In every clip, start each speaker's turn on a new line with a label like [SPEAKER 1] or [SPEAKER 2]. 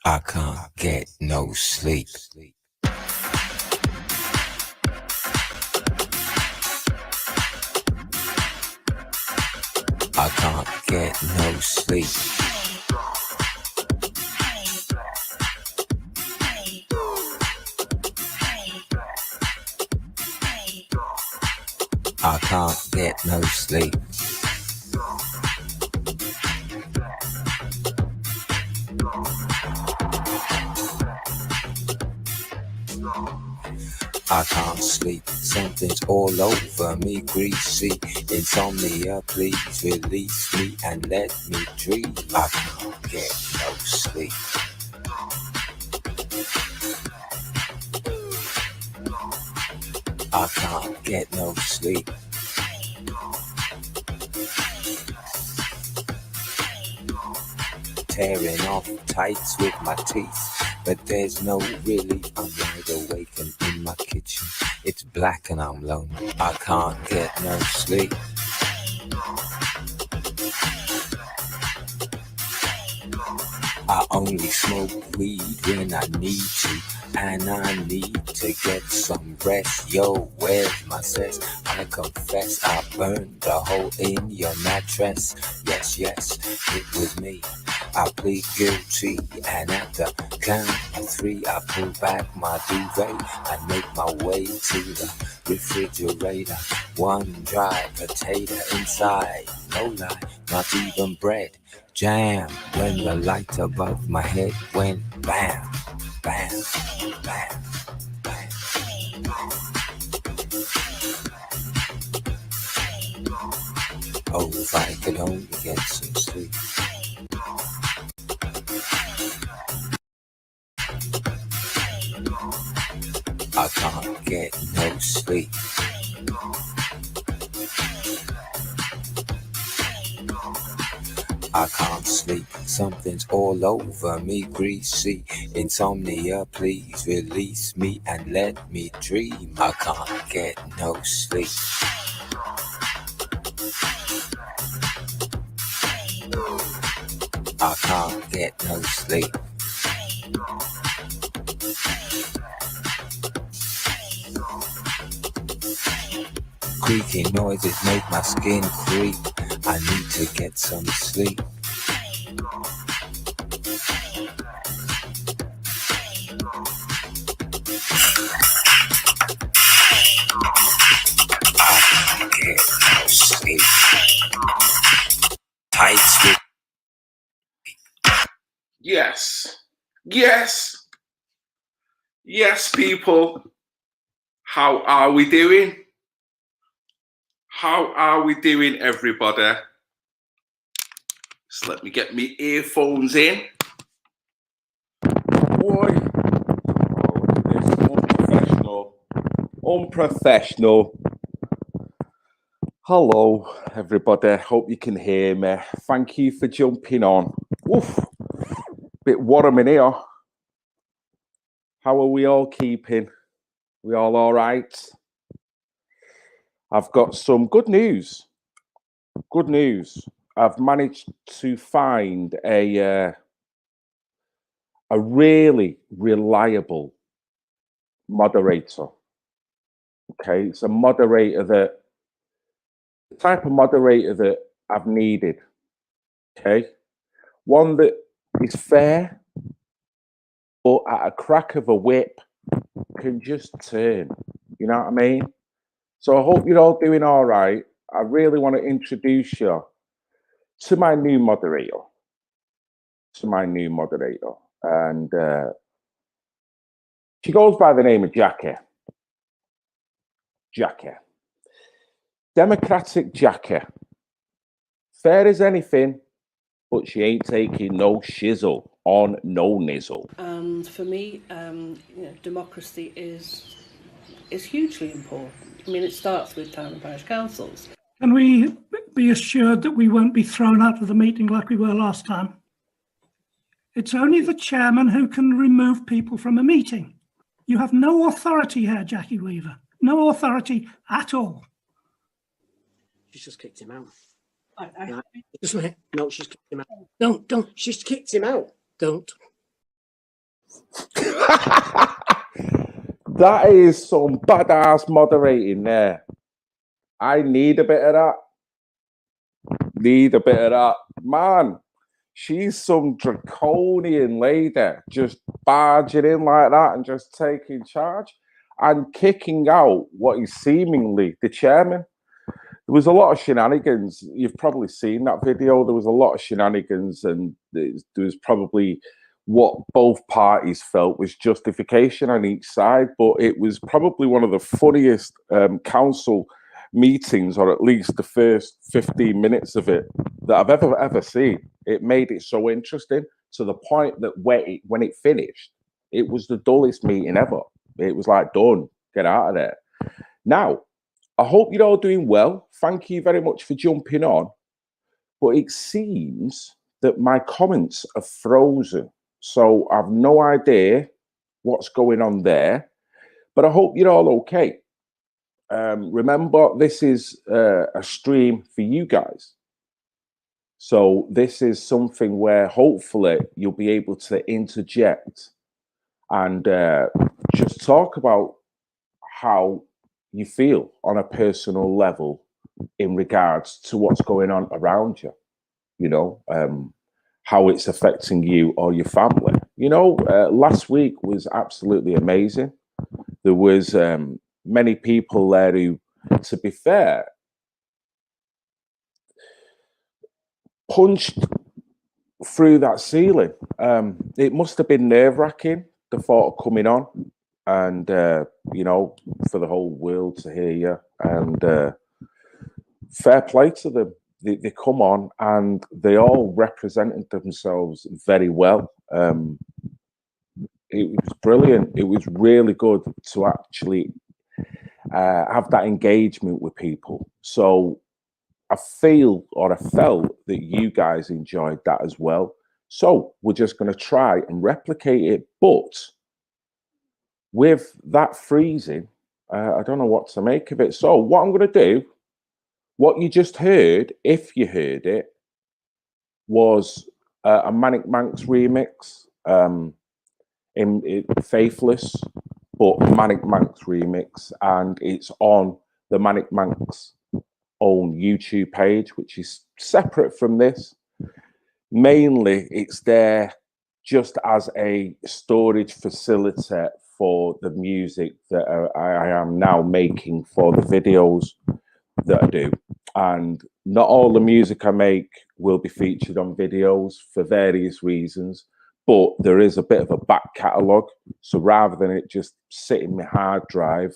[SPEAKER 1] I can't get no sleep. I can't get no sleep. I can't get no sleep. I can't sleep, something's all over me, greasy. Insomnia, please release me and let me dream. I can't get no sleep. I can't get no sleep. Tearing off tights with my teeth, but there's no relief. I'm wide awake and in my kitchen. It's black and I'm lonely. I can't get no sleep. I only smoke weed when I need to, and I need to get some rest. Yo, where's my cess? I confess I burned a hole in your mattress. Yes, yes, it was me. I plead guilty, and at the count of 3, I pull back my duvet and make my way to the refrigerator. One dry potato inside, no lie, not even bread. Jam when the light above my head went bam, bam, bam, bam. Oh, if I could only get some sleep. I can't get no sleep. I can't sleep, something's all over me, greasy. Insomnia, please release me and let me dream. I can't get no sleep. I can't get no sleep. Creaking noises make my skin creep. I need to get some sleep. I can't get no sleep. Tights with.
[SPEAKER 2] Yes. Yes. Yes, people. How are we doing? How are we doing, everybody? Just let me get my earphones in. Boy. Oh, look at this. Unprofessional. Unprofessional. Hello, everybody. Hope you can hear me. Thank you for jumping on. Oof. Bit warm in here. How are we all keeping? We all right? I've got some good news. Good news. I've managed to find a really reliable moderator. Okay, it's a moderator the type of moderator that I've needed. Okay, one that is fair, but at a crack of a whip can just turn. You know what I mean? So I hope you're all doing all right. I really want to introduce you to my new moderator. And she goes by the name of Jackie. Democratic Jackie. Fair as anything, but she ain't taking no shizzle on no nizzle.
[SPEAKER 3] And for me, democracy is hugely important. I mean, it starts with town and parish councils.
[SPEAKER 4] Can we be assured that we won't be thrown out of the meeting like we were last time? It's only the chairman who can remove people from a meeting. You have no authority here, Jackie Weaver. No authority at all.
[SPEAKER 5] She's just kicked him out.
[SPEAKER 3] I
[SPEAKER 5] Just a minute. No, she's kicked him out. No, don't. She's kicked him out. Don't.
[SPEAKER 2] That is some badass moderating there. I need a bit of that. Need a bit of that. Man, she's some draconian lady, just barging in like that and just taking charge and kicking out what is seemingly the chairman. There was a lot of shenanigans. You've probably seen that video. There was a lot of shenanigans, and there was probably what both parties felt was justification on each side. But it was probably one of the funniest council meetings, or at least the first 15 minutes of it, that I've ever seen. It made it so interesting to the point that when it finished, it was the dullest meeting ever. It was like, done, get out of there. Now, I hope you're all doing well. Thank you very much for jumping on. But it seems that my comments are frozen. So I've no idea what's going on there. But I hope you're all okay. Remember, this is a stream for you guys. So this is something where hopefully you'll be able to interject and just talk about how you feel on a personal level in regards to what's going on around you, you know, how it's affecting you or your family. You know, last week was absolutely amazing. There was many people there who, to be fair, punched through that ceiling. It must have been nerve-wracking, the thought of coming on and, you know, for the whole world to hear you. And fair play to them. They come on and they all represented themselves very well. It was brilliant. It was really good to actually have that engagement with people. So I feel, or I felt, that you guys enjoyed that as well. So we're just going to try and replicate it. But with that freezing, I don't know what to make of it. So what I'm going to do, what you just heard, if you heard it, was a Manic Manx remix, in Faithless, but Manic Manx remix, and it's on the Manic Manx own YouTube page, which is separate from this. Mainly, it's there just as a storage facility for the music that I am now making for the videos that I do. And not all the music I make will be featured on videos for various reasons, but there is a bit of a back catalogue. So rather than it just sitting in my hard drive,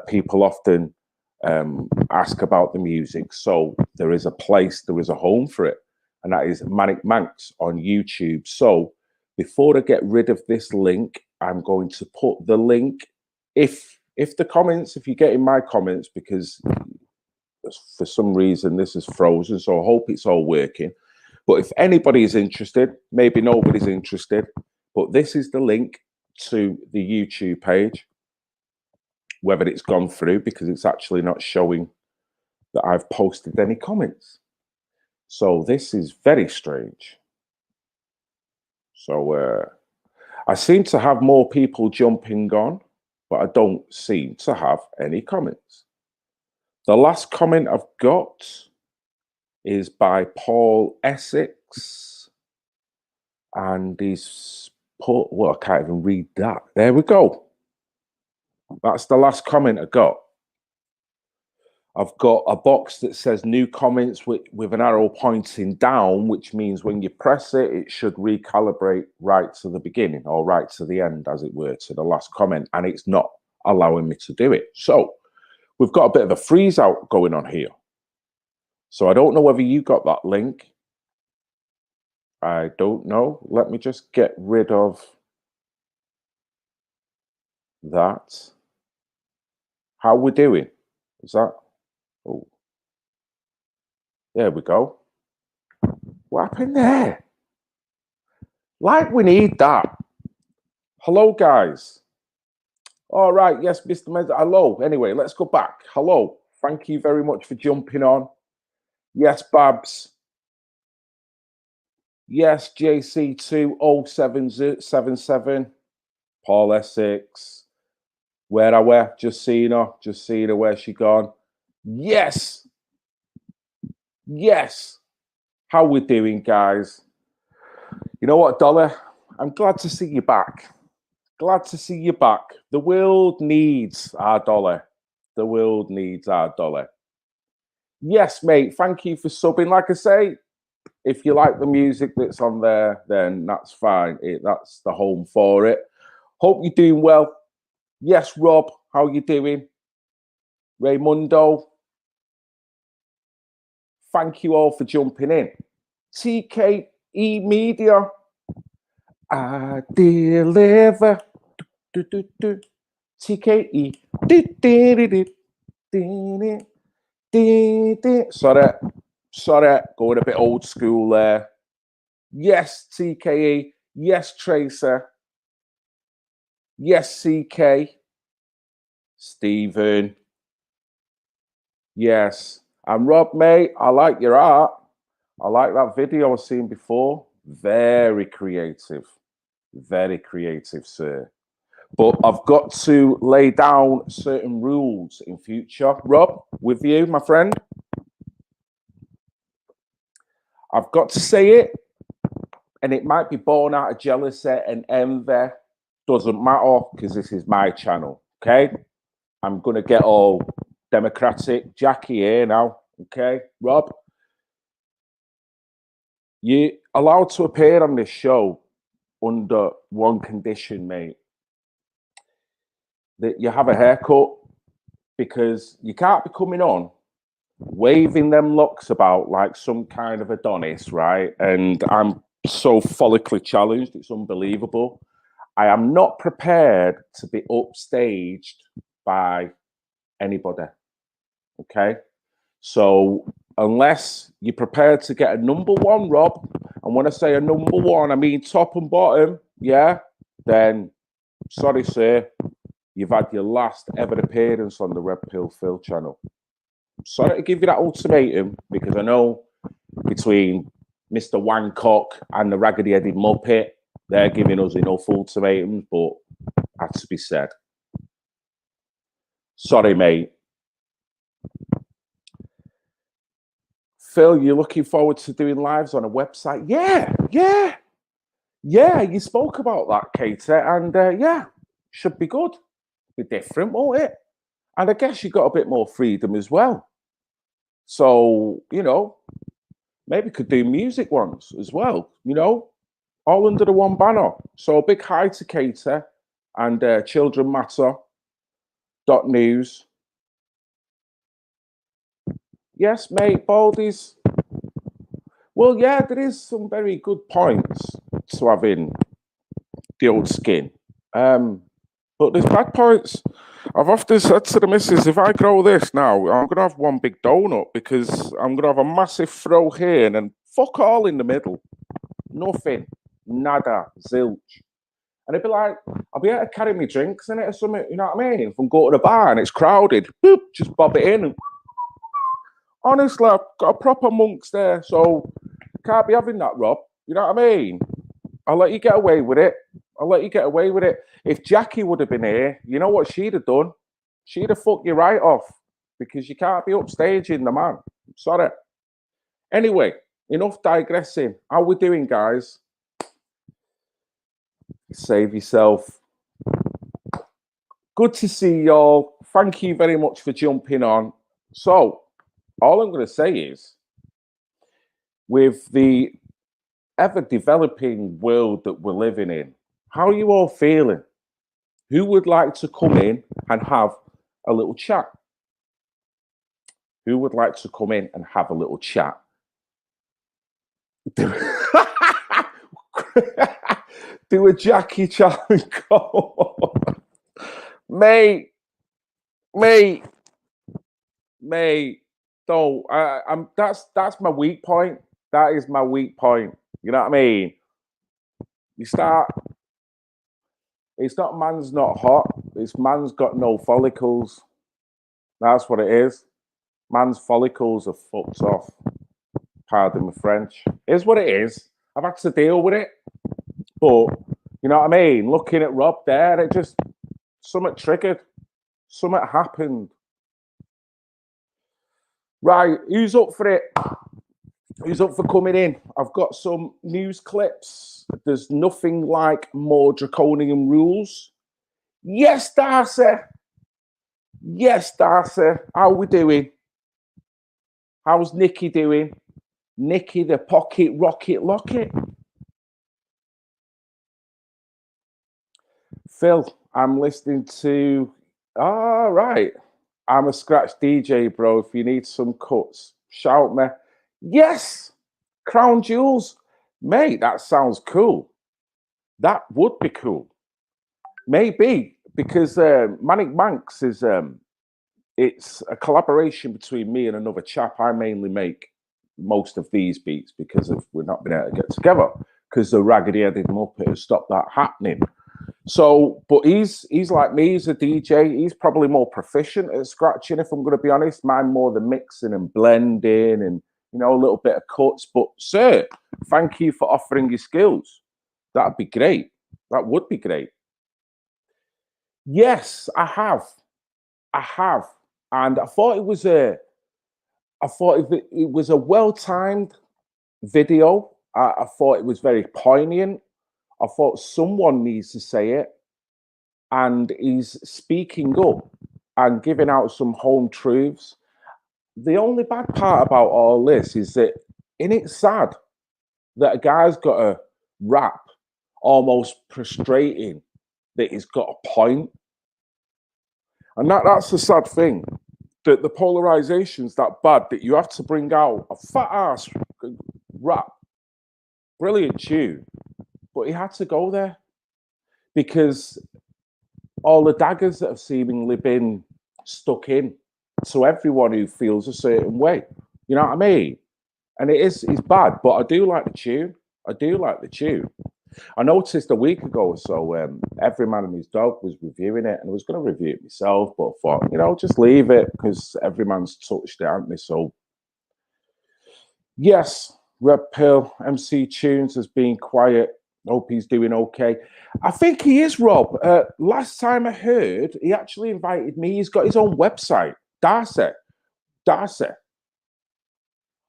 [SPEAKER 2] people often ask about the music. So there is a place, there is a home for it, and that is Manic Manx on YouTube. So before I get rid of this link, I'm going to put the link, if the comments, if you get in my comments, because for some reason this is frozen, so I hope it's all working. But if anybody is interested, maybe nobody's interested, but this is the link to the YouTube page. Whether it's gone through, because it's actually not showing that I've posted any comments. So this is very strange. So I seem to have more people jumping on, but I don't seem to have any comments. The last comment I've got is by Paul Essex, and he's put, well, I can't even read that. There we go. That's the last comment I got. I've got a box that says new comments with an arrow pointing down, which means when you press it, it should recalibrate right to the beginning, or right to the end, as it were, to the last comment, and it's not allowing me to do it. So we've got a bit of a freeze out going on here. So I don't know whether you got that link. I don't know. Let me just get rid of that. How we doing? Is that? Oh, there we go. What happened there? Like we need that. Hello, guys. All right. Yes, Mr. Mez. Hello. Anyway, let's go back. Hello. Thank you very much for jumping on. Yes, Babs. Yes, JC20777. Paul Essex. Where I were, just seeing her, where she gone. Yes. Yes. How we doing, guys? You know what, Dollar? I'm glad to see you back. Glad to see you back. The world needs our dollar. The world needs our dollar. Yes, mate. Thank you for subbing. Like I say, if you like the music that's on there, then that's fine. That's the home for it. Hope you're doing well. Yes, Rob, how you doing? Raymundo, thank you all for jumping in. TKE Media, I deliver. TKE. Sorry, going a bit old school there. Yes, TKE. Yes, Tracer. Yes, CK. Stephen. Yes. And Rob, mate, I like your art. I like that video I've seen before. Very creative. Very creative, sir. But I've got to lay down certain rules in future. Rob, with you, my friend. I've got to say it, and it might be born out of jealousy and envy. Doesn't matter, because this is my channel, okay? I'm going to get all democratic. Jackie here now, okay? Rob, you're allowed to appear on this show under one condition, mate. That you have a haircut, because you can't be coming on waving them locks about like some kind of Adonis, right? And I'm so follically challenged, it's unbelievable. I am not prepared to be upstaged by anybody, okay? So unless you're prepared to get a number one, Rob, and when I say a number one, I mean top and bottom, yeah, then sorry, sir, you've had your last ever appearance on the Red Pill Phil channel. Sorry to give you that ultimatum, because I know between Mr. Wancock and the raggedy-headed Muppet, they're giving us enough ultimatums, but had to be said. Sorry, mate. Phil, you're looking forward to doing lives on a website? Yeah. You spoke about that, Katie, and yeah, should be good. Be different, won't it? And I guess you got a bit more freedom as well. So, you know, maybe could do music ones as well, you know, all under the one banner. So a big hi to Katie and Children Matter .news. Yes, mate, Baldies. Well, yeah, there is some very good points to having the old skin. But there's bad points. I've often said to the missus, if I grow this now, I'm going to have one big donut, because I'm going to have a massive throw here and then fuck all in the middle. Nothing. Nada. Zilch. And it'd be like, I'll be able to carry my drinks in it or something, you know what I mean? If I'm going to the bar and it's crowded, boop, just bob it in. And honestly, I've got a proper monks there, so can't be having that, Rob. You know what I mean? I'll let you get away with it. If Jackie would have been here, you know what she'd have done? She'd have fucked you right off, because you can't be upstaging the man. Sorry. Anyway, enough digressing. How we doing, guys? Save yourself. Good to see y'all. Thank you very much for jumping on. So, all I'm going to say is, with the ever-developing world that we're living in, how are you all feeling? Who would like to come in and have a little chat? Who would like to come in and have a little chat? Do a Jackie challenge. Mate. Don't. That's my weak point. That is my weak point. You know what I mean? You start. It's not man's not hot. It's man's got no follicles. That's what it is. Man's follicles are fucked off. Pardon my French. It's what it is. I've had to deal with it. But, you know what I mean? Looking at Rob there, it just, something triggered. Something happened. Right, who's up for it? Who's up for coming in? I've got some news clips. There's nothing like more draconian rules. Yes, Darcy. Yes, Darcy. How we doing? How's Nikki doing? Nikki the pocket rocket locket. Phil, I'm listening to... All right. I'm a scratch DJ, bro. If you need some cuts, shout me. Yes! Crown Jewels. Mate, that sounds cool. That would be cool. Maybe, because Manic Manx is... it's a collaboration between me and another chap. I mainly make most of these beats because of we're not been able to get together because the raggedy-headed Muppet has stopped that happening. So, but he's like me, he's a DJ. He's probably more proficient at scratching, if I'm going to be honest. Mine more the mixing and blending and, you know, a little bit of cuts. But, sir, thank you for offering your skills. That'd be great. That would be great. Yes, I have. And I thought it was a well-timed video. I thought it was very poignant. I thought someone needs to say it, and he's speaking up and giving out some home truths. The only bad part about all this is that, isn't it sad that a guy's got a rap almost frustrating that he's got a point? And that's the sad thing, that the polarization's that bad that you have to bring out a fat ass rap, brilliant tune, but he had to go there because all the daggers that have seemingly been stuck in to everyone who feels a certain way. You know what I mean? And it's bad, but I do like the tune. I noticed a week ago or so, Every Man and His Dog was reviewing it, and I was going to review it myself, but I thought, you know, just leave it because every man's touched it, haven't they? So, yes, Red Pill, MC Tunes has been quiet. Hope he's doing okay. I think he is, Rob. Last time I heard, he actually invited me. He's got his own website, Darcy.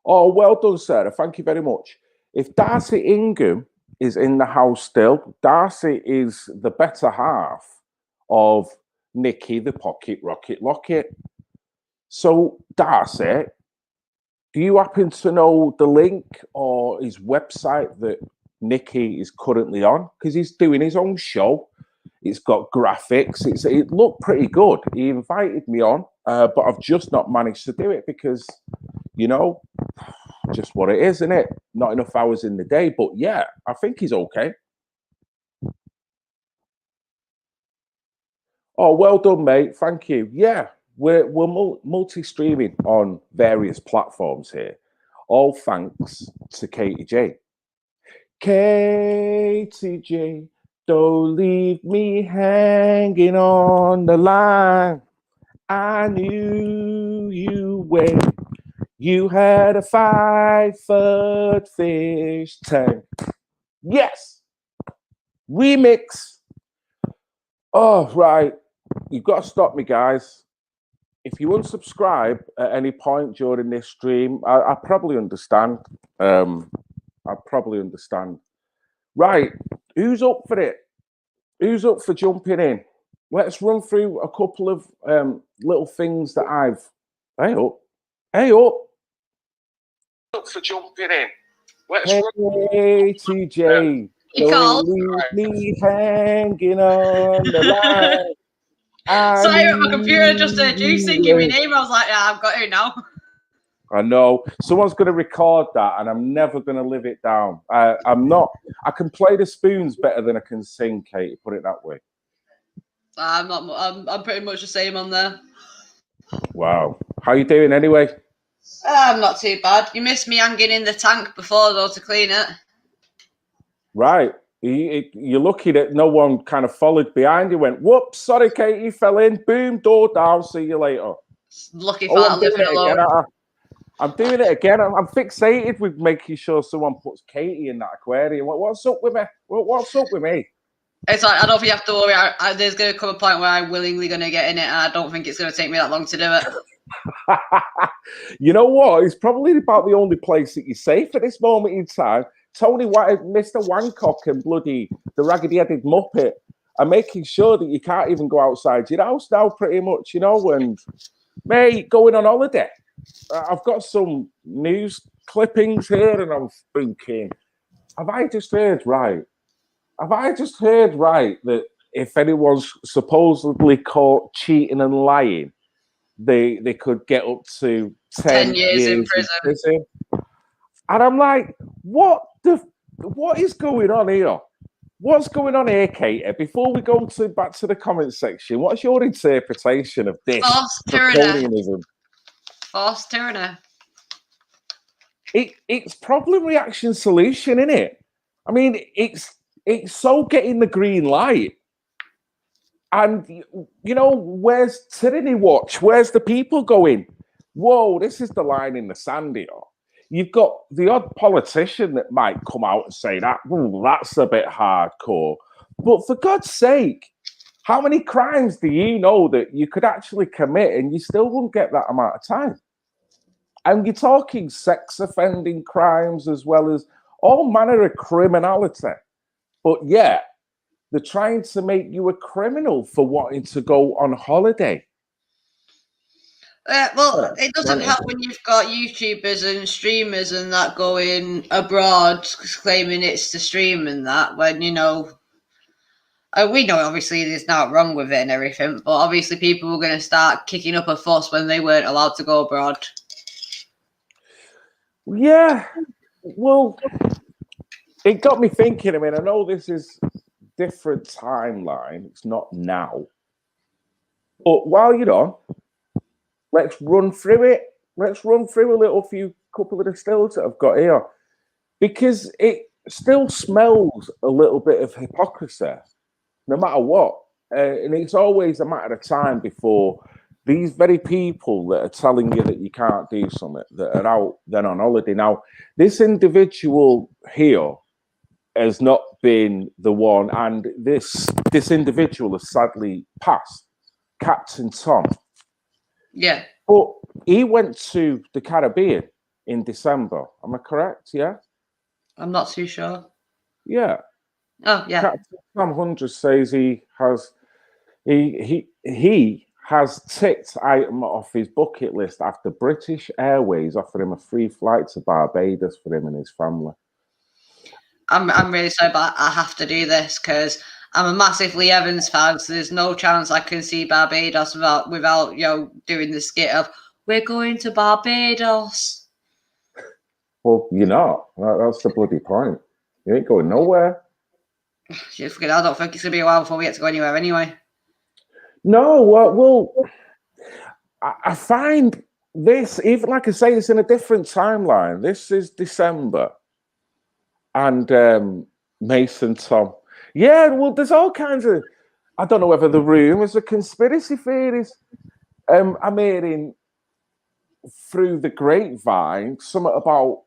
[SPEAKER 2] Oh, well done, Sarah. Thank you very much. If Darcy Ingham is in the house still, Darcy is the better half of Nikki, the pocket rocket locket. So, Darcy, do you happen to know the link or his website that Nikki is currently on? Because he's doing his own show. It's got graphics. It looked pretty good. He invited me on, but I've just not managed to do it because, you know, just what it is, isn't it? Not enough hours in the day. But yeah, I think he's okay. Oh, well done, mate. Thank you. Yeah, we're multi-streaming on various platforms here. All thanks to Katie J. Katie J, don't leave me hanging on the line. I knew you when you had a 5-foot fish tank. Yes! Remix. Oh, right. You've got to stop me, guys. If you unsubscribe at any point during this stream, I probably understand. I probably understand. Right, who's up for it? Who's up for jumping in? Let's run through a couple of little things that I've... Hey up. Up for jumping in. Let's hey, TJ. Don't leave me hanging on the line.
[SPEAKER 6] Sorry, my computer just said you singing my name. I was like, yeah, I've got it now.
[SPEAKER 2] I know someone's going to record that, and I'm never going to live it down. I'm not. I can play the spoons better than I can sing, Katie. Put it that way.
[SPEAKER 6] I'm not. I'm pretty much the same on there.
[SPEAKER 2] Wow. How you doing anyway?
[SPEAKER 6] I'm not too bad. You missed me hanging in the tank before though to clean it.
[SPEAKER 2] Right. You're lucky that no one kind of followed behind you. Went, whoops, sorry, Katie, fell in. Boom, door down. See you later.
[SPEAKER 6] Lucky for that living alone.
[SPEAKER 2] I'm doing it again. I'm fixated with making sure someone puts Katie in that aquarium. What's up with me? What's up with me?
[SPEAKER 6] It's like, I don't think you have to worry. There's going to come a point where I'm willingly going to get in it, and I don't think it's going to take me that long to do it.
[SPEAKER 2] You know what? It's probably about the only place that you're safe at this moment in time. Tony White, Mr. Wancock, and bloody the raggedy-headed Muppet are making sure that you can't even go outside your house now, pretty much, you know. And mate, going on holiday. I've got some news clippings here, and I'm thinking, have I just heard right? Have I just heard right that if anyone's supposedly caught cheating and lying, they could get up to 10
[SPEAKER 6] years in prison?
[SPEAKER 2] And I'm like, what is going on here? What's going on here, Katie? Before we go back to the comment section, what's your interpretation of this draconianism?
[SPEAKER 6] Forced tyranny.
[SPEAKER 2] It's problem reaction solution, isn't it? I mean, it's so getting the green light. And, you know, where's tyranny watch? Where's the people going? Whoa, this is the line in the sand here. You've got the odd politician that might come out and say that, that's a bit hardcore. But for God's sake, how many crimes do you know that you could actually commit and you still wouldn't get that amount of time? And you're talking sex offending crimes as well as all manner of criminality. But yeah, they're trying to make you a criminal for wanting to go on holiday.
[SPEAKER 6] Well, it doesn't help when you've got YouTubers and streamers and that going abroad claiming it's the stream and that, when, you know, we know obviously there's not wrong with it and everything, but obviously people were going to start kicking up a fuss when they weren't allowed to go abroad.
[SPEAKER 2] Yeah, well, it got me thinking. I mean, I know this is different timeline. It's not now. But while you're on, let's run through it. Let's run through a couple of the stills that I've got here. Because it still smells a little bit of hypocrisy, no matter what. And it's always a matter of time before these very people that are telling you that you can't do something, that are out then on holiday. Now, this individual here has not been the one, and this individual has sadly passed, Captain Tom.
[SPEAKER 6] Yeah.
[SPEAKER 2] But he went to the Caribbean in December. Am I correct? Yeah?
[SPEAKER 6] I'm not too sure.
[SPEAKER 2] Yeah.
[SPEAKER 6] Oh, yeah.
[SPEAKER 2] Captain Tom Hundred says he has ticked item off his bucket list after British Airways offered him a free flight to Barbados for him and his family.
[SPEAKER 6] I'm really sorry, but I have to do this because I'm a massive Lee Evans fan, so there's no chance I can see Barbados without you know, doing the skit of "We're going to Barbados."
[SPEAKER 2] Well, you're not. That's the bloody point. You ain't going nowhere.
[SPEAKER 6] Just forget. I don't think it's gonna be a while before we get to go anywhere anyway.
[SPEAKER 2] No, well, I find this, even like I say, it's in a different timeline. This is December. And Mason Tom. Yeah, well, there's all kinds of, I don't know whether the rumors are conspiracy theories. I'm hearing through the grapevine something about,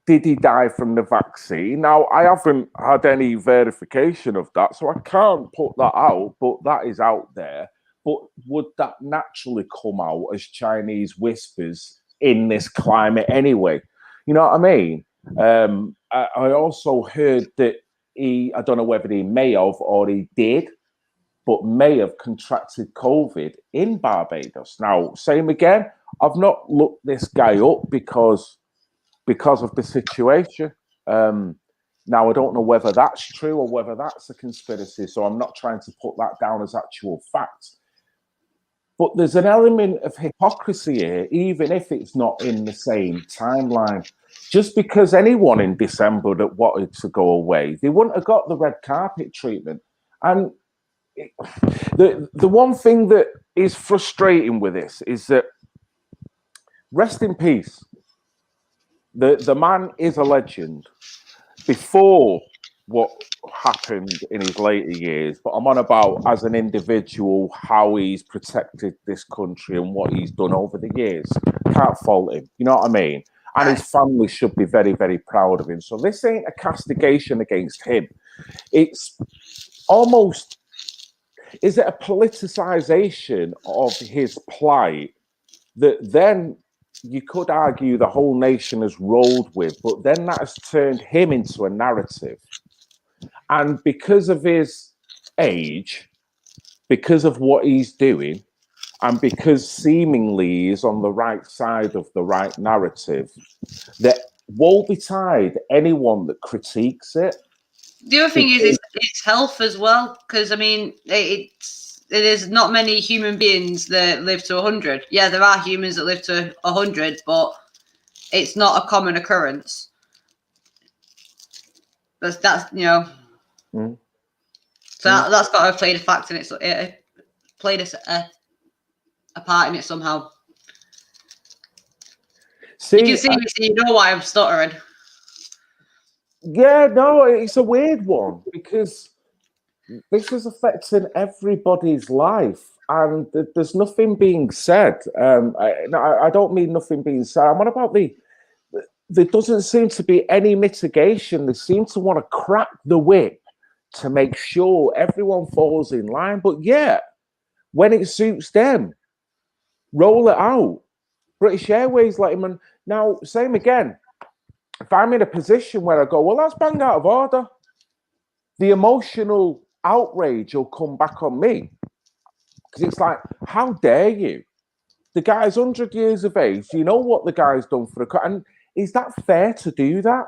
[SPEAKER 2] did he die from the vaccine? Now, I haven't had any verification of that, so I can't put that out, but that is out there. But would that naturally come out as Chinese whispers in this climate anyway? You know what I mean? I also heard that I don't know whether he may have or he did, but may have contracted COVID in Barbados. Now, same again, I've not looked this guy up because of the situation. Now, I don't know whether that's true or whether that's a conspiracy, so I'm not trying to put that down as actual fact. But there's an element of hypocrisy here, even if it's not in the same timeline. Just because anyone in December that wanted to go away, they wouldn't have got the red carpet treatment. And the one thing that is frustrating with this is that, rest in peace, the man is a legend. Before what happened in his later years, but I'm on about as an individual, how he's protected this country and what he's done over the years. Can't fault him, you know what I mean? And his family should be very, very proud of him. So this ain't a castigation against him. It's almost, is it a politicization of his plight that then you could argue the whole nation has rolled with, but then that has turned him into a narrative. And because of his age, because of what he's doing, and because seemingly he's on the right side of the right narrative, that woe betide anyone that critiques it.
[SPEAKER 6] The other thing is it's health as well, because I mean there's not many human beings that live to 100. Yeah, there are humans that live to 100, but it's not a common occurrence. That's you know.
[SPEAKER 2] Mm.
[SPEAKER 6] So that's got to have played a factor in it. Played a part in it somehow.
[SPEAKER 2] See,
[SPEAKER 6] you can see me, so you know why I'm stuttering.
[SPEAKER 2] Yeah, no, it's a weird one because this is affecting everybody's life, and there's nothing being said. I don't mean nothing being said. I'm on about there doesn't seem to be any mitigation. They seem to want to crack the whip to make sure everyone falls in line. But yeah, when it suits them, roll it out. British Airways let him. And now, same again. If I'm in a position where I go, well, that's bang out of order, the emotional outrage will come back on me. Because it's like, how dare you? The guy's 100 years of age. You know what the guy's done for a... And is that fair to do that?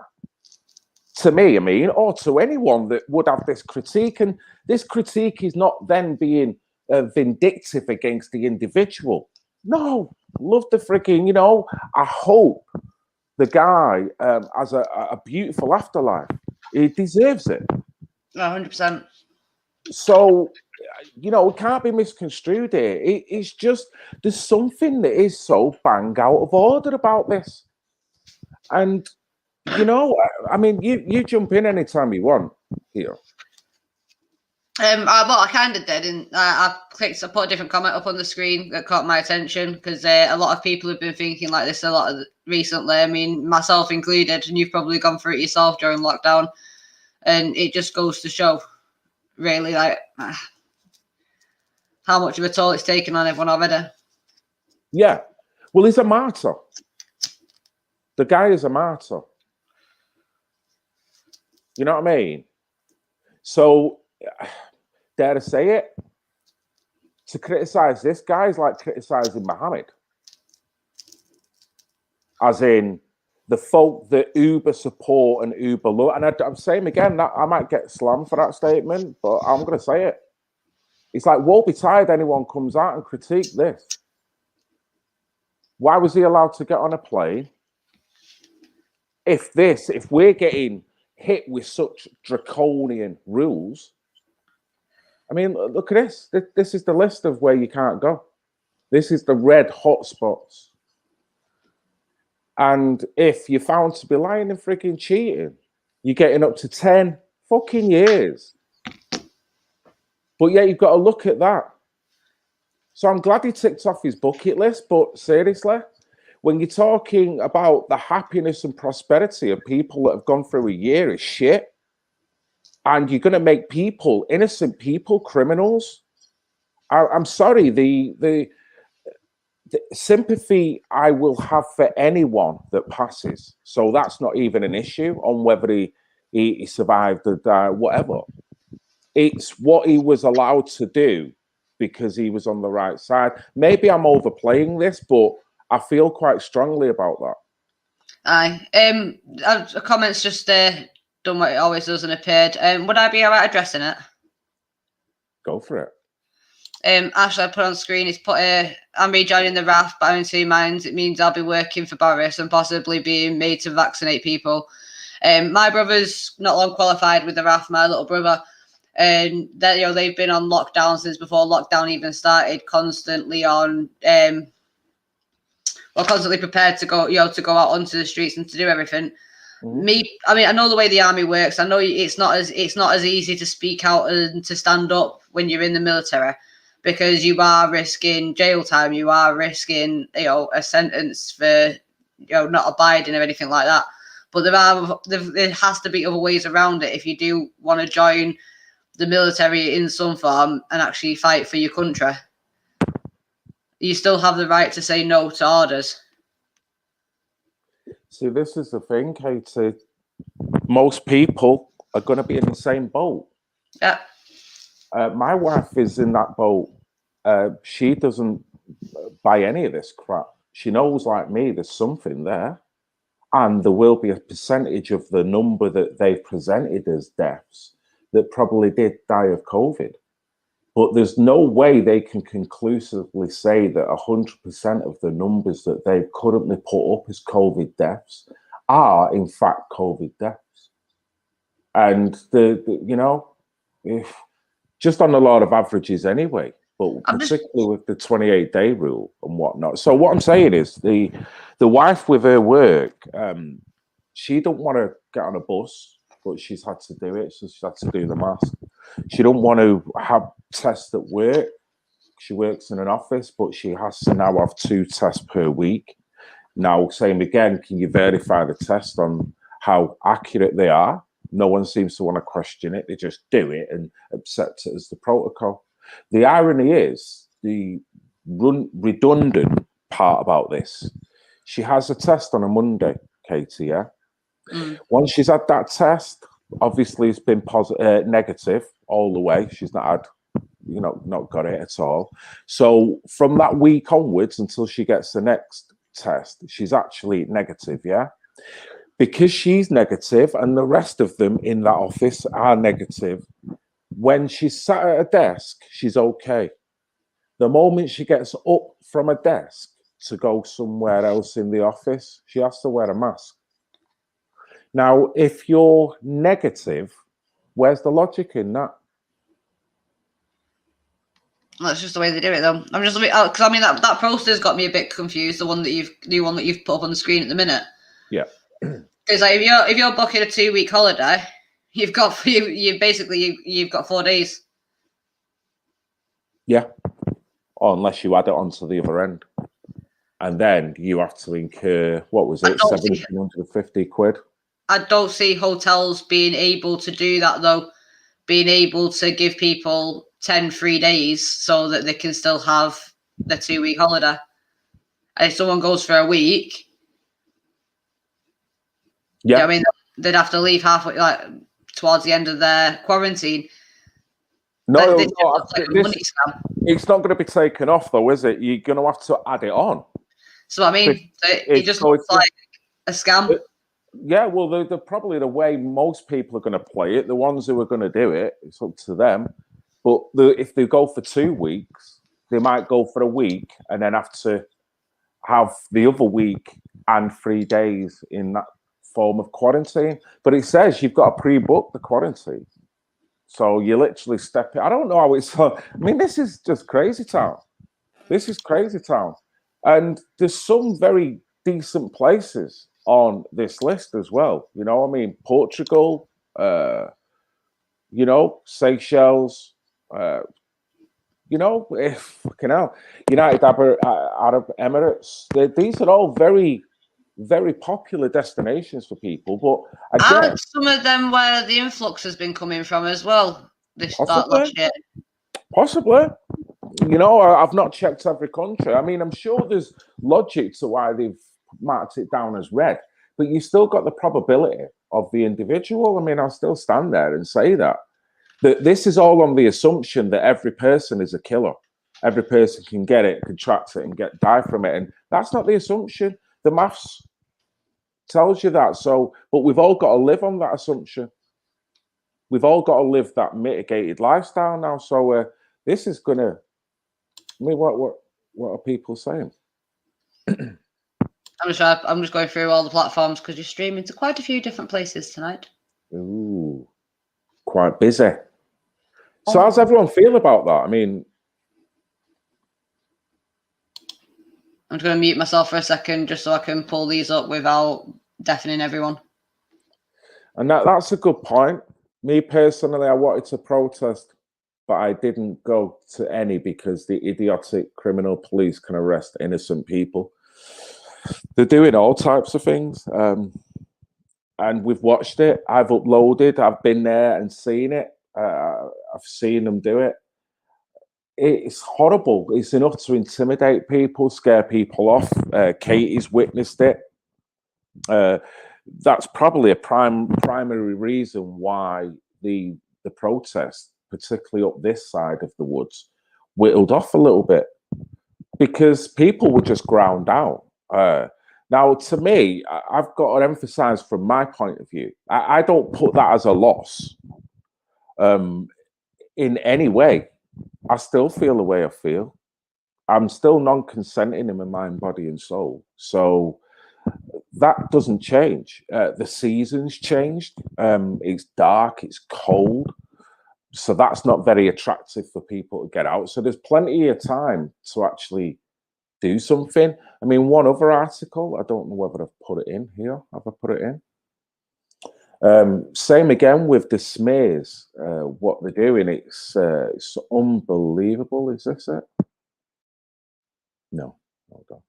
[SPEAKER 2] To me, I mean, or to anyone that would have this critique. And this critique is not then being vindictive against the individual. No, love the freaking, I hope the guy has a beautiful afterlife. He deserves it.
[SPEAKER 6] 100%.
[SPEAKER 2] So, it can't be misconstrued here. It's just, there's something that is so bang out of order about this. And, I mean, you jump in anytime you want here.
[SPEAKER 6] I kind of did, and I put a different comment up on the screen that caught my attention because a lot of people have been thinking like this recently. I mean, myself included, and you've probably gone through it yourself during lockdown, and it just goes to show, really, like how much of a toll it's taken on everyone already.
[SPEAKER 2] Yeah, well, he's a martyr. The guy is a martyr. You know what I mean? So, dare to say it, to criticize this guy is like criticizing Muhammad. As in, the folk that Uber support and Uber love. And I'm saying again, that I might get slammed for that statement, but I'm going to say it. It's like, woe betide anyone comes out and critique this. Why was he allowed to get on a plane? If we're getting hit with such draconian rules, I mean, look at this. This is the list of where you can't go. This is the red hotspots. And if you're found to be lying and freaking cheating, you're getting up to 10 fucking years. But yeah, you've got to look at that. So I'm glad he ticked off his bucket list, but seriously, when you're talking about the happiness and prosperity of people that have gone through a year of shit, and you're going to make people, innocent people, criminals, I'm sorry, the sympathy I will have for anyone that passes. So that's not even an issue on whether he survived or died, whatever. It's what he was allowed to do because he was on the right side. Maybe I'm overplaying this, but I feel quite strongly about that.
[SPEAKER 6] Aye. A comment's just done what it always does and appeared. Would I be all right addressing it?
[SPEAKER 2] Go for it.
[SPEAKER 6] Ashley, I put on screen, he's put I'm rejoining the RAF, but I'm in two minds. It means I'll be working for Boris and possibly being made to vaccinate people. My brother's not long qualified with the RAF, my little brother. And that they've been on lockdown since before lockdown even started, constantly on constantly prepared to go, to go out onto the streets and to do everything. I mean, I know the way the army works. I know it's not as easy to speak out and to stand up when you're in the military, because you are risking jail time. You are risking, a sentence for, not abiding or anything like that. But there has to be other ways around it if you do want to join the military in some form and actually fight for your country. You still have the right to say no to orders.
[SPEAKER 2] See, this is the thing, Katie. Most people are going to be in the same boat.
[SPEAKER 6] Yeah.
[SPEAKER 2] My wife is in that boat. She doesn't buy any of this crap. She knows, like me, there's something there. And there will be a percentage of the number that they've presented as deaths that probably did die of COVID. But there's no way they can conclusively say that 100% of the numbers that they've currently put up as COVID deaths are, in fact, COVID deaths. And, if just on a lot of averages anyway, but particularly with the 28-day rule and whatnot. So what I'm saying is the wife with her work, she don't want to get on a bus, but she's had to do it. So she's had to do the mask. She don't want to have tests at work. She works in an office, but she has to now have 2 tests per week. Now, same again, can you verify the test on how accurate they are? No one seems to want to question it. They just do it and accept it as the protocol. The irony is the redundant part about this. She has a test on a Monday, Katie, yeah? Once she's had that test, obviously it's been negative all the way. She's not had, not got it at all. So from that week onwards until she gets the next test, she's actually negative, yeah? Because she's negative and the rest of them in that office are negative, when she's sat at a desk, she's okay. The moment she gets up from a desk to go somewhere else in the office, she has to wear a mask. Now, if you're negative, where's the logic in that?
[SPEAKER 6] That's just the way they do it, though. I'm just because I mean that poster's got me a bit confused. The one that you've put up on the screen at the minute.
[SPEAKER 2] Yeah.
[SPEAKER 6] Because like, if you're booking a 2-week holiday, you've got 4 days.
[SPEAKER 2] Yeah. Or unless you add it onto the other end, and then you have to incur £1,750.
[SPEAKER 6] I don't see hotels being able to do that, though. Being able to give people 10 free days so that they can still have the 2-week holiday. And if someone goes for a week,
[SPEAKER 2] yeah,
[SPEAKER 6] I mean, they'd have to leave halfway, like towards the end of their quarantine.
[SPEAKER 2] No, it's not going to be taken off, though, is it? You're going to have to add it on.
[SPEAKER 6] So I mean, it just looks like a scam.
[SPEAKER 2] Yeah, well, they're probably the way most people are going to play it. The ones who are going to do it, it's up to them. But if they go for 2 weeks, they might go for a week and then have to have the other week and 3 days in that form of quarantine. But it says you've got to pre-book the quarantine. So you literally step in. I don't know how it's. I mean, this is just crazy town. This is crazy town. And there's some very decent places on this list as well. I mean, Portugal, Seychelles, fucking hell, United Arab Emirates. These are all very, very popular destinations for people. But again,
[SPEAKER 6] and some of them where the influx has been coming from as well. Last year.
[SPEAKER 2] Possibly. I've not checked every country. I mean, I'm sure there's logic to why they've marked it down as red, but you still got the probability of the individual. I mean, I'll still stand there and say that this is all on the assumption that every person is a killer. Every person can get it, contract it, and die from it. And that's not the assumption. The maths tells you that. So, but we've all got to live on that assumption. We've all got to live that mitigated lifestyle now. So this is going to. I mean, what are people saying?
[SPEAKER 6] I'm just going through all the platforms because you're streaming to quite a few different places tonight.
[SPEAKER 2] Ooh, quite busy. So how's everyone feel about that? I mean,
[SPEAKER 6] I'm just going to mute myself for a second just so I can pull these up without deafening everyone.
[SPEAKER 2] And that's a good point. Me personally, I wanted to protest, but I didn't go to any because the idiotic criminal police can arrest innocent people. They're doing all types of things. And we've watched it. I've uploaded. I've been there and seen it. I've seen them do it. It's horrible. It's enough to intimidate people, scare people off. Katie's witnessed it. That's probably a primary reason why the protest, particularly up this side of the woods, whittled off a little bit because people were just ground out. Now, to me, I've got to emphasize from my point of view, I don't put that as a loss in any way. I still feel the way I feel. I'm still non-consenting in my mind, body, and soul. So that doesn't change. The season's changed. It's dark. It's cold. So that's not very attractive for people to get out. So there's plenty of time to actually do something. I mean, one other article, I don't know whether I've put it in here. Have I put it in? Same again with the smears. What they're doing, it's unbelievable. Is this it? No, hold on.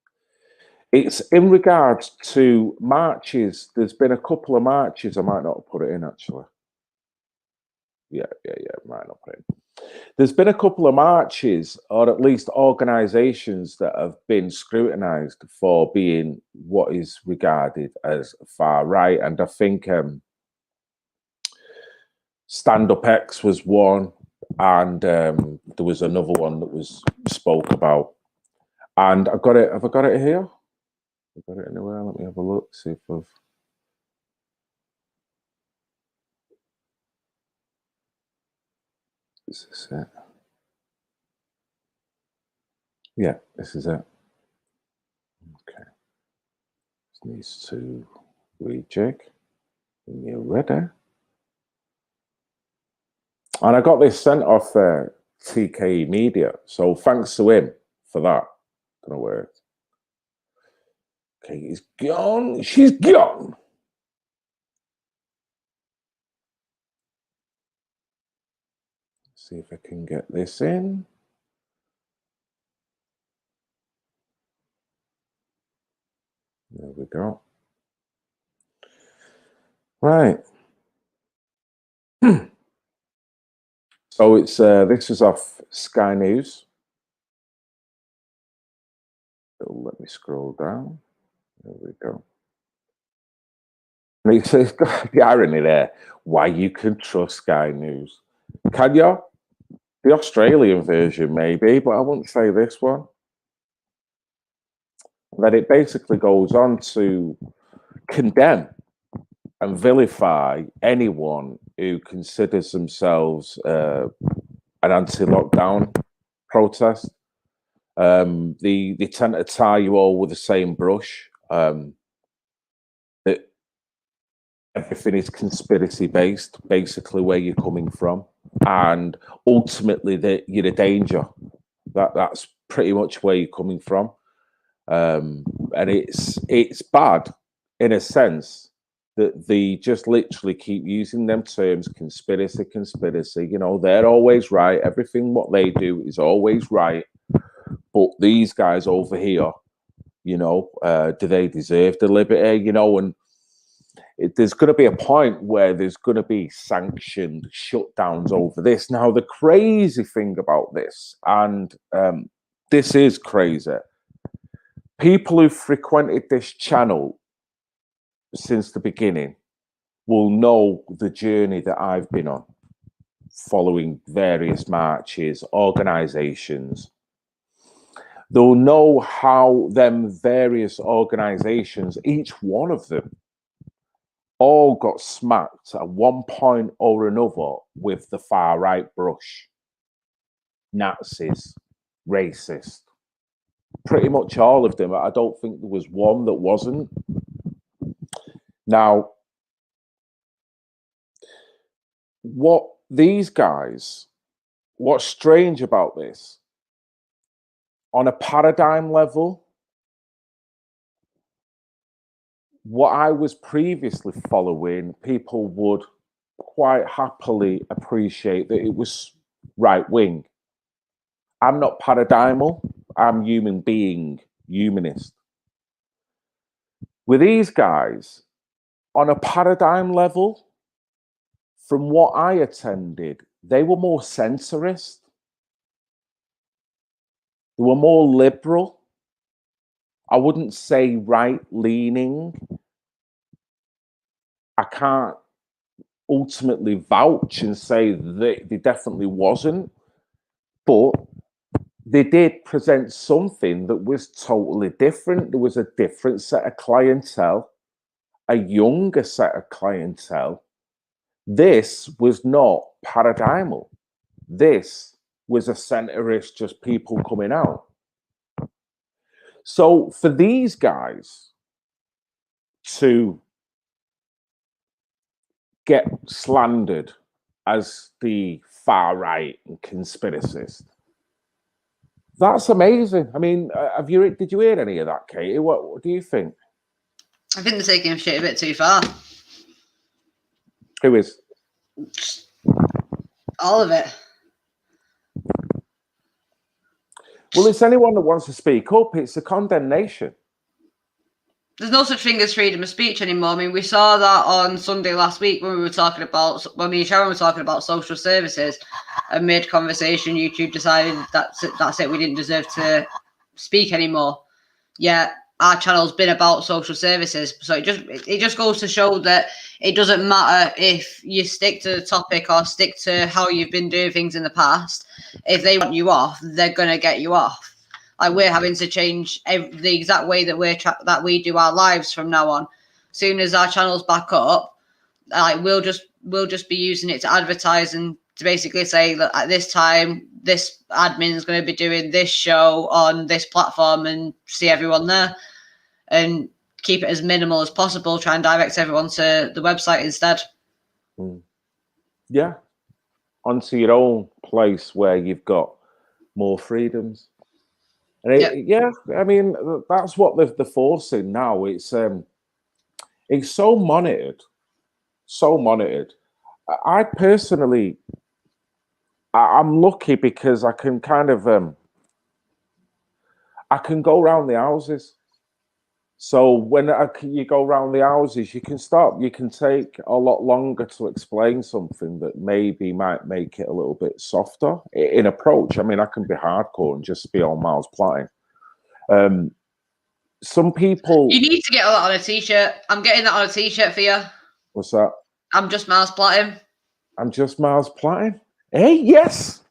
[SPEAKER 2] It's in regards to marches. There's been a couple of marches. I might not have put it in actually. Yeah, might not put it in. There's been a couple of marches, or at least organisations that have been scrutinised for being what is regarded as far right, and I think Stand Up X was one, and there was another one that was spoke about. And I've got it. Have I got it here? I've got it anywhere. Let me have a look. See if I've. Is this it? Yeah, this is it. Okay. This needs to rejig. When you're ready. And I got this sent off TKE Media. So thanks to him for that. Don't know where it's. Okay, he's gone. She's gone. See if I can get this in. There we go. Right. So it's this is off Sky News. So let me scroll down. There we go. And it's got the irony there. Why you can trust Sky News? Can you? The Australian version, maybe, but I wouldn't say this one. That it basically goes on to condemn and vilify anyone who considers themselves an anti-lockdown protest. They tend to tie you all with the same brush. That everything is conspiracy based, basically where you're coming from, and ultimately that you're a danger. That's pretty much where you're coming from. And it's bad in a sense that they just literally keep using them terms, conspiracy. You know, they're always right. Everything what they do is always right. But these guys over here, you know, do they deserve the liberty? You know, and there's going to be a point where there's going to be sanctioned shutdowns over this. Now, the crazy thing about this, and this is crazy, people who've frequented this channel since the beginning will know the journey that I've been on, following various marches, organisations. They'll know how them various organisations, each one of them, all got smacked at one point or another with the far right brush. Nazis, racist. Pretty much all of them. I don't think there was one that wasn't. Now, what these guys, what's strange about this, on a paradigm level, what I was previously following, people would quite happily appreciate that it was right wing. I'm not paradigmal. I'm human being, humanist. With these guys, on a paradigm level, from what I attended, they were more centrist. They were more liberal. I wouldn't say right-leaning. I can't ultimately vouch and say that they definitely wasn't, but they did present something that was totally different. There was a different set of clientele, a younger set of clientele. This was not paradigmal. This was a centrist, just people coming out. So for these guys to get slandered as the far right and conspiracist, that's amazing. I mean, did you hear any of that, Katie? What do you think?
[SPEAKER 6] I think they're taking shit a bit too far.
[SPEAKER 2] Who is?
[SPEAKER 6] All of it.
[SPEAKER 2] Well, it's anyone that wants to speak up. It's a condemnation.
[SPEAKER 6] There's no such thing as freedom of speech anymore. I mean, we saw that on Sunday last week when me and Sharon were talking about social services, and mid-conversation, YouTube decided that's it. We didn't deserve to speak anymore. Yeah, our channel's been about social services, so it just goes to show that it doesn't matter if you stick to the topic or stick to how you've been doing things in the past. If they want you off, they're gonna get you off. Like, we're having to change the exact way that we do our lives from now on. As soon as our channel's back up, like, we'll just be using it to advertise and to basically say that at this time, this admin is going to be doing this show on this platform, and see everyone there, and keep it as minimal as possible. Try and direct everyone to the website instead.
[SPEAKER 2] Yeah, onto your own place where you've got more freedoms. And yeah, I mean, that's what they're forcing now. It's so monitored, so monitored. I personally, I'm lucky because I can kind of, I can go around the houses. So when you go around the houses, you can take a lot longer to explain something that maybe might make it a little bit softer in approach. I mean, I can be hardcore and just be on Miles Platting. Some people...
[SPEAKER 6] You need to get that on a t-shirt. I'm getting that on a t-shirt for you.
[SPEAKER 2] What's that?
[SPEAKER 6] I'm just Miles Platting.
[SPEAKER 2] I'm just Miles Platting. Hey, yes!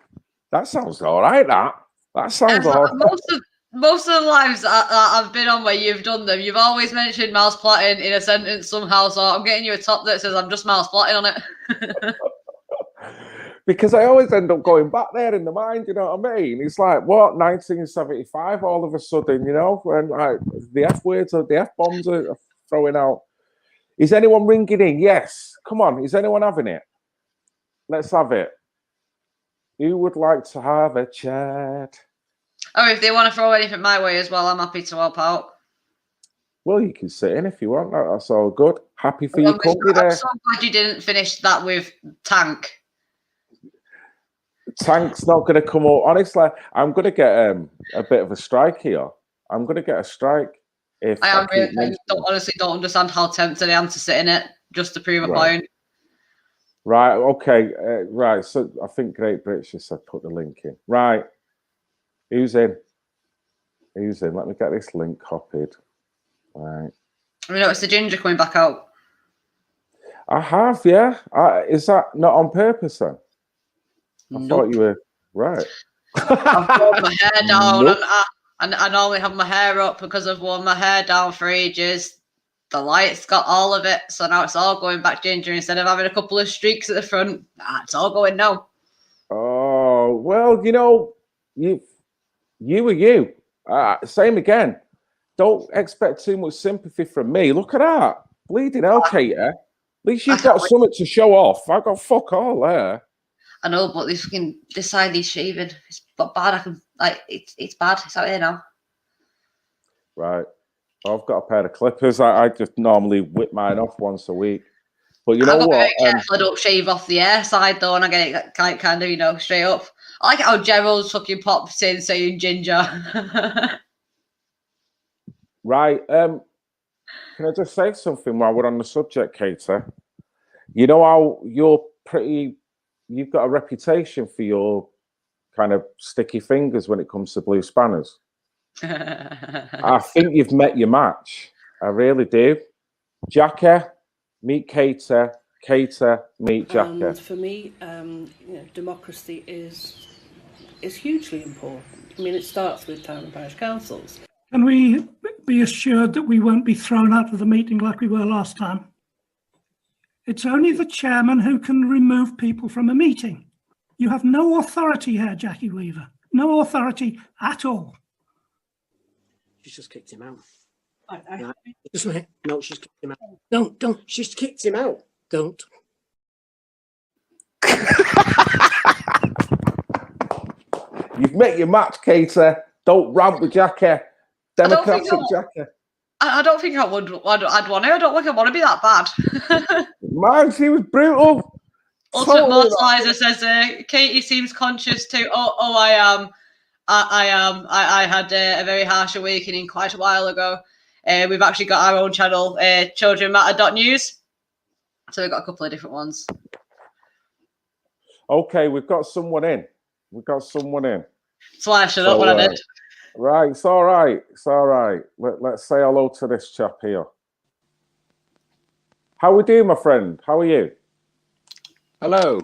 [SPEAKER 2] That sounds all right, that sounds all right.
[SPEAKER 6] Most of the lives that I've been on where you've done them, you've always mentioned Miles Platting in a sentence somehow, so I'm getting you a top that says I'm just Miles Platting on it.
[SPEAKER 2] Because I always end up going back there in the mind, you know what I mean? It's like, what, 1975 all of a sudden, you know, when like the F words or the F bombs are throwing out. Is anyone ringing in? Yes. Come on, is anyone having it? Let's have it. Who would like to have a chat?
[SPEAKER 6] Oh, if they want to throw anything my way as well, I'm happy to help out.
[SPEAKER 2] Well, you can sit in if you want. That's all good. Happy for your company there.
[SPEAKER 6] I'm so glad you didn't finish that with Tank.
[SPEAKER 2] Tank's not going to come up. Honestly, I'm going to get a bit of a strike here. I'm going to get a strike. If
[SPEAKER 6] I honestly don't understand how tempted I am to sit in it just to prove a point.
[SPEAKER 2] Right, okay, right. So I think Great British just said put the link in. Right, who's in? Who's in? Let me get this link copied. Right.
[SPEAKER 6] I mean, it's the ginger coming back out.
[SPEAKER 2] I have, yeah. Is that not on purpose then? I thought you were right.
[SPEAKER 6] I've worn my hair down. Nope. And I normally have my hair up because I've worn my hair down for ages. The light's got all of it, so now it's all going back ginger instead of having a couple of streaks at the front. It's all going now.
[SPEAKER 2] Oh, well, you know, you were you. Same again. Don't expect too much sympathy from me. Look at that. Bleeding hell, Katie. At least you've got something to show off. I got fuck all there.
[SPEAKER 6] I know, but this side he's shaving. It's bad. It's bad. It's out here now.
[SPEAKER 2] Right. I've got a pair of clippers. I just normally whip mine off once a week. But you know
[SPEAKER 6] I've got to be
[SPEAKER 2] what?
[SPEAKER 6] very careful I don't shave off the air side though, and I get it kind of, you know, straight up. I like how Gerald's fucking popped in saying ginger.
[SPEAKER 2] Right. Can I just say something while we're on the subject, Katie? You know how you've got a reputation for your kind of sticky fingers when it comes to blue spanners. I think you've met your match. I really do. Jackie, meet Katie. Katie, meet Jackie.
[SPEAKER 3] For me, democracy is hugely important. I mean, it starts with town and parish councils.
[SPEAKER 4] Can we be assured that we won't be thrown out of the meeting like we were last time? It's only the chairman who can remove people from a meeting. You have no authority here, Jackie Weaver. No authority at all.
[SPEAKER 5] She's just kicked him out.
[SPEAKER 3] I
[SPEAKER 5] No, she's kicked him out. Don't. She's kicked him out. Don't.
[SPEAKER 2] You've met your match, Katie. Don't rant with Jackie. Democratic Jackie.
[SPEAKER 6] I don't think I'd want to. I don't think I want to be that bad.
[SPEAKER 2] Man, she was brutal.
[SPEAKER 6] Ultimate Mortalizer says, Katie seems conscious too. I am. I had a very harsh awakening quite a while ago. We've actually got our own channel, childrenmatter.news. So we've got a couple of different ones.
[SPEAKER 2] Okay, we've got someone in. That's
[SPEAKER 6] why I shut up when I did.
[SPEAKER 2] Right, it's all right. Let's say hello to this chap here. How we doing, my friend? How are you?
[SPEAKER 7] Hello.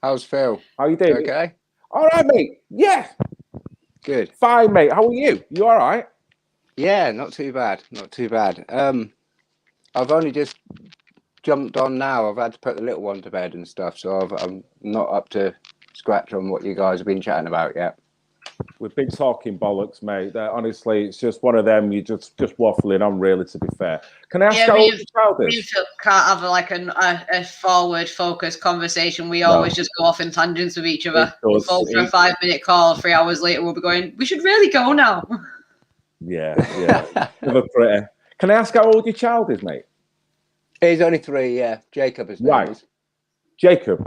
[SPEAKER 7] How's Phil?
[SPEAKER 2] How you doing?
[SPEAKER 7] Okay.
[SPEAKER 2] All right, mate. Yeah.
[SPEAKER 7] Good.
[SPEAKER 2] Fine, mate. How are you? You all right?
[SPEAKER 7] Yeah, not too bad. I've only just jumped on now. I've had to put the little one to bed and stuff, so I'm not up to scratch on what you guys have been chatting about yet.
[SPEAKER 2] We've been talking bollocks, mate. Honestly, it's just one of them. You just waffling on, really. To be fair, can I ask how old your child is?
[SPEAKER 6] We can't have like a forward-focused conversation. We always just go off in tangents with each other. We'll fall for a 5-minute call. 3 hours later, we'll be going. We should really go now.
[SPEAKER 2] Yeah. Can I ask how old your child is, mate?
[SPEAKER 7] He's only 3. Yeah, Jacob is
[SPEAKER 2] right. Is. Jacob.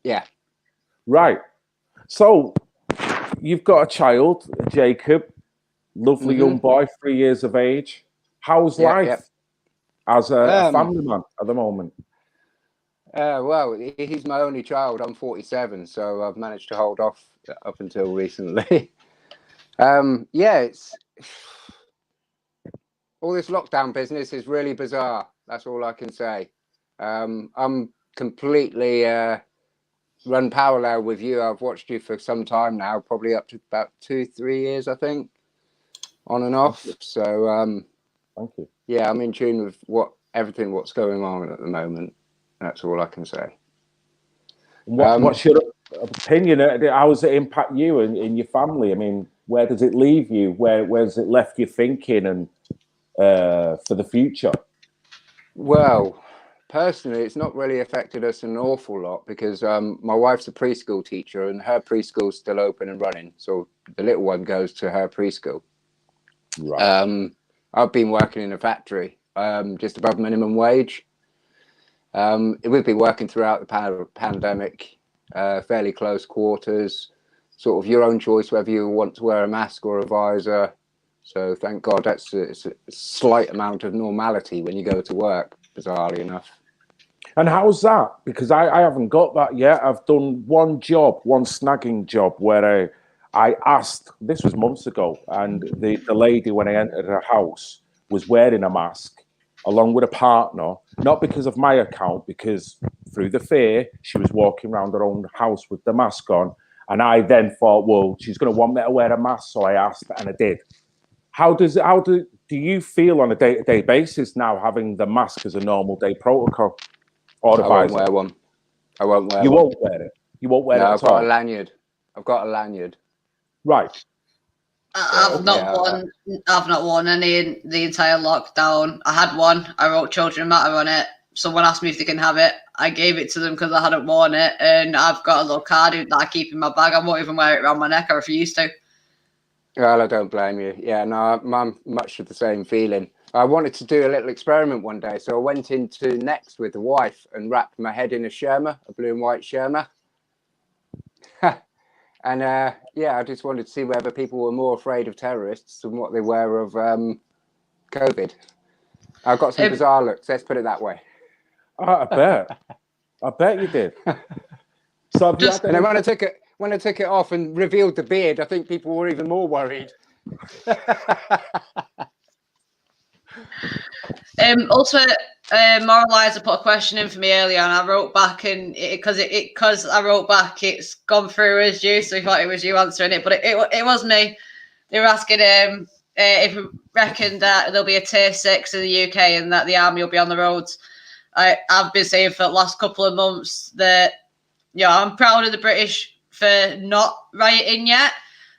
[SPEAKER 7] Yeah.
[SPEAKER 2] Right. So. You've got a child, Jacob, lovely young boy, 3 years of age. How's life as a family man at the moment?
[SPEAKER 7] Well, he's my only child. I'm 47, so I've managed to hold off up until recently. It's all this lockdown business is really bizarre. That's all I can say. I'm completely run parallel with you. I've watched you for some time now, probably up to about 2-3 years, I think, on and off. So
[SPEAKER 2] thank you.
[SPEAKER 7] Yeah, I'm in tune with what's going on at the moment. That's all I can say.
[SPEAKER 2] What's your opinion? How does it impact you and your family? I mean, where does it leave you? Where does it left you thinking and for the future?
[SPEAKER 7] Well, personally, it's not really affected us an awful lot because my wife's a preschool teacher and her preschool's still open and running. So the little one goes to her preschool.
[SPEAKER 2] Right.
[SPEAKER 7] I've been working in a factory just above minimum wage. We've been working throughout the pandemic, fairly close quarters, sort of your own choice whether you want to wear a mask or a visor. So thank God it's a slight amount of normality when you go to work, bizarrely enough.
[SPEAKER 2] And how's that? Because I haven't got that yet. I've done one snagging job where I asked, this was months ago, and the lady, when I entered her house, was wearing a mask along with a partner, not because of my account, because through the fear, she was walking around her own house with the mask on. And I then thought, well, she's going to want me to wear a mask. So I asked, and I did. How do you feel on a day-to-day basis now having the mask as a normal day protocol? Or
[SPEAKER 7] I won't wear one. I won't wear
[SPEAKER 2] one. You
[SPEAKER 7] one.
[SPEAKER 2] won't wear it? You won't wear it at all?
[SPEAKER 7] I've got a lanyard.
[SPEAKER 2] Right.
[SPEAKER 6] I've not worn any in the entire lockdown. I had one. I wrote Children Matter on it. Someone asked me if they can have it. I gave it to them because I hadn't worn it, and I've got a little card that I keep in my bag. I won't even wear it around my neck. I refuse to.
[SPEAKER 7] Well, I don't blame you. Yeah, no, I'm much of the same feeling. I wanted to do a little experiment one day, so I went into Next with the wife and wrapped my head in a Sherma, a blue and white Sherma. And yeah, I just wanted to see whether people were more afraid of terrorists than what they were of COVID. I got some bizarre looks, let's put it that way.
[SPEAKER 2] I bet you did. So have you had
[SPEAKER 7] And then
[SPEAKER 2] any...
[SPEAKER 7] when I took it off and revealed the beard, I think people were even more worried.
[SPEAKER 6] Also, Moralizer put a question in for me earlier, and I wrote back, and because I wrote back, it's gone through as you, so we thought it was you answering it, but it was me. They were asking if we reckon that there'll be a tier 6 in the UK and that the army will be on the roads. I've been saying for the last couple of months that I'm proud of the British for not rioting yet,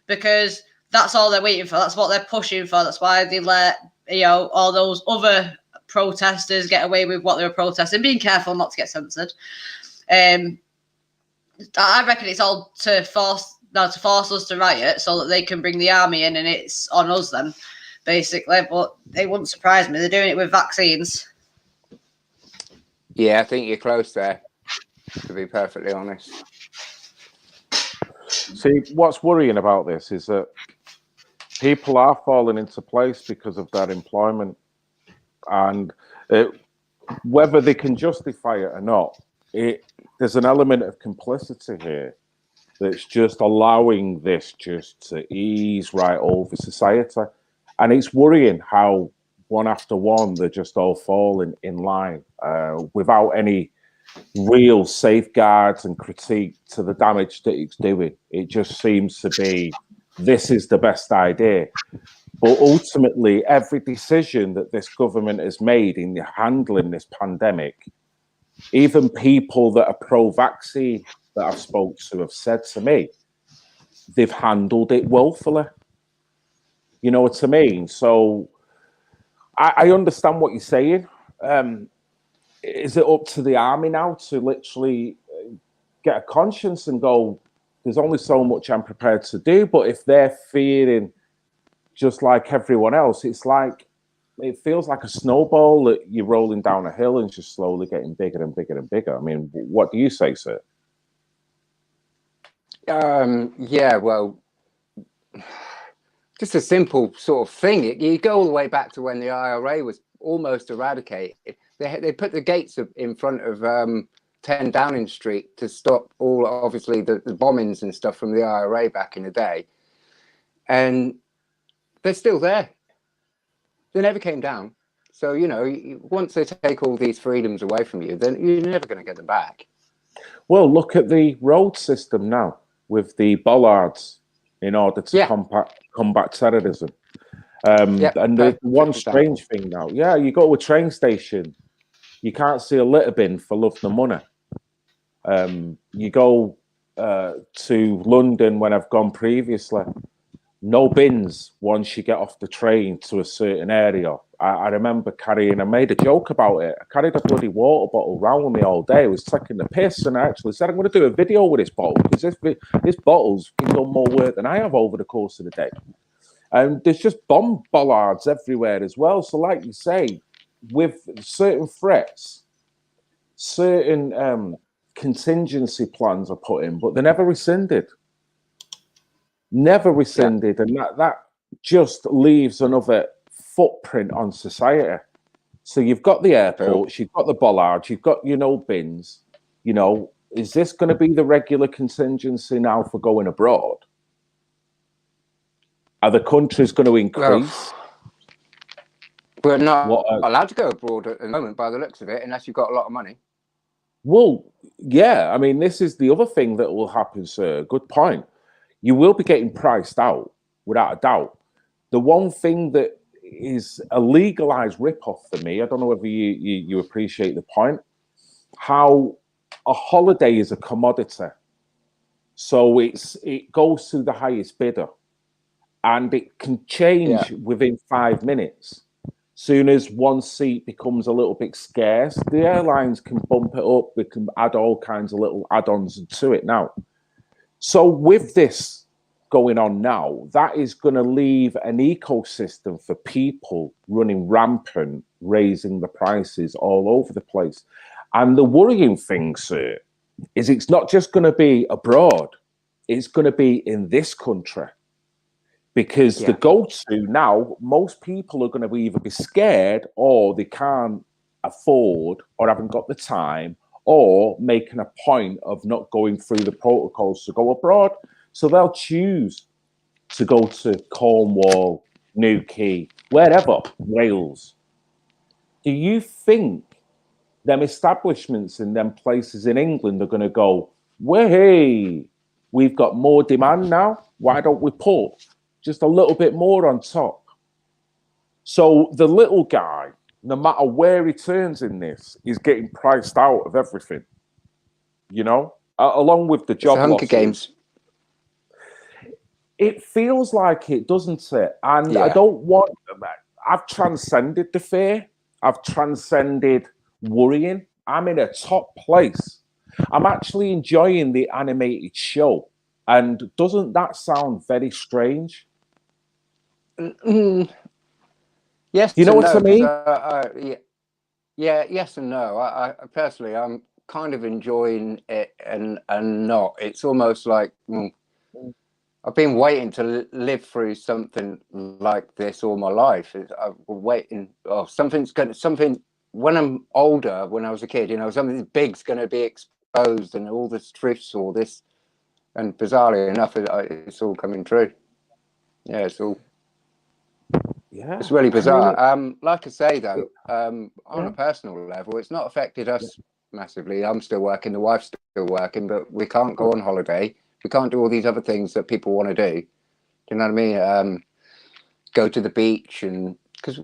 [SPEAKER 6] because that's all they're waiting for. That's what they're pushing for. That's why they let all those other protesters get away with what they were protesting, being careful not to get censored. I reckon it's all to force us to riot so that they can bring the army in, and it's on us then, basically. But it wouldn't surprise me. They're doing it with vaccines.
[SPEAKER 7] Yeah, I think you're close there, to be perfectly honest.
[SPEAKER 2] See, what's worrying about this is that people are falling into place because of that employment, and whether they can justify it or not, there's an element of complicity here that's just allowing this just to ease right over society. And it's worrying how one after one, they're just all falling in line without any real safeguards and critique to the damage that it's doing. It just seems to be, this is the best idea. But ultimately, every decision that this government has made in handling this pandemic, even people that are pro-vaccine that I've spoke to have said to me, they've handled it woefully. You know what I mean? So I understand what you're saying. Is it up to the army now to literally get a conscience and go, there's only so much I'm prepared to do? But if they're fearing just like everyone else, it's like, it feels like a snowball that you're rolling down a hill and just slowly getting bigger and bigger and bigger. I mean, what do you say, sir?
[SPEAKER 7] Yeah, well, just a simple sort of thing. You go all the way back to when the IRA was almost eradicated. They put the gates in front of 10 Downing Street to stop all, obviously, the bombings and stuff from the IRA back in the day. And they're still there. They never came down. So, once they take all these freedoms away from you, then you're never going to get them back.
[SPEAKER 2] Well, look at the road system now with the bollards in order to combat terrorism. And the one strange thing now, you go to a train station, you can't see a litter bin for love nor money. You go to London when I've gone previously, no bins once you get off the train to a certain area. I remember I made a joke about it. I carried a bloody water bottle around with me all day. I was taking the piss, and I actually said, I'm going to do a video with this bottle, because this bottle's done more work than I have over the course of the day. And there's just bomb bollards everywhere as well. So like you say, with certain threats, certain contingency plans are put in, but they're never rescinded. Never rescinded. And that just leaves another footprint on society. So you've got the airports, you've got the bollards, you've got, bins. Is this going to be the regular contingency now for going abroad? Are the countries going to increase?
[SPEAKER 7] We're not allowed to go abroad at the moment, by the looks of it, unless you've got a lot of money.
[SPEAKER 2] Well, yeah. I mean, this is the other thing that will happen, sir. Good point. You will be getting priced out, without a doubt. The one thing that is a legalized ripoff for me, I don't know whether you appreciate the point, how a holiday is a commodity. So it goes to the highest bidder, and it can change within 5 minutes. Soon as one seat becomes a little bit scarce, the airlines can bump it up. They can add all kinds of little add-ons to it now. So with this going on now, that is going to leave an ecosystem for people running rampant, raising the prices all over the place. And the worrying thing, sir, is it's not just going to be abroad, it's going to be in this country. Because the go-to now, most people are going to either be scared or they can't afford or haven't got the time or making a point of not going through the protocols to go abroad. So they'll choose to go to Cornwall, Newquay, wherever, Wales. Do you think them establishments in them places in England are going to go, hey, we've got more demand now, why don't we put just a little bit more on top? So the little guy, no matter where he turns in this, is getting priced out of everything, you know, along with the job
[SPEAKER 7] It's the Hunger
[SPEAKER 2] losses.
[SPEAKER 7] Games.
[SPEAKER 2] It feels like it, doesn't it? And I don't want, I've transcended the fear. I've transcended worrying. I'm in a top place. I'm actually enjoying the animated show. And doesn't that sound very strange?
[SPEAKER 7] Yes,
[SPEAKER 2] You know what I mean?
[SPEAKER 7] Yes and no. I personally, I'm kind of enjoying it and not. It's almost like I've been waiting to live through something like this all my life. I've been waiting. Oh, something. When I'm older, when I was a kid, you know, something big's going to be exposed, and all this truths, all this, and bizarrely enough, it's all coming true. Yeah, it's all.
[SPEAKER 2] Yeah,
[SPEAKER 7] it's really bizarre. Like I say, though, on a personal level, it's not affected us massively. I'm still working, the wife's still working, but we can't go on holiday. We can't do all these other things that people want to do. Do you know what I mean? Go to the beach, and because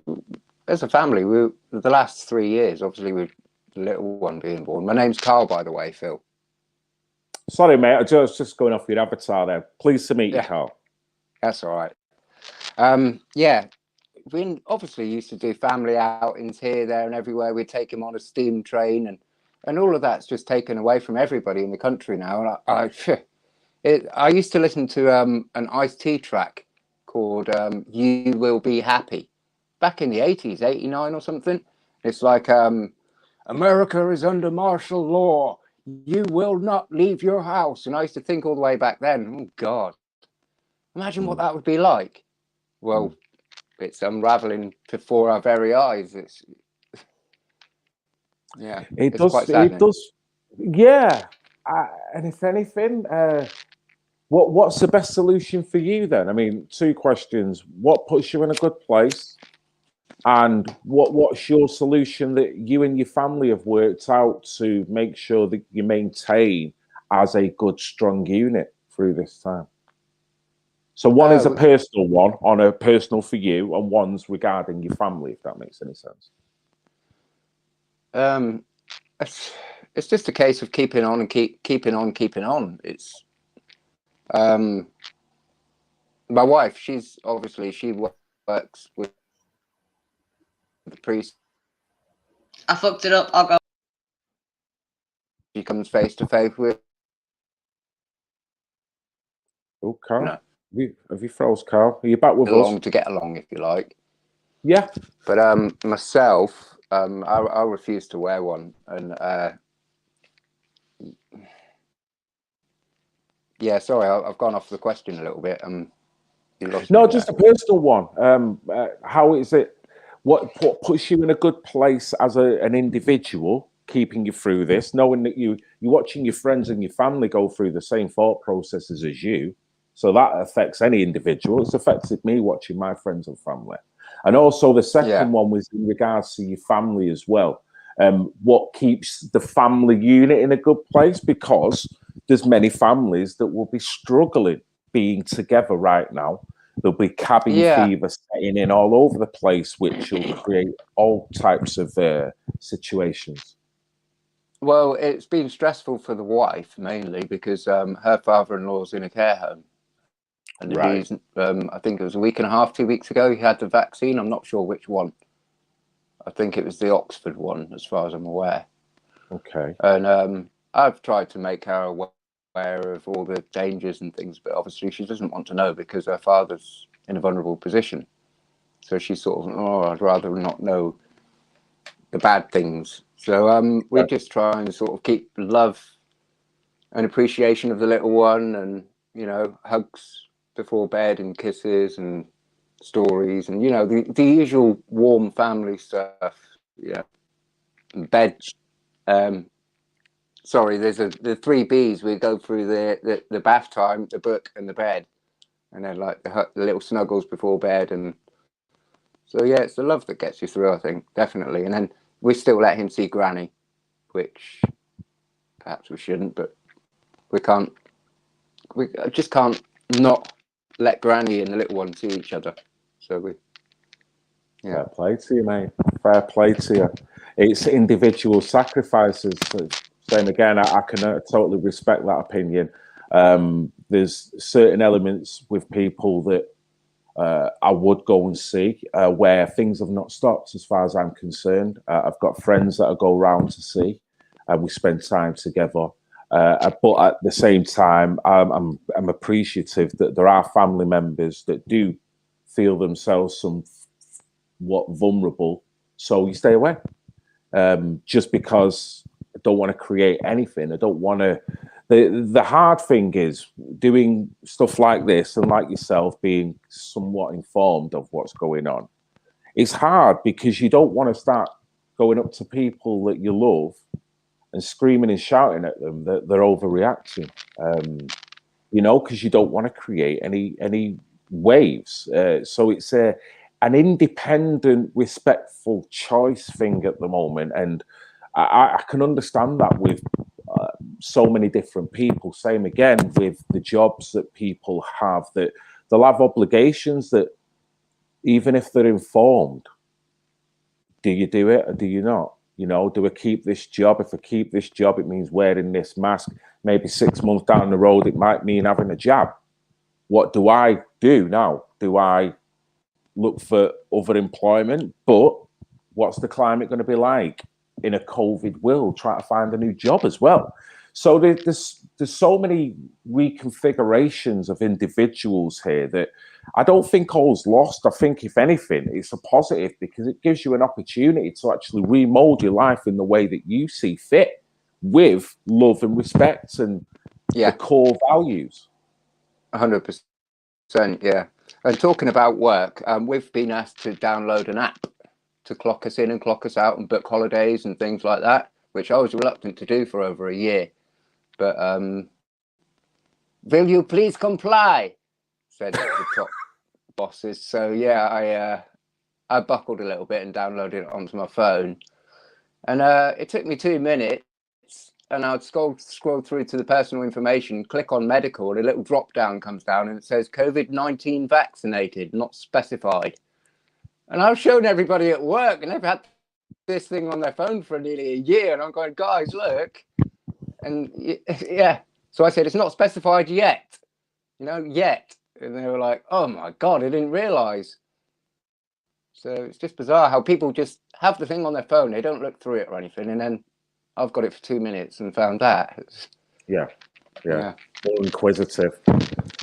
[SPEAKER 7] as a family, the last 3 years, obviously, with the little one being born. My name's Carl, by the way, Phil.
[SPEAKER 2] Sorry, mate. I was just going off your avatar there. Pleased to meet you, Carl.
[SPEAKER 7] That's all right. We obviously used to do family outings here, there, and everywhere. We'd take him on a steam train, and all of that's just taken away from everybody in the country now. And I used to listen to an Ice-T track called "You Will Be Happy" back in the 80s, 89 or something. It's like America is under martial law. You will not leave your house. And I used to think all the way back then, oh God, imagine what that would be like. Well, it's unraveling before our very eyes. It
[SPEAKER 2] does.
[SPEAKER 7] Quite saddening.
[SPEAKER 2] It does. Yeah. And if anything, what's the best solution for you then? I mean, two questions. What puts you in a good place? And what's your solution that you and your family have worked out to make sure that you maintain as a good, strong unit through this time? So one is a personal one, on a personal for you, and one's regarding your family, if that makes any sense.
[SPEAKER 7] It's just a case of keeping on and keeping on. It's my wife. She works with the priest.
[SPEAKER 6] I fucked it up. I'll go.
[SPEAKER 7] She comes face to face with.
[SPEAKER 2] Oh, Carl.
[SPEAKER 7] No.
[SPEAKER 2] Have you froze, Carl? Are you back with us?
[SPEAKER 7] To get along, if you like.
[SPEAKER 2] Yeah.
[SPEAKER 7] But myself, I refuse to wear one, and sorry, I've gone off the question a little bit.
[SPEAKER 2] No, just a personal one. How is it? What puts you in a good place as an individual, keeping you through this, knowing that you're watching your friends and your family go through the same thought processes as you? So that affects any individual. It's affected me watching my friends and family. And also the second one was in regards to your family as well. What keeps the family unit in a good place? Because there's many families that will be struggling being together right now. There'll be cabin fever setting in all over the place, which will create all types of situations.
[SPEAKER 7] Well, it's been stressful for the wife mainly because her father-in-law's in a care home. And the reason, I think it was a week and a half, 2 weeks ago, he had the vaccine. I'm not sure which one. I think it was the Oxford one, as far as I'm aware.
[SPEAKER 2] Okay.
[SPEAKER 7] And I've tried to make her aware of all the dangers and things, but obviously she doesn't want to know because her father's in a vulnerable position. So she's sort of, oh, I'd rather not know the bad things. So we just try and sort of keep love and appreciation of the little one, and hugs before bed and kisses and stories, and the usual warm family stuff. Yeah, bed. Sorry, there's the three B's. We go through the bath time, the book, and the bed, and then like the little snuggles before bed, and so yeah, it's the love that gets you through, I think, definitely. And then we still let him see Granny, which perhaps we shouldn't, but we can't. We just can't not let Granny and the little one see each other. So we, yeah.
[SPEAKER 2] Fair play to you, mate. Fair play to you. It's individual sacrifices. Same again, I can totally respect that opinion. There's certain elements with people that I would go and see where things have not stopped as far as I'm concerned. I've got friends that I go round to see, and we spend time together. But at the same time, I'm appreciative that there are family members that do feel themselves somewhat vulnerable, so you stay away. Just because I don't want to create anything. I don't want to. The hard thing is doing stuff like this, and like yourself, being somewhat informed of what's going on. It's hard because you don't want to start going up to people that you love and screaming and shouting at them that they're overreacting. Because you don't want to create any waves. So it's an independent, respectful choice thing at the moment, and I can understand that with so many different people. Same again with the jobs that people have, that they'll have obligations that even if they're informed, do you do it or do you not? Do I keep this job? If I keep this job, it means wearing this mask. Maybe 6 months down the road, it might mean having a jab. What do I do now? Do I look for other employment? But what's the climate going to be like in a COVID world? Try to find a new job as well. So there's so many reconfigurations of individuals here that I don't think all's lost. I think, if anything, it's a positive because it gives you an opportunity to actually remold your life in the way that you see fit, with love and respect and the core values.
[SPEAKER 7] 100%, yeah. And talking about work, we've been asked to download an app to clock us in and clock us out and book holidays and things like that, which I was reluctant to do for over a year. But will you please comply? Said the top bosses. So yeah, I buckled a little bit and downloaded it onto my phone, and it took me 2 minutes. And I'd scroll through to the personal information, click on medical, and a little drop down comes down, and it says COVID-19 vaccinated, not specified. And I've shown everybody at work, and they've had this thing on their phone for nearly a year, and I'm going, guys, look. And yeah, so I said, it's not specified yet, yet. And they were like, oh my God, I didn't realize. So it's just bizarre how people just have the thing on their phone. They don't look through it or anything. And then I've got it for 2 minutes and found that.
[SPEAKER 2] Yeah. More inquisitive.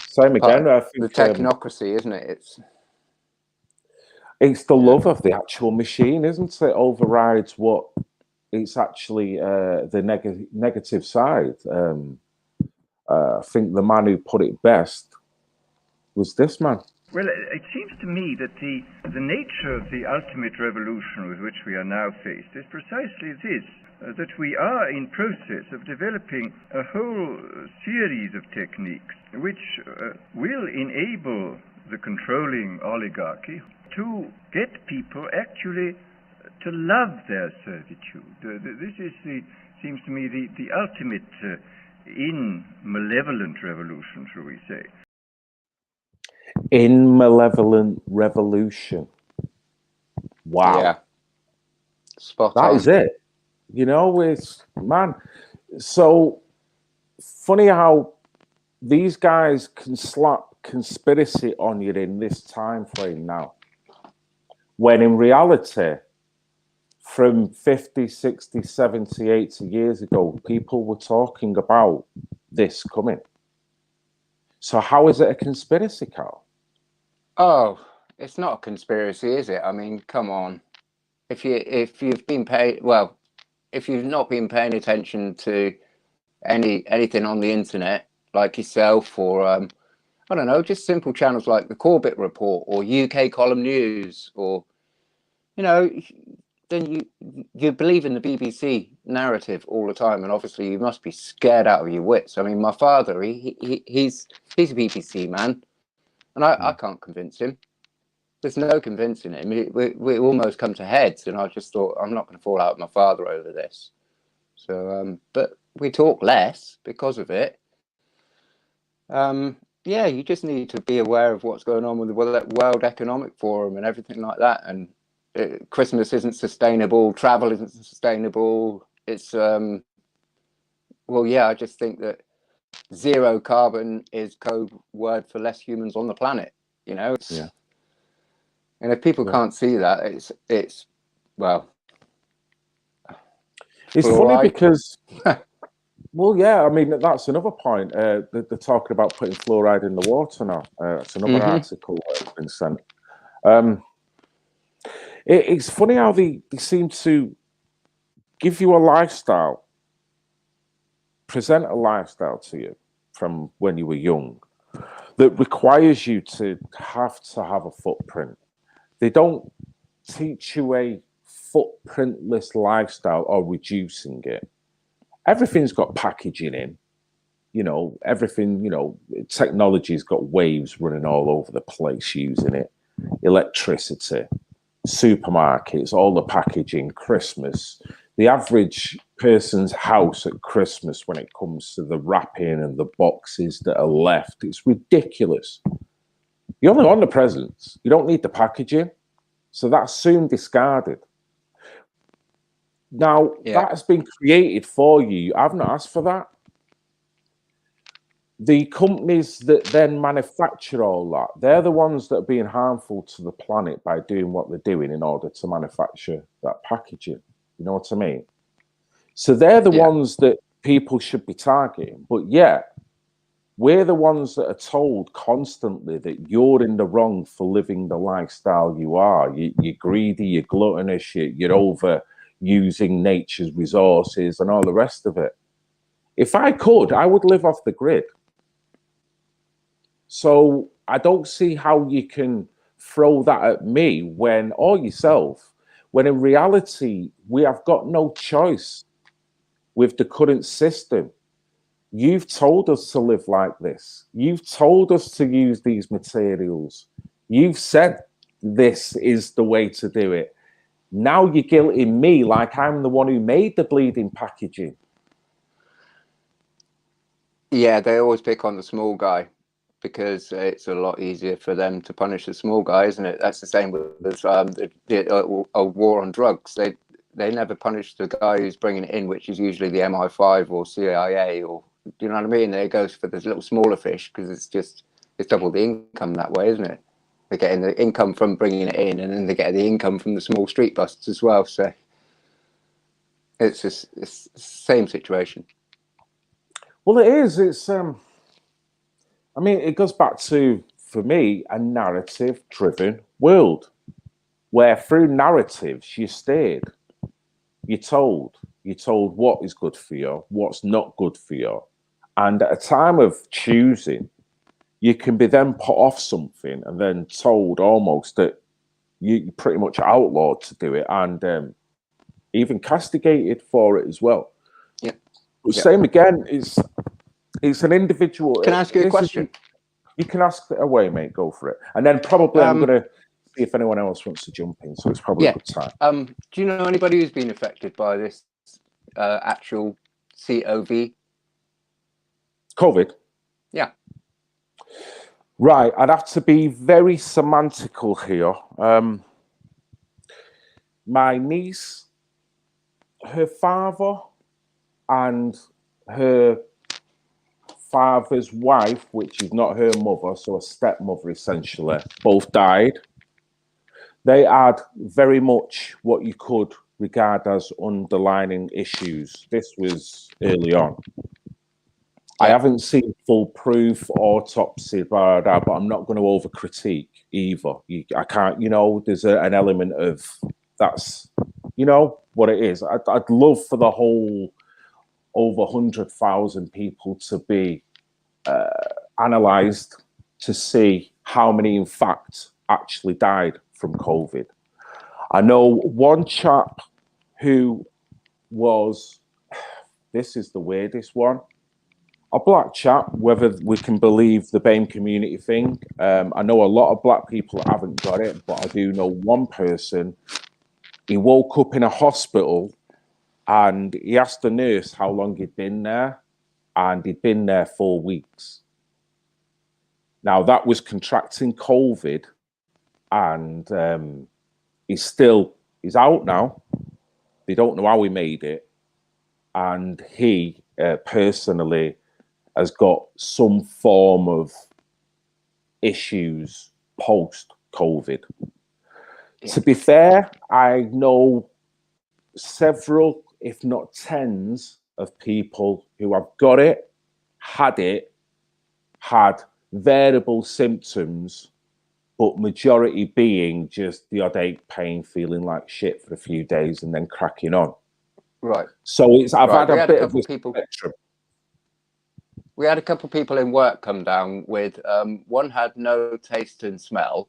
[SPEAKER 2] Same again. I think
[SPEAKER 7] the technocracy, isn't it?
[SPEAKER 2] It's the love of the actual machine, isn't it? Overrides what it's actually the negative side. I think the man who put it best was this man.
[SPEAKER 8] Well, it seems to me that the nature of the ultimate revolution with which we are now faced is precisely this, that we are in process of developing a whole series of techniques which will enable the controlling oligarchy to get people actually to love their servitude. This is seems to me the ultimate in malevolent revolution, shall we say.
[SPEAKER 2] In malevolent revolution. Wow.
[SPEAKER 7] Yeah. Spot
[SPEAKER 2] that
[SPEAKER 7] on.
[SPEAKER 2] Is it. It's, man. So funny how these guys can slap conspiracy on you in this time frame now, when in reality, from 50, 60, 70, 80 years ago, people were talking about this coming. So how is it a conspiracy, Carl?
[SPEAKER 7] Oh, it's not a conspiracy, is it? I mean, come on. If you've been paid, well, if you've not been paying attention to anything on the internet, like yourself, or I don't know, just simple channels like the Corbett Report or UK Column News, or then you believe in the BBC narrative all the time, and obviously you must be scared out of your wits. I mean, my father, he's a BBC man, and I can't convince him. There's no convincing him. We almost come to heads, and I just thought, I'm not going to fall out with my father over this. So, but we talk less because of it. Yeah, you just need to be aware of what's going on with the World Economic Forum and everything like that. And Christmas isn't sustainable. Travel isn't sustainable. It's well, yeah. I just think that zero carbon is code word for less humans on the planet.
[SPEAKER 2] Yeah.
[SPEAKER 7] And if people can't see that, it's well,
[SPEAKER 2] it's
[SPEAKER 7] fluoride.
[SPEAKER 2] Funny because, well, yeah, I mean, that's another point. They're talking about putting fluoride in the water now. That's another article that's been sent. It's funny how they seem to give you a lifestyle, present a lifestyle to you from when you were young that requires you to have a footprint. They don't teach you a footprintless lifestyle or reducing it. Everything's got packaging in, everything, technology's got waves running all over the place using it, electricity, supermarkets, all the packaging, Christmas. The average person's house at Christmas, when it comes to the wrapping and the boxes that are left, it's ridiculous. You only want the presents. You don't need the packaging. So that's soon discarded. Now, that has been created for you. I've not asked for that. The companies that then manufacture all that, they're the ones that are being harmful to the planet by doing what they're doing in order to manufacture that packaging. You know what I mean? So they're the ones that people should be targeting. But yet, we're the ones that are told constantly that you're in the wrong for living the lifestyle you are. You're greedy, you're gluttonous, you're overusing nature's resources and all the rest of it. If I could, I would live off the grid. So I don't see how you can throw that at me or yourself, when in reality, we have got no choice with the current system. You've told us to live like this. You've told us to use these materials. You've said this is the way to do it. Now you're guilting me like I'm the one who made the bleeding packaging.
[SPEAKER 7] Yeah, they always pick on the small guy because it's a lot easier for them to punish the small guy, isn't it? That's the same with a war on drugs. They never punish the guy who's bringing it in, which is usually the MI5 or CIA, or you know what I mean? It goes for this little smaller fish because it's double the income that way, isn't it? They're getting the income from bringing it in, and then they get the income from the small street busts as well. So it's the same situation.
[SPEAKER 2] Well, it is. It's I mean, it goes back to, for me, a narrative-driven world where through narratives you're steered, you're told what is good for you, what's not good for you, and at a time of choosing, you can be then put off something and then told almost that you're pretty much outlawed to do it, and even castigated for it as well.
[SPEAKER 7] Yeah.
[SPEAKER 2] But same again, it's an individual.
[SPEAKER 7] Can I ask you a question?
[SPEAKER 2] You can ask it away, mate. Go for it. And then probably I'm going to see if anyone else wants to jump in. So it's probably a good time.
[SPEAKER 7] Do you know anybody who's been affected by this actual COVID?
[SPEAKER 2] COVID?
[SPEAKER 7] Yeah.
[SPEAKER 2] Right. I'd have to be very semantical here. My niece, her father, and her father's wife, which is not her mother, so a stepmother essentially, both died. They had very much what you could regard as underlying issues. This was early on. I haven't seen full proof autopsy, but I'm not going to over critique either. I can't, there's an element of that's, what it is. I'd love for the whole over 100,000 people to be analysed to see how many, in fact, actually died from COVID. I know one chap who was, this is the weirdest one, a black chap, whether we can believe the BAME community thing. I know a lot of black people haven't got it, but I do know one person, he woke up in a hospital and he asked the nurse how long he'd been there, and he'd been there 4 weeks. Now, that was contracting COVID, and he's out now. They don't know how he made it. And he personally has got some form of issues post-COVID. Yeah. To be fair, I know several, if not tens, of people who have got it, had variable symptoms, but majority being just the odd ache, pain, feeling like shit for a few days and then cracking on.
[SPEAKER 7] Right.
[SPEAKER 2] So I've had a bit of a spectrum.
[SPEAKER 7] We had a couple of people in work come down with, one had no taste and smell,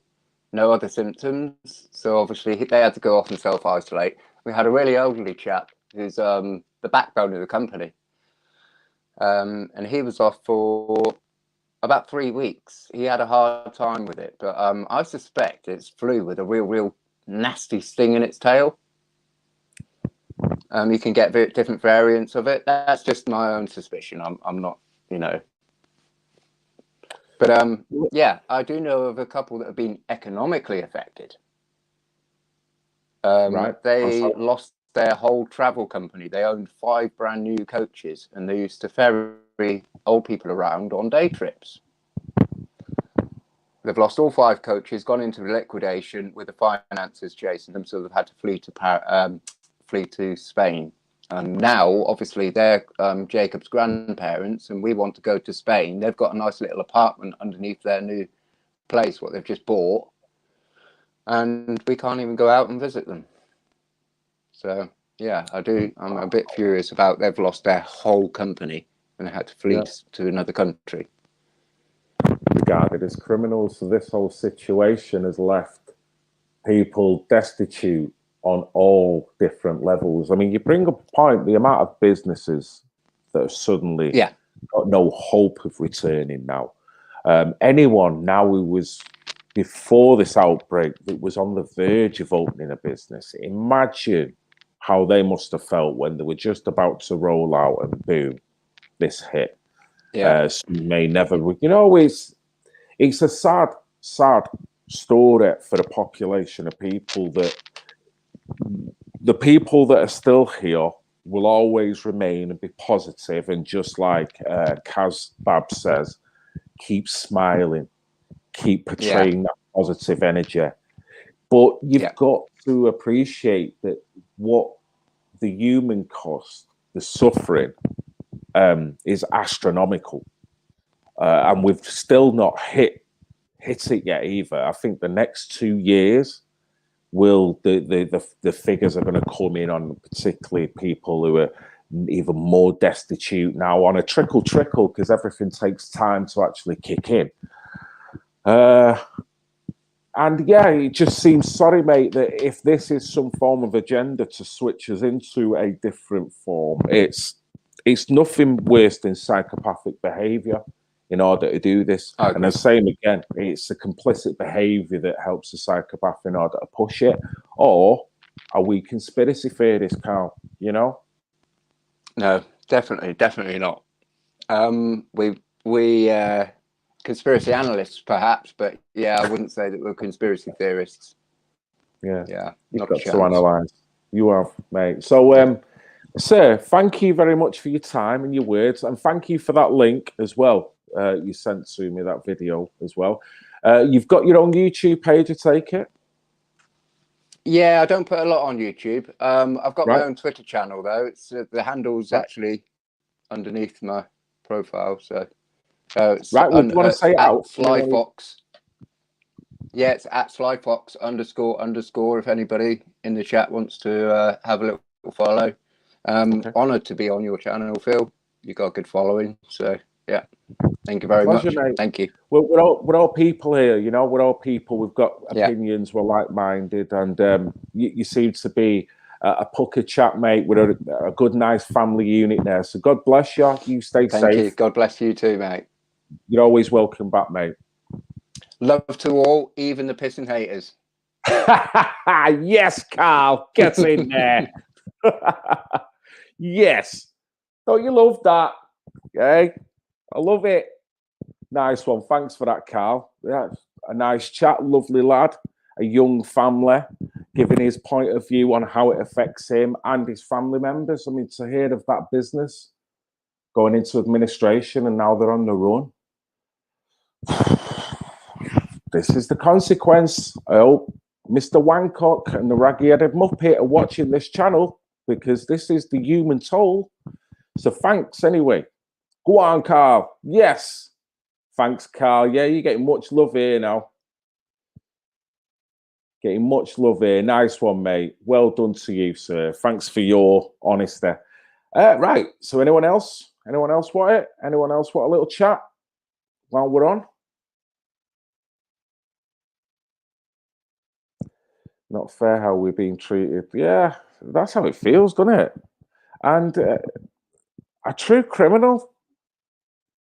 [SPEAKER 7] no other symptoms. So obviously they had to go off and self-isolate. We had a really elderly chap who's the backbone of the company. And he was off for about 3 weeks. He had a hard time with it, but I suspect it's flu with a real nasty sting in its tail. You can get different variants of it. That's just my own suspicion. I'm not, But yeah, I do know of a couple that have been economically affected.
[SPEAKER 2] Right.
[SPEAKER 7] They lost their whole travel company. They owned 5 brand new coaches, and they used to ferry old people around on day trips. They've lost all 5 coaches, gone into liquidation with the finances chasing them, so they've had to flee to Spain. And now, obviously, they're Jacob's grandparents, and we want to go to Spain. They've got a nice little apartment underneath their new place, what they've just bought, and we can't even go out and visit them. So, yeah, I'm a bit furious about they've lost their whole company and they had to flee to another country.
[SPEAKER 2] Regarded as criminals, so this whole situation has left people destitute on all different levels. I mean, you bring up a point, the amount of businesses that have suddenly got no hope of returning now. Anyone now who was, before this outbreak, that was on the verge of opening a business, imagine how they must have felt when they were just about to roll out and boom, this hit. Some may never, it's a sad story for the population of people that the people that are still here will always remain and be positive, and just like Kaz Bab says, keep smiling, keep portraying that positive energy. But you've got to appreciate that what the human cost, the suffering, is astronomical, and we've still not hit it yet either. I think the next 2 years the figures are going to come in on particularly people who are even more destitute now on a trickle because everything takes time to actually kick in. And yeah, it just seems, sorry mate, that if this is some form of agenda to switch us into a different form, it's nothing worse than psychopathic behavior in order to do this. And the same again, it's a complicit behavior that helps the psychopath in order to push it. Or are we conspiracy theorists, Carl?
[SPEAKER 7] No, definitely not. We conspiracy analysts, perhaps, but yeah, I wouldn't say that we're conspiracy theorists.
[SPEAKER 2] Yeah, you've got to analyse. You have, mate. So, sir, thank you very much for your time and your words, and thank you for that link as well. You sent to me that video as well. You've got your own YouTube page, I take it?
[SPEAKER 7] Yeah, I don't put a lot on YouTube. I've got my own Twitter channel though. It's the handle's actually underneath my profile. So it's
[SPEAKER 2] Right, well, do you want to say it
[SPEAKER 7] at
[SPEAKER 2] out?
[SPEAKER 7] Flyfox. Yeah, it's at Flyfox __ if anybody in the chat wants to have a little follow.
[SPEAKER 2] Okay.
[SPEAKER 7] Honoured to be on your channel, Phil. You got a good following. So yeah, thank you very
[SPEAKER 2] Pleasure,
[SPEAKER 7] much.
[SPEAKER 2] mate.
[SPEAKER 7] Thank you.
[SPEAKER 2] We're all people here, you know. We're all people. We've got
[SPEAKER 7] Yeah.
[SPEAKER 2] opinions. We're like-minded, and you seem to be a pucker chat, mate. With a good, nice family unit there. So God bless you. You stay
[SPEAKER 7] Thank
[SPEAKER 2] safe.
[SPEAKER 7] you. God bless you too, mate.
[SPEAKER 2] You're always welcome back, mate.
[SPEAKER 7] Love to all, even the pissing haters.
[SPEAKER 2] Yes, Carl, get in there. Yes, don't you love that? Okay, I love it. Nice one. Thanks for that, Carl. Yeah, a nice chat, lovely lad, a young family, giving his point of view on how it affects him and his family members. I mean, to hear of that business going into administration and now they're on the run. This is the consequence. I hope Mr. Wancock and the raggy-headed Muppet are watching this channel, because this is the human toll. So thanks anyway. Go on, Carl. Yes. Thanks, Carl. Yeah, you're getting much love here now. Getting much love here. Nice one, mate. Well done to you, sir. Thanks for your honesty. Right. So anyone else? Anyone else want it? Anyone else want a little chat while we're on? Not fair how we're being treated. Yeah, that's how it feels, doesn't it? And a true criminal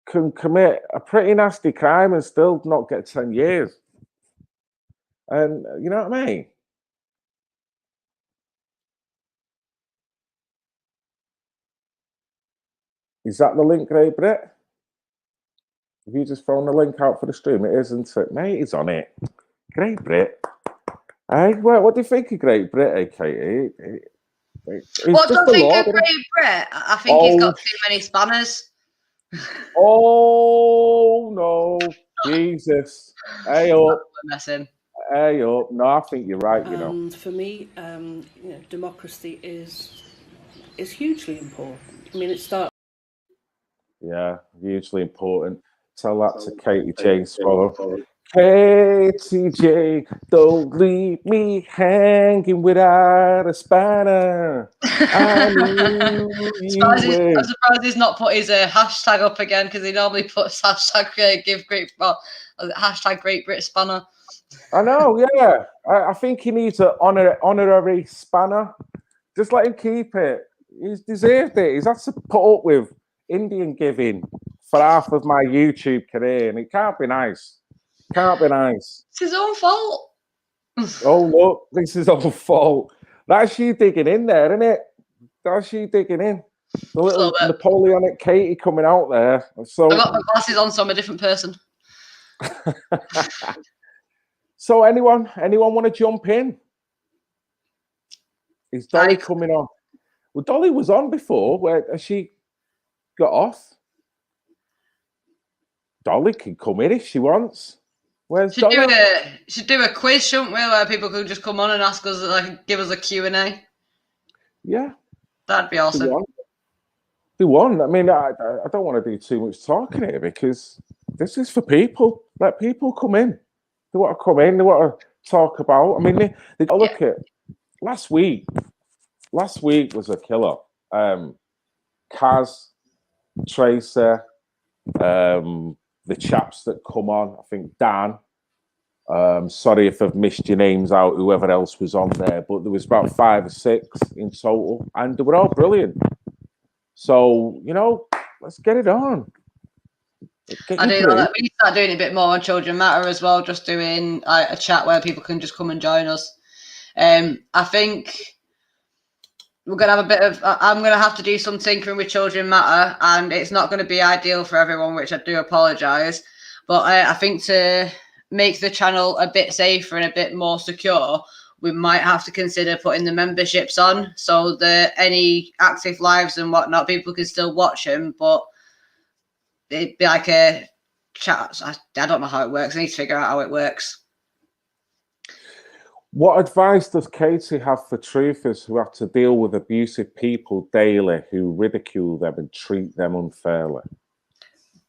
[SPEAKER 2] can commit a pretty nasty crime and still not get 10 years. And you know what I mean? Is that the link, Great Brit? Have you just thrown the link out for the stream? It isn't it? Mate, he's on it. Great Brit. Hey, what do you think of Great Brit, eh, Katie?
[SPEAKER 6] What do I think of Great Brit? I think he's got too many spanners.
[SPEAKER 2] Oh, no. Jesus. Hey up.
[SPEAKER 6] Messing.
[SPEAKER 2] Hey up. No, I think you're right, you know.
[SPEAKER 3] And for me, democracy is hugely important. I mean, it starts.
[SPEAKER 2] Yeah, hugely important. Tell that to Katie J. Swallow. Katie J, don't leave me hanging without a spanner. I knew
[SPEAKER 6] I'm surprised he's not put his hashtag up again, because he normally puts hashtag hashtag Great Brit Spanner.
[SPEAKER 2] I know, yeah. I think he needs an honorary spanner. Just let him keep it. He's deserved it. He's had to put up with Indian giving for half of my YouTube career, and it can't be nice. Can't be nice.
[SPEAKER 6] It's his own fault.
[SPEAKER 2] Oh, look, this is all fault. That's you digging in there, isn't it? That's you digging in. The little Napoleonic Katie coming out there. So
[SPEAKER 6] I got my glasses on, so I'm a different person.
[SPEAKER 2] So anyone want to jump in? Is Dolly coming on? Well, Dolly was on before. Where has she got off? Dolly can come in if she wants. Where's Dolly?
[SPEAKER 6] Should do a quiz, shouldn't we? Where people could just come on and ask us, like, give us a Q&A.
[SPEAKER 2] Yeah,
[SPEAKER 6] that'd be awesome.
[SPEAKER 2] Do one. I mean, I don't want to do too much talking here, because this is for people. Let people come in. They want to come in. They want to talk about. I mean, they look at last week. Last week was a killer. Kaz, Tracer, the chaps that come on. I think Dan. Sorry if I've missed your names out, whoever else was on there, but there was about 5 or 6 in total, and they were all brilliant. So, let's get it on.
[SPEAKER 6] I do like that. We start doing it a bit more on Children Matter as well, just doing a chat where people can just come and join us. I think we're going to have a bit of, I'm going to have to do some tinkering with Children Matter, and it's not going to be ideal for everyone, which I do apologise. But I think to make the channel a bit safer and a bit more secure, we might have to consider putting the memberships on, so that any active lives and whatnot, people can still watch them, but it'd be like a chat. I don't know how it works. I need to figure out how it works.
[SPEAKER 2] What advice does Katie have for truthers who have to deal with abusive people daily, who ridicule them and treat them unfairly?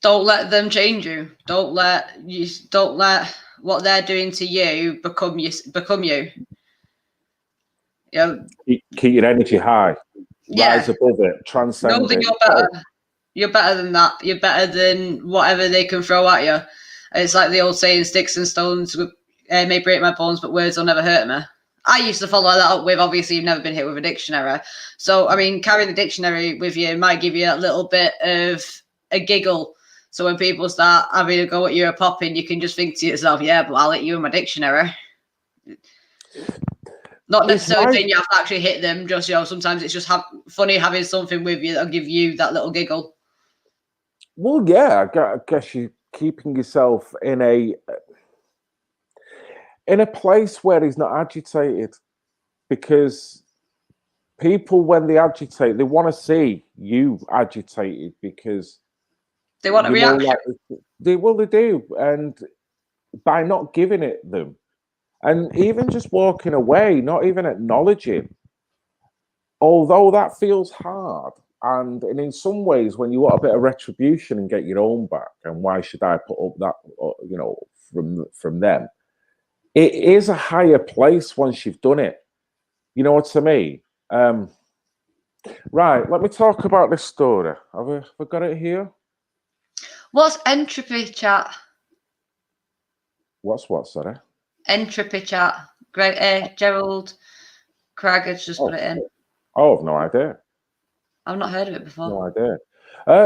[SPEAKER 6] don't let them change you. Don't let what they're doing to you become you. You know,
[SPEAKER 2] Keep your energy high.
[SPEAKER 6] yeah.
[SPEAKER 2] Rise above it. Transcend
[SPEAKER 6] Know that
[SPEAKER 2] it.
[SPEAKER 6] you're better. You're better than that. You're better than whatever they can throw at you. And it's like the old saying, sticks and stones may break my bones, but words will never hurt me. I used to follow that up with, obviously, you've never been hit with a dictionary. So, I mean, carrying the dictionary with you might give you a little bit of a giggle. So when people start having a go at you or popping, you can just think to yourself, yeah, but I'll hit you with my dictionary. Not necessarily saying you have to actually hit them, just, sometimes it's just funny having something with you that'll give you that little giggle.
[SPEAKER 2] Well, yeah, I guess you're keeping yourself in a place where he's not agitated, because people, when they agitate, they want to see you agitated, because
[SPEAKER 6] they want a reaction.
[SPEAKER 2] They do, and by not giving it them, and even just walking away, not even acknowledging, although that feels hard. And in some ways, when you want a bit of retribution and get your own back, and why should I put up that, from them? It is a higher place once you've done it. You know what I mean? Right, let me talk about this story. Have we got it here?
[SPEAKER 6] What's entropy, chat?
[SPEAKER 2] What's what, sorry?
[SPEAKER 6] Entropy, chat. Gerald Craig has just put it in.
[SPEAKER 2] Oh, I've no idea.
[SPEAKER 6] I've not heard of it before.
[SPEAKER 2] No idea.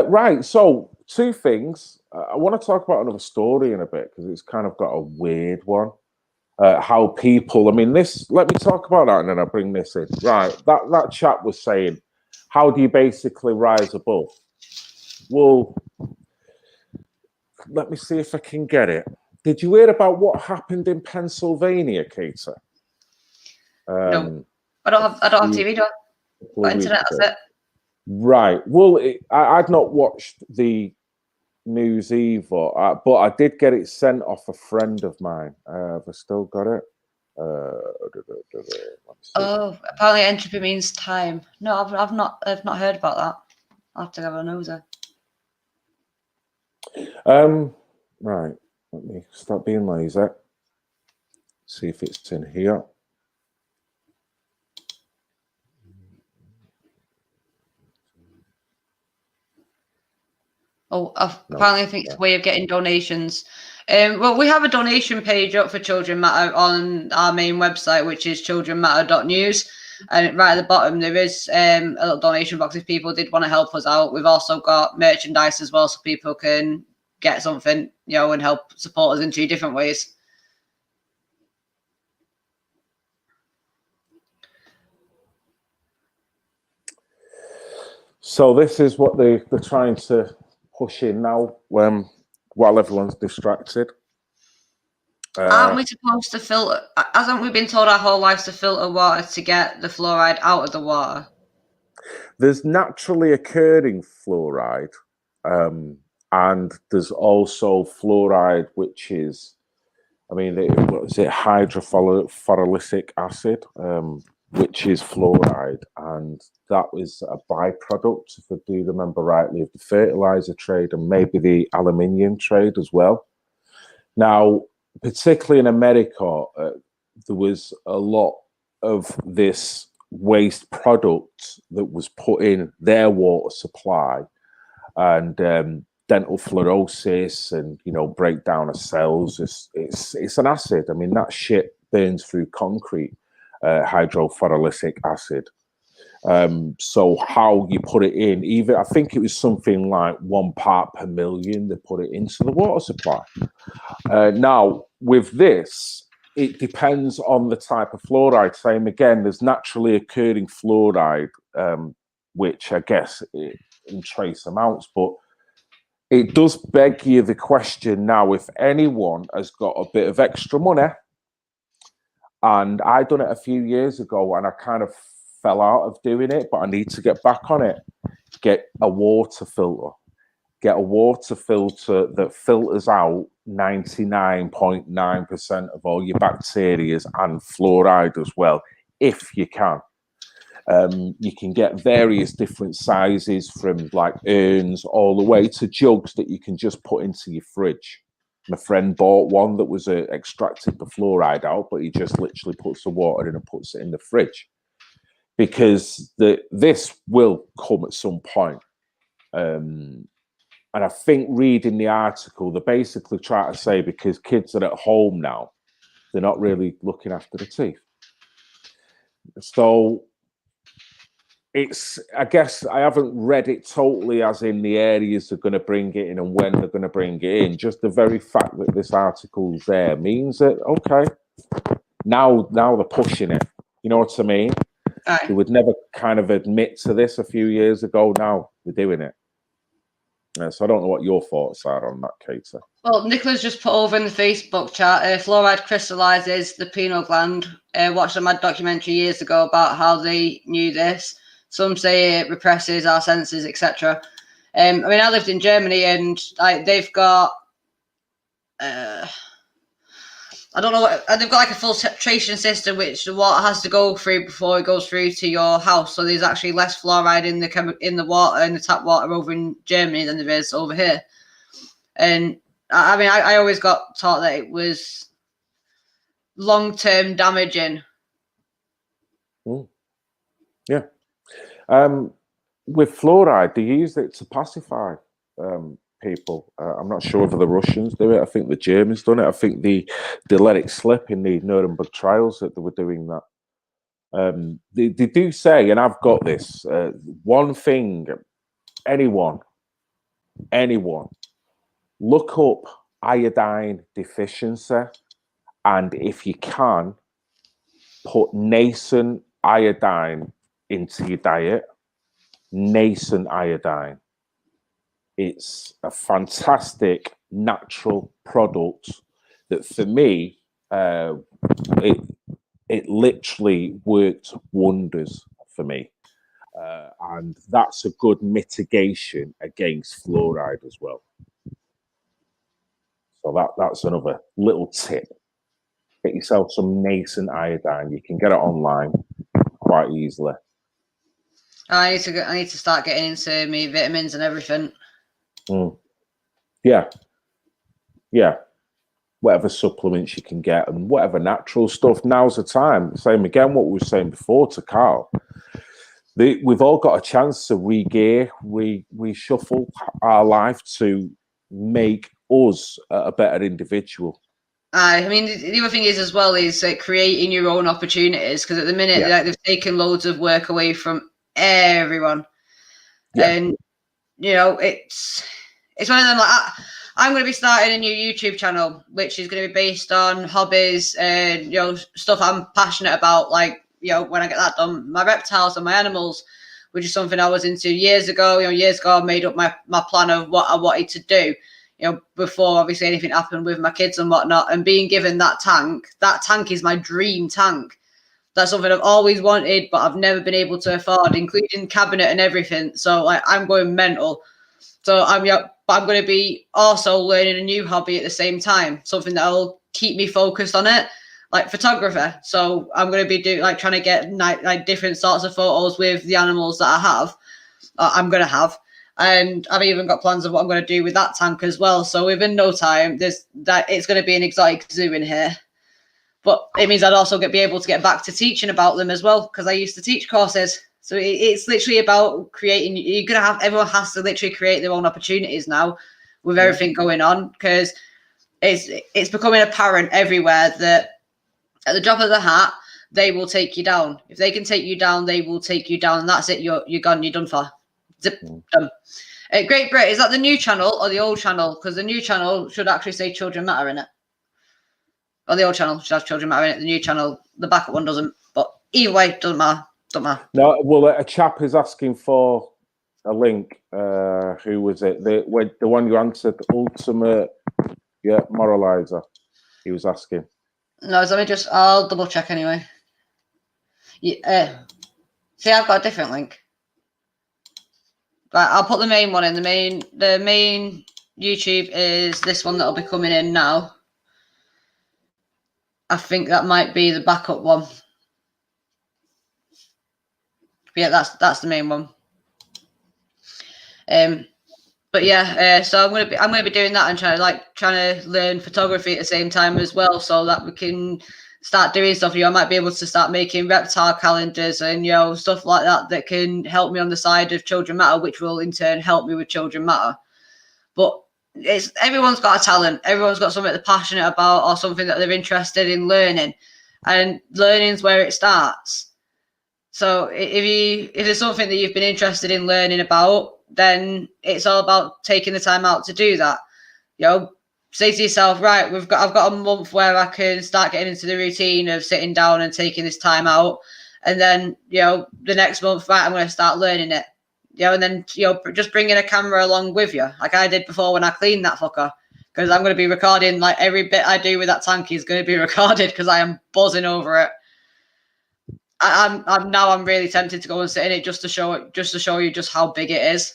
[SPEAKER 2] Right, so two things. I want to talk about another story in a bit, because it's kind of got a weird one. How people, let me talk about that, and then I'll bring this in. Right, that chap was saying, how do you basically rise above? Well, let me see if I can get it. Did you hear about what happened in Pennsylvania, Kater?
[SPEAKER 6] No, I don't have TV, do I? Got internet, that's it.
[SPEAKER 2] Right. Well, I'd not watched the news either, but I did get it sent off a friend of mine. Have I still got it?
[SPEAKER 6] Oh, apparently entropy means time. No, I've not heard about that. I'll have to have a nosy.
[SPEAKER 2] Right. Let me stop being lazy. See if it's in here.
[SPEAKER 6] Oh, apparently I think it's a way of getting donations. Well, we have a donation page up for Children Matter on our main website, which is childrenmatter.news. And right at the bottom, there is a little donation box if people did want to help us out. We've also got merchandise as well, so people can get something, and help support us in 2 different ways.
[SPEAKER 2] So this is what they're trying to push in now, while everyone's distracted.
[SPEAKER 6] Aren't we supposed to filter? Hasn't we been told our whole lives to filter water to get the fluoride out of the water?
[SPEAKER 2] There's naturally occurring fluoride, and there's also fluoride, which is, what is it? Hydrophluoric acid, which is fluoride, and that is a byproduct, if I do remember rightly, of the fertilizer trade and maybe the aluminium trade as well. Now, particularly in America, there was a lot of this waste product that was put in their water supply, and dental fluorosis, and breakdown of cells. It's an acid. That shit burns through concrete. Hydrophluoric acid. So how you put it in, even I think it was something like 1 part per million, they put it into the water supply. Now with this, it depends on the type of fluoride. Same again, there's naturally occurring fluoride, which I guess in trace amounts, but it does beg you the question now, if anyone has got a bit of extra money, and I done it a few years ago and I kind of fell out of doing it, but I need to get back on it. Get a water filter. Get a water filter that filters out 99.9% of all your bacteria and fluoride as well, if you can. You can get various different sizes from like urns all the way to jugs that you can just put into your fridge. My friend bought one that was extracted the fluoride out, but he just literally puts the water in and puts it in the fridge, because this will come at some point. And I think reading the article, they basically try to say because kids are at home now, they're not really looking after the teeth. So I guess I haven't read it totally as in the areas they're going to bring it in and when they're going to bring it in. Just the very fact that this article's there means that, okay, now they're pushing it. You know what I mean?
[SPEAKER 6] Aye.
[SPEAKER 2] They would never kind of admit to this a few years ago. Now they're doing it. So I don't know what your thoughts are on that, Katie.
[SPEAKER 6] Well, Nicola's just put over in the Facebook chat, fluoride crystallizes the pineal gland. Watched a mad documentary years ago about how they knew this. Some say it represses our senses, etc. I mean, I lived in Germany, and they've got, I don't know what, they've got like a filtration system which the water has to go through before it goes through to your house. So there's actually less fluoride in the water, in the tap water over in Germany than there is over here. And I mean, I always got taught that it was long-term damaging.
[SPEAKER 2] Yeah. With fluoride, they use it to pacify people. I'm not sure whether the Russians do it. I think the Germans done it. I think they let it slip in the Nuremberg trials that they were doing that. They do say, and I've got this, one thing, anyone, look up iodine deficiency, and if you can, put nascent iodine into your diet. Nascent iodine. It's a fantastic natural product that, for me, it literally worked wonders for me, and that's a good mitigation against fluoride as well. So that's another little tip. Get yourself some nascent iodine. You can get it online quite easily.
[SPEAKER 6] I need to start getting into me vitamins and everything.
[SPEAKER 2] Yeah. Whatever supplements you can get and whatever natural stuff. Now's the time. Same again, what we were saying before to Carl. We've all got a chance to re-gear, reshuffle our life to make us a better individual.
[SPEAKER 6] I mean, the other thing is as well is creating your own opportunities, because at the minute they've taken loads of work away from everyone, and you know it's one of them. Like I'm going to be starting a new YouTube channel, which is going to be based on hobbies and stuff I'm passionate about. Like when I get that done, my reptiles and my animals, which is something I was into years ago. Years ago I made up my plan of what I wanted to do. Before obviously anything happened with my kids and whatnot, and being given that tank is my dream tank. That's something I've always wanted, but I've never been able to afford, including cabinet and everything. So like I'm going mental. So I'm going to be also learning a new hobby at the same time, something that will keep me focused on it, like photography. So I'm going to be trying to get like different sorts of photos with the animals that I have. I'm going to have. And I've even got plans of what I'm going to do with that tank as well. So within no time, it's going to be an exotic zoo in here. But it means I'd also be able to get back to teaching about them as well, because I used to teach courses. So it's literally about creating. Everyone has to literally create their own opportunities now, with everything going on, because it's becoming apparent everywhere that at the drop of the hat they will take you down. If they can take you down, they will take you down, and that's it. You're gone. You're done for. Zip, done. Great Brit, is that the new channel or the old channel? Because the new channel should actually say Children Matter in it. Or the old channel should have Children Matter in it. The new channel, the backup one doesn't. But either way, doesn't matter.
[SPEAKER 2] No, well, a chap is asking for a link. Who was it? The one you answered, Ultimate Moralizer. He was asking.
[SPEAKER 6] No, I'll double check anyway. Yeah, see, I've got a different link. Right, I'll put the main one in. The main YouTube is this one that'll be coming in now. I think that might be the backup one. Yeah, that's the main one. But yeah, so I'm gonna be doing that and trying to learn photography at the same time as well, so that we can start doing stuff. I might be able to start making reptile calendars and stuff like that can help me on the side of Children Matter, which will in turn help me with Children Matter. But everyone's got a talent, everyone's got something they're passionate about or something that they're interested in learning, and learning's where it starts. So if there's something that you've been interested in learning about, then it's all about taking the time out to do that. Say to yourself, right, I've got a month where I can start getting into the routine of sitting down and taking this time out, and then the next month, right, I'm going to start learning it. And then just bringing a camera along with you, like I did before when I cleaned that fucker, because I'm going to be recording, like every bit I do with that tank is going to be recorded because I am buzzing over it. I'm really tempted to go and sit in it just to show you just how big it is.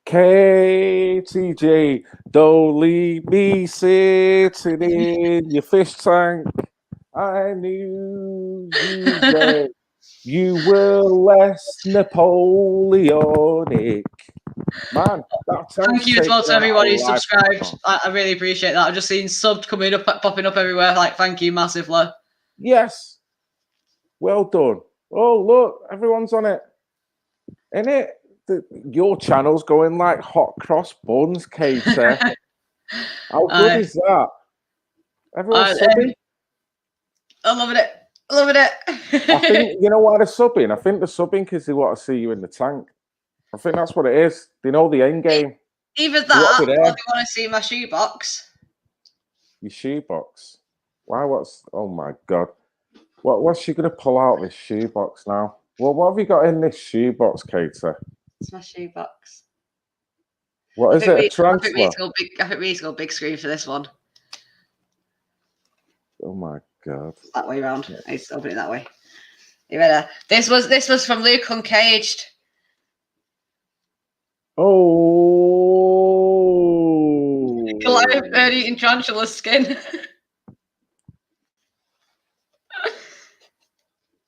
[SPEAKER 2] KTJ, don't leave me sitting in your fish tank. I knew you then. You were less Napoleonic. Man,
[SPEAKER 6] thank you as well to everyone who subscribed. I really appreciate that. I've just seen subs popping up everywhere. Like, thank you massively.
[SPEAKER 2] Yes. Well done. Oh, look, everyone's on it. Isn't it? Your channel's going like hot cross buns, Katie. How good is that? Everyone's subbing.
[SPEAKER 6] I'm loving it. Loving it.
[SPEAKER 2] I think, you know why they're subbing? I think they're subbing because they want to see you in the tank. I think that's what it is. They know the end game.
[SPEAKER 6] Either that or they want to see my shoebox.
[SPEAKER 2] Your shoebox? Why? Oh my God. What's she going to pull out this shoebox now? Well, what have you got in this shoebox, Katie?
[SPEAKER 6] It's my shoebox.
[SPEAKER 2] What is it? A tarantula?
[SPEAKER 6] I think we need to go big screen for this one.
[SPEAKER 2] Oh my God.
[SPEAKER 6] That way around. I need to open it that way. You ready? This was from Luke Uncaged.
[SPEAKER 2] Oh.
[SPEAKER 6] Goliath bird eating tarantula skin.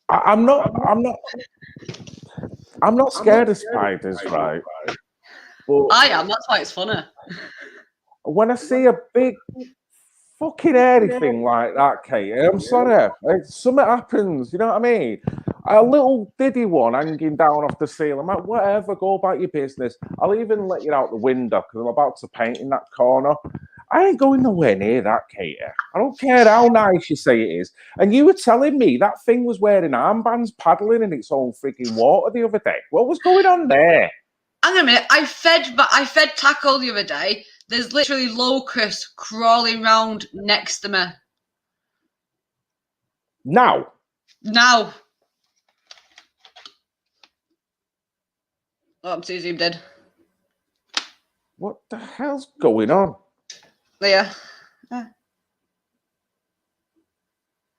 [SPEAKER 2] I'm not scared of spiders, right? But
[SPEAKER 6] I am. That's why it's funny.
[SPEAKER 2] when I see a big fucking hairy thing like that, Kate, I'm sorry. Something happens, you know what I mean? A little diddy one hanging down off the ceiling. I'm like, whatever, go about your business. I'll even let you out the window because I'm about to paint in that corner. I ain't going nowhere near that, Katie. I don't care how nice you say it is. And you were telling me that thing was wearing armbands, paddling in its own freaking water the other day. What was going on there?
[SPEAKER 6] Hang on a minute. I fed Taco the other day. There's literally locusts crawling around next to me.
[SPEAKER 2] Now.
[SPEAKER 6] Oh, I'm too zoomed in.
[SPEAKER 2] What the hell's going on?
[SPEAKER 6] Yeah.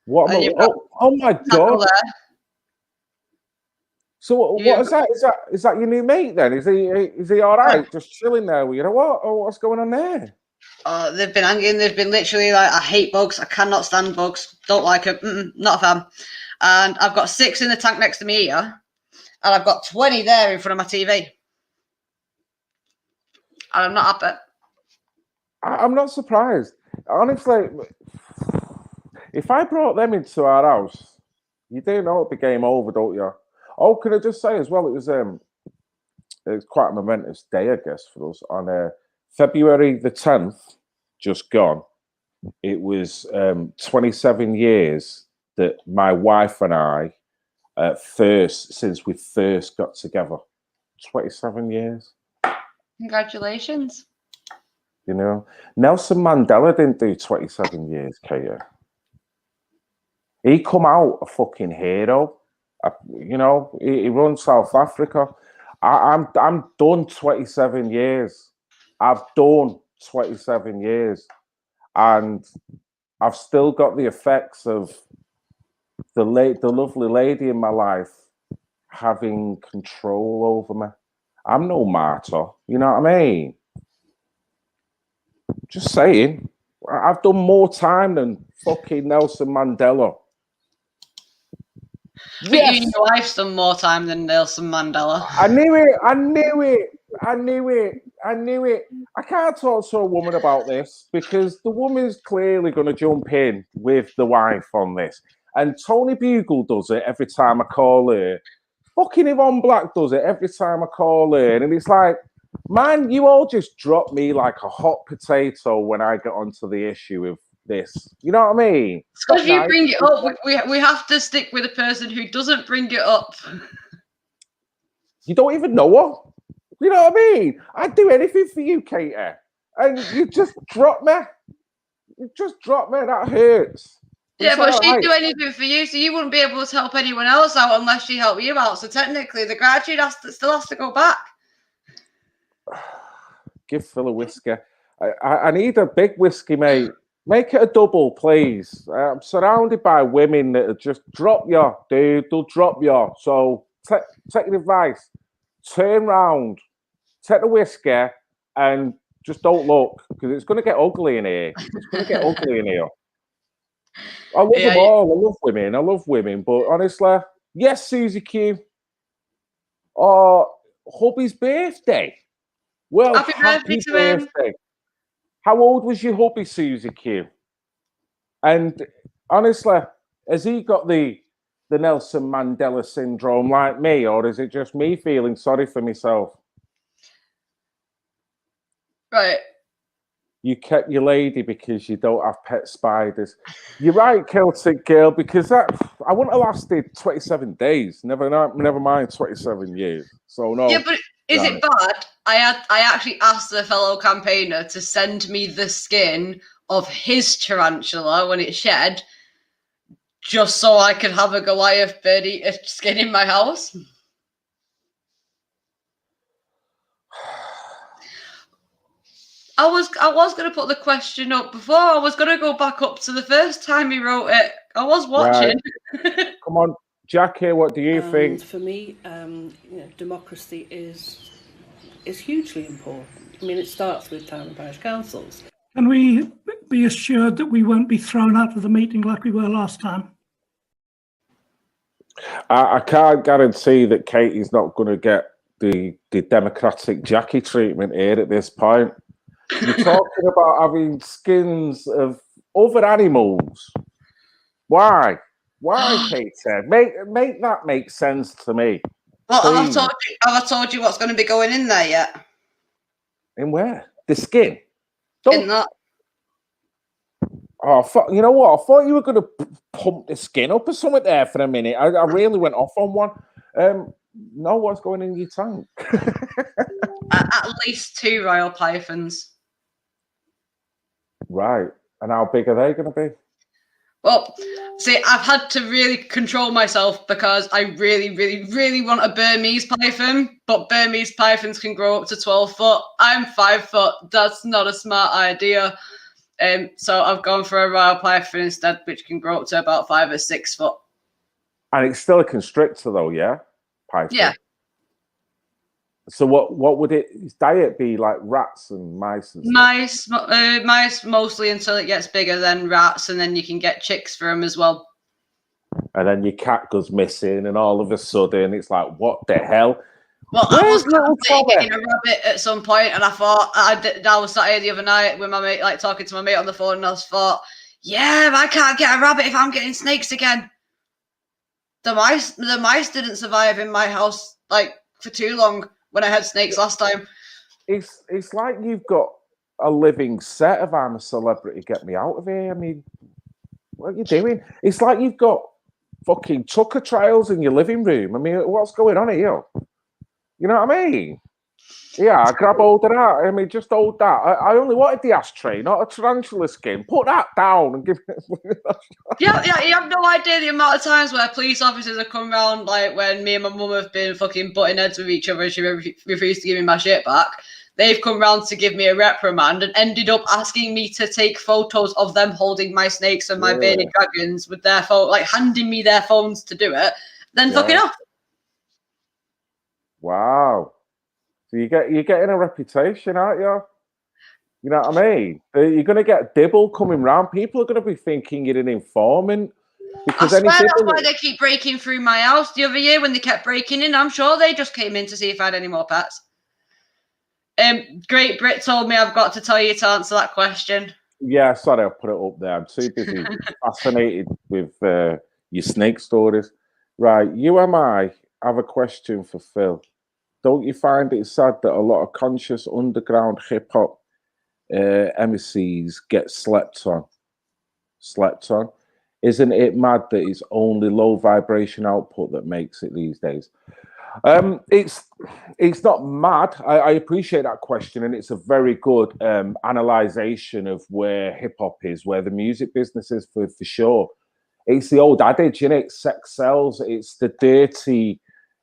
[SPEAKER 2] What? Oh my God! So what is that? Is that your new mate then? Is he all right? Just chilling there? You know what? Oh, what's going on there?
[SPEAKER 6] They've been hanging. They've been literally like, I hate bugs. I cannot stand bugs. Don't like them. Not a fan. And I've got 6 in the tank next to me here, and I've got 20 there in front of my TV. And I'm not happy.
[SPEAKER 2] I'm not surprised. Honestly, if I brought them into our house, you do know it'd be game over, don't you? Oh, can I just say as well, it was quite a momentous day, I guess, for us. On February the 10th, just gone, it was 27 years that my wife and I, since we first got together. 27 years.
[SPEAKER 6] Congratulations.
[SPEAKER 2] You know, Nelson Mandela didn't do 27 years, Katie. He come out a fucking hero. You know, he runs South Africa. I'm done 27 years. I've done 27 years. And I've still got the effects of the lovely lady in my life having control over me. I'm no martyr. You know what I mean? Just saying. I've done more time than fucking Nelson Mandela.
[SPEAKER 6] I think you and
[SPEAKER 2] Yes,
[SPEAKER 6] your wife's done more time than Nelson Mandela.
[SPEAKER 2] I knew it. I knew it. I knew it. I knew it. I can't talk to a woman about this because the woman's clearly going to jump in with the wife on this. And Tony Bugle does it every time I call her. Fucking Yvonne Black does it every time I call her. And it's like, man, you all just drop me like a hot potato when I get onto the issue of this. You know what I mean?
[SPEAKER 6] It's because you
[SPEAKER 2] nice.
[SPEAKER 6] bring it up. We have to stick with a person who doesn't bring it up.
[SPEAKER 2] You don't even know her. You know what I mean? I'd do anything for you, Katie. And you just drop me. You just drop me. That hurts.
[SPEAKER 6] Yeah,
[SPEAKER 2] It's
[SPEAKER 6] but
[SPEAKER 2] all
[SPEAKER 6] she'd
[SPEAKER 2] right.
[SPEAKER 6] do anything for you, so you wouldn't be able to help anyone else out unless she helped you out. So technically, the gratitude still has to go back.
[SPEAKER 2] Give Phil a whiskey. I need a big whiskey, mate. Make it a double, please. I'm surrounded by women that will just drop you, dude. They'll drop you. So take the advice. Turn round, take the whiskey, and just don't look because it's going to get ugly in here. It's going to get ugly in here. I love them all. I love women. I love women. But honestly, yes, Susie Q. Or hubby's birthday. Well,
[SPEAKER 6] Happy birthday to him.
[SPEAKER 2] birthday. How old was your hubby, Susie Q? And honestly, has he got the Nelson Mandela syndrome like me, or is it just me feeling sorry for myself?
[SPEAKER 6] Right.
[SPEAKER 2] You kept your lady because you don't have pet spiders. You're right, Celtic girl, because that I wouldn't have lasted 27 days. Never mind 27 years. So no.
[SPEAKER 6] Yeah, but is it bad? I actually asked the fellow campaigner to send me the skin of his tarantula when it shed, just so I could have a Goliath birdie skin in my house. I was going to put the question up before. I was going to go back up to the first time he wrote it. I was watching.
[SPEAKER 2] Right. Come on, Jackie, what do you think?
[SPEAKER 3] For me, democracy is hugely important. I mean, it starts with town and parish councils.
[SPEAKER 4] Can we be assured that we won't be thrown out of the meeting like we were last time?
[SPEAKER 2] I can't guarantee that Katie's not going to get the democratic Jackie treatment here at this point. You're talking about having skins of other animals. Why? Why, Katie? Make that make sense to me.
[SPEAKER 6] Well, have I told you what's going to be going in there yet?
[SPEAKER 2] In where? The skin?
[SPEAKER 6] In that.
[SPEAKER 2] Oh, you know what? I thought you were going to pump the skin up or something there for a minute. I really went off on one. No, what's going in your tank?
[SPEAKER 6] At least 2 royal pythons.
[SPEAKER 2] Right. And how big are they going to be?
[SPEAKER 6] Well, see, I've had to really control myself because I really, really, really want a Burmese python, but Burmese pythons can grow up to 12 foot. I'm 5 foot. That's not a smart idea. So I've gone for a royal python instead, which can grow up to about 5 or 6 foot.
[SPEAKER 2] And it's still a constrictor, though, yeah? Python.
[SPEAKER 6] Yeah.
[SPEAKER 2] So what would its diet be, like rats and mice and
[SPEAKER 6] stuff? Mice mostly until it gets bigger, then rats, and then you can get chicks for them as well.
[SPEAKER 2] And then your cat goes missing, and all of a sudden it's like, what the hell?
[SPEAKER 6] Well, I was getting a rabbit at some point, and I thought I was sat here the other night with my mate, like talking to my mate on the phone, and I thought, yeah, I can't get a rabbit if I'm getting snakes again. The mice didn't survive in my house like for too long when I had snakes last time.
[SPEAKER 2] It's like you've got a living set of I'm a Celebrity, get me out of here. I mean, what are you doing? It's like you've got fucking Tucker trials in your living room. I mean, what's going on here? You know what I mean? Yeah, grab hold of that. I mean, just hold that. I only wanted the ashtray, not a tarantula skin. Put that down and give it.
[SPEAKER 6] Yeah, you have no idea the amount of times where police officers have come round, like when me and my mum have been fucking butting heads with each other and she refused to give me my shit back. They've come round to give me a reprimand and ended up asking me to take photos of them holding my snakes and my baby dragons with their phone, like handing me their phones to do it, then fucking off.
[SPEAKER 2] Wow. So you're getting a reputation, aren't you? You know what I mean? You're going to get dibble coming round. People are going to be thinking you're an informant. Because
[SPEAKER 6] I
[SPEAKER 2] any
[SPEAKER 6] swear that's why
[SPEAKER 2] dibble-
[SPEAKER 6] they keep breaking through my house. The other year when they kept breaking in, I'm sure they just came in to see if I had any more pets. Great Brit told me I've got to tell you to answer that question.
[SPEAKER 2] Yeah, sorry, I put it up there. I'm too busy fascinated with your snake stories. Right, you and I have a question for Phil. Don't you find it sad that a lot of conscious underground hip hop MCs get slept on? Slept on? Isn't it mad that it's only low vibration output that makes it these days? It's not mad. I appreciate that question, and it's a very good analyzation of where hip hop is, where the music business is for sure. It's the old adage, you know, sex sells. It's the dirty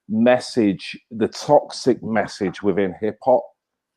[SPEAKER 2] message, the toxic message within hip hop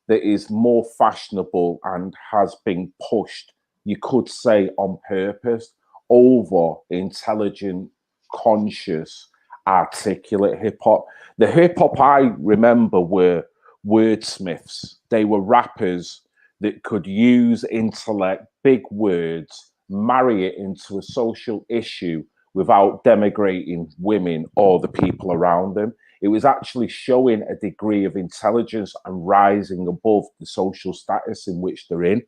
[SPEAKER 2] that is more fashionable and has been pushed, you could say, on purpose over intelligent, conscious, articulate hip hop. The hip hop I remember were wordsmiths. They were rappers that could use intellect, big words, marry it into a social issue without denigrating women or the people around them. It was actually showing a degree of intelligence and rising above the social status in which they're in.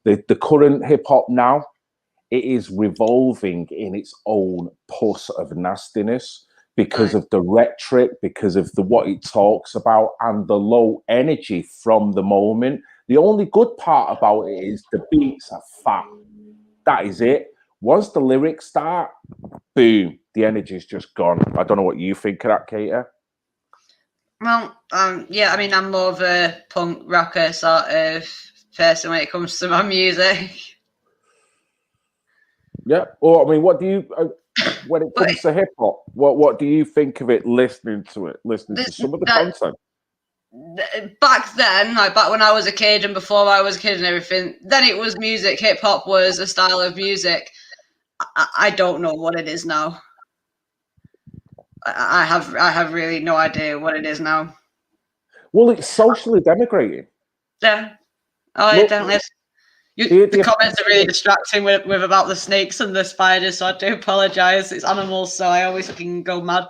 [SPEAKER 2] The current hip hop now, it is revolving in its own pus of nastiness because of the rhetoric, because of the what it talks about, and the low energy from the moment. The only good part about it is the beats are fat. That is it. Once the lyrics start, boom, the energy's just gone. I don't know what you think of that, Katie.
[SPEAKER 6] Well, yeah, I mean, I'm more of a punk rocker sort of person when it comes to my music.
[SPEAKER 2] Yeah. Or I mean, what do you when it comes to hip hop? What do you think of it? Listening to some of the content.
[SPEAKER 6] Back then, like back when I was a kid and before I was a kid and everything, then it was music. Hip hop was a style of music. I don't know what it is now. I have really no idea what it is now.
[SPEAKER 2] Well, it's socially denigrating.
[SPEAKER 6] Yeah. Oh, it definitely is. The comments are really distracting with about the snakes and the spiders, so I do apologise. It's animals, so I always fucking go mad.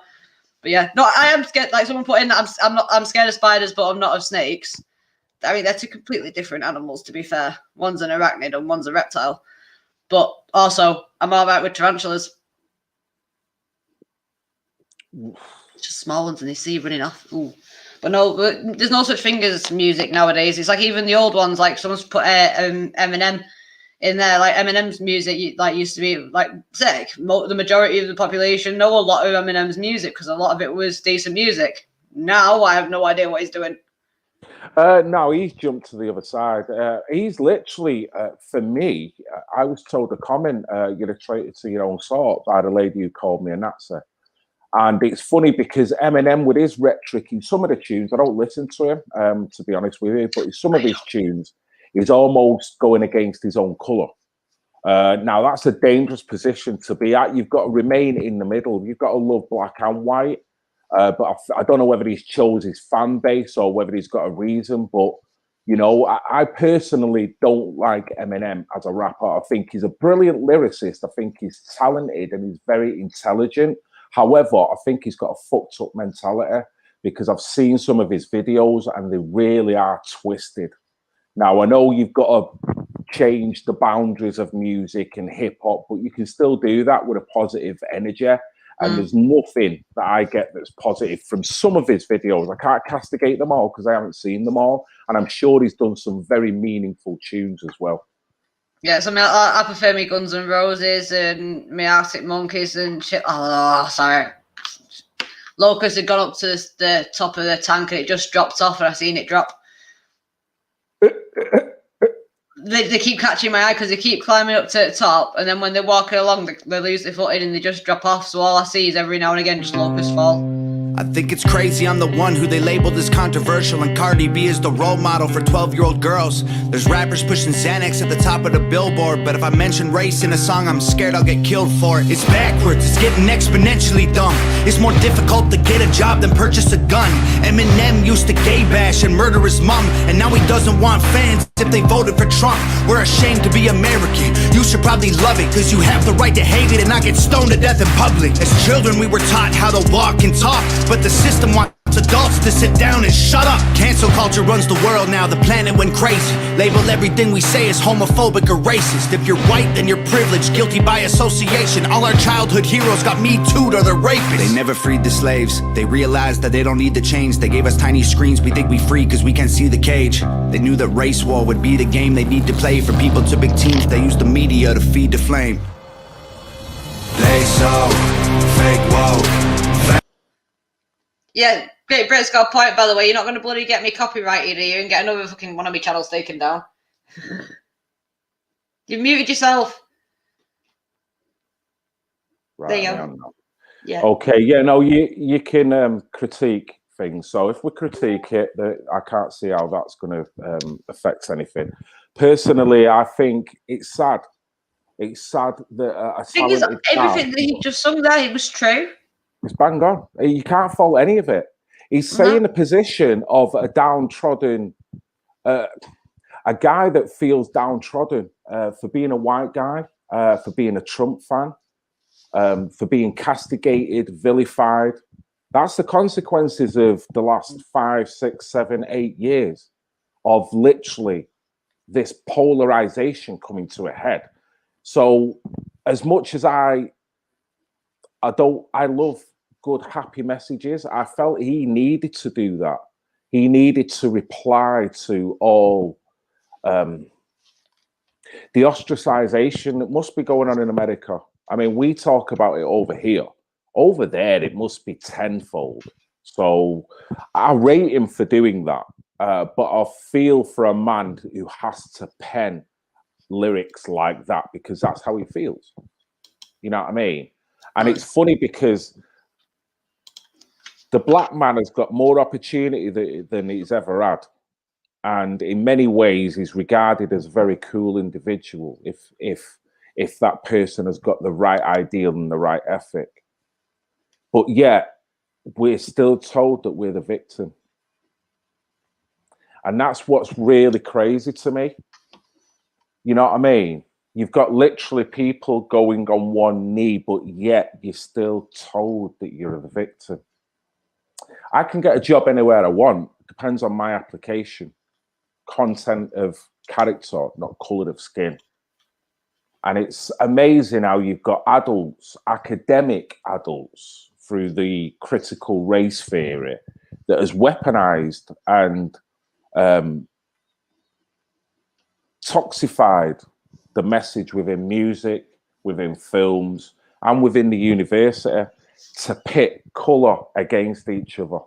[SPEAKER 6] But yeah, no, I am scared. Like someone put in, I'm scared of spiders, but I'm not of snakes. I mean, they're two completely different animals, to be fair. One's an arachnid and one's a reptile. But also, I'm all right with tarantulas. Just small ones, and they see you running off. Ooh. But no, there's no such thing as music nowadays. It's like even the old ones, like someone's put Eminem in there. Like Eminem's music, used to be like sick. The majority of the population know a lot of Eminem's music because a lot of it was decent music. Now I have no idea what he's doing.
[SPEAKER 2] No, he's jumped to the other side. He's literally, for me, I was told a comment, you're a traitor to your own sort by the lady who called me a Nazi. And it's funny because Eminem, with his rhetoric in some of the tunes, I don't listen to him, to be honest with you, but in some of his tunes, he's almost going against his own colour. Now, that's a dangerous position to be at. You've got to remain in the middle. You've got to love black and white. But I don't know whether he's chose his fan base or whether he's got a reason. But, you know, I personally don't like Eminem as a rapper. I think he's a brilliant lyricist. I think he's talented and he's very intelligent. However, I think he's got a fucked up mentality because I've seen some of his videos and they really are twisted. Now, I know you've got to change the boundaries of music and hip hop, but you can still do that with a positive energy. And there's nothing that I get that's positive from some of his videos. I can't castigate them all because I haven't seen them all. And I'm sure he's done some very meaningful tunes as well.
[SPEAKER 6] Yeah, so I prefer me Guns N' Roses and me Arctic Monkeys and shit. Oh, sorry. Locust had gone up to the top of the tank and it just dropped off and I seen it drop. They keep catching my eye because they keep climbing up to the top, and then when they're walking along, they lose their footing and they just drop off. So all I see is every now and again just locusts fall.
[SPEAKER 9] I think it's crazy I'm the one who they labeled as controversial, and Cardi B is the role model for 12-year-old girls. There's rappers pushing Xanax at the top of the billboard, but if I mention race in a song, I'm scared I'll get killed for it. It's backwards, it's getting exponentially dumb. It's more difficult to get a job than purchase a gun. Eminem used to gay bash and murder his mom, and now he doesn't want fans if they voted for Trump. We're ashamed to be American. You should probably love it, cause you have the right to hate it and not get stoned to death in public. As children we were taught how to walk and talk, but the system wants adults to sit down and shut up. Cancel culture runs the world now, the planet went crazy. Label everything we say as homophobic or racist. If you're white, then you're privileged, guilty by association. All our childhood heroes got Me Too'd or they're rapists. They never freed the slaves. They realized that they don't need to change. They gave us tiny screens, we think we free cause we can't see the cage. They knew that race war would be the game they need to play. For people to big teams, they use the media to feed the flame. They so fake woke.
[SPEAKER 6] Yeah, Great Britain's got a point, by the way. You're not going to bloody get me copyrighted here and get another fucking one of my channels taken down. You've muted yourself.
[SPEAKER 2] Right,
[SPEAKER 6] there you go. Yeah.
[SPEAKER 2] Okay, yeah, no, you can critique things. So if we critique it, I can't see how that's going to affect anything. Personally, I think it's sad. It's sad that a
[SPEAKER 6] thing is, everything that he just sung there, it was true.
[SPEAKER 2] It's bang on. You can't fault any of it. He's saying the position of a downtrodden, a guy that feels downtrodden for being a white guy, for being a Trump fan, for being castigated, vilified. That's the consequences of the last 5, 6, 7, 8 years of literally this polarization coming to a head. So as much as I love good, happy messages, I felt he needed to do that. He needed to reply to all the ostracization that must be going on in America. I mean, we talk about it over here. Over there, it must be tenfold. So I rate him for doing that. But I feel for a man who has to pen lyrics like that because that's how he feels. You know what I mean? And it's funny because the black man has got more opportunity than he's ever had. And in many ways, he's regarded as a very cool individual if that person has got the right ideal and the right ethic. But yet, we're still told that we're the victim. And that's what's really crazy to me. You know what I mean? You've got literally people going on one knee, but yet you're still told that you're the victim. I can get a job anywhere I want. Depends on my application. Content of character, not colour of skin. And it's amazing how you've got adults, academic adults, through the critical race theory that has weaponized and toxified the message within music, within films, and within the university to pit colour against each other,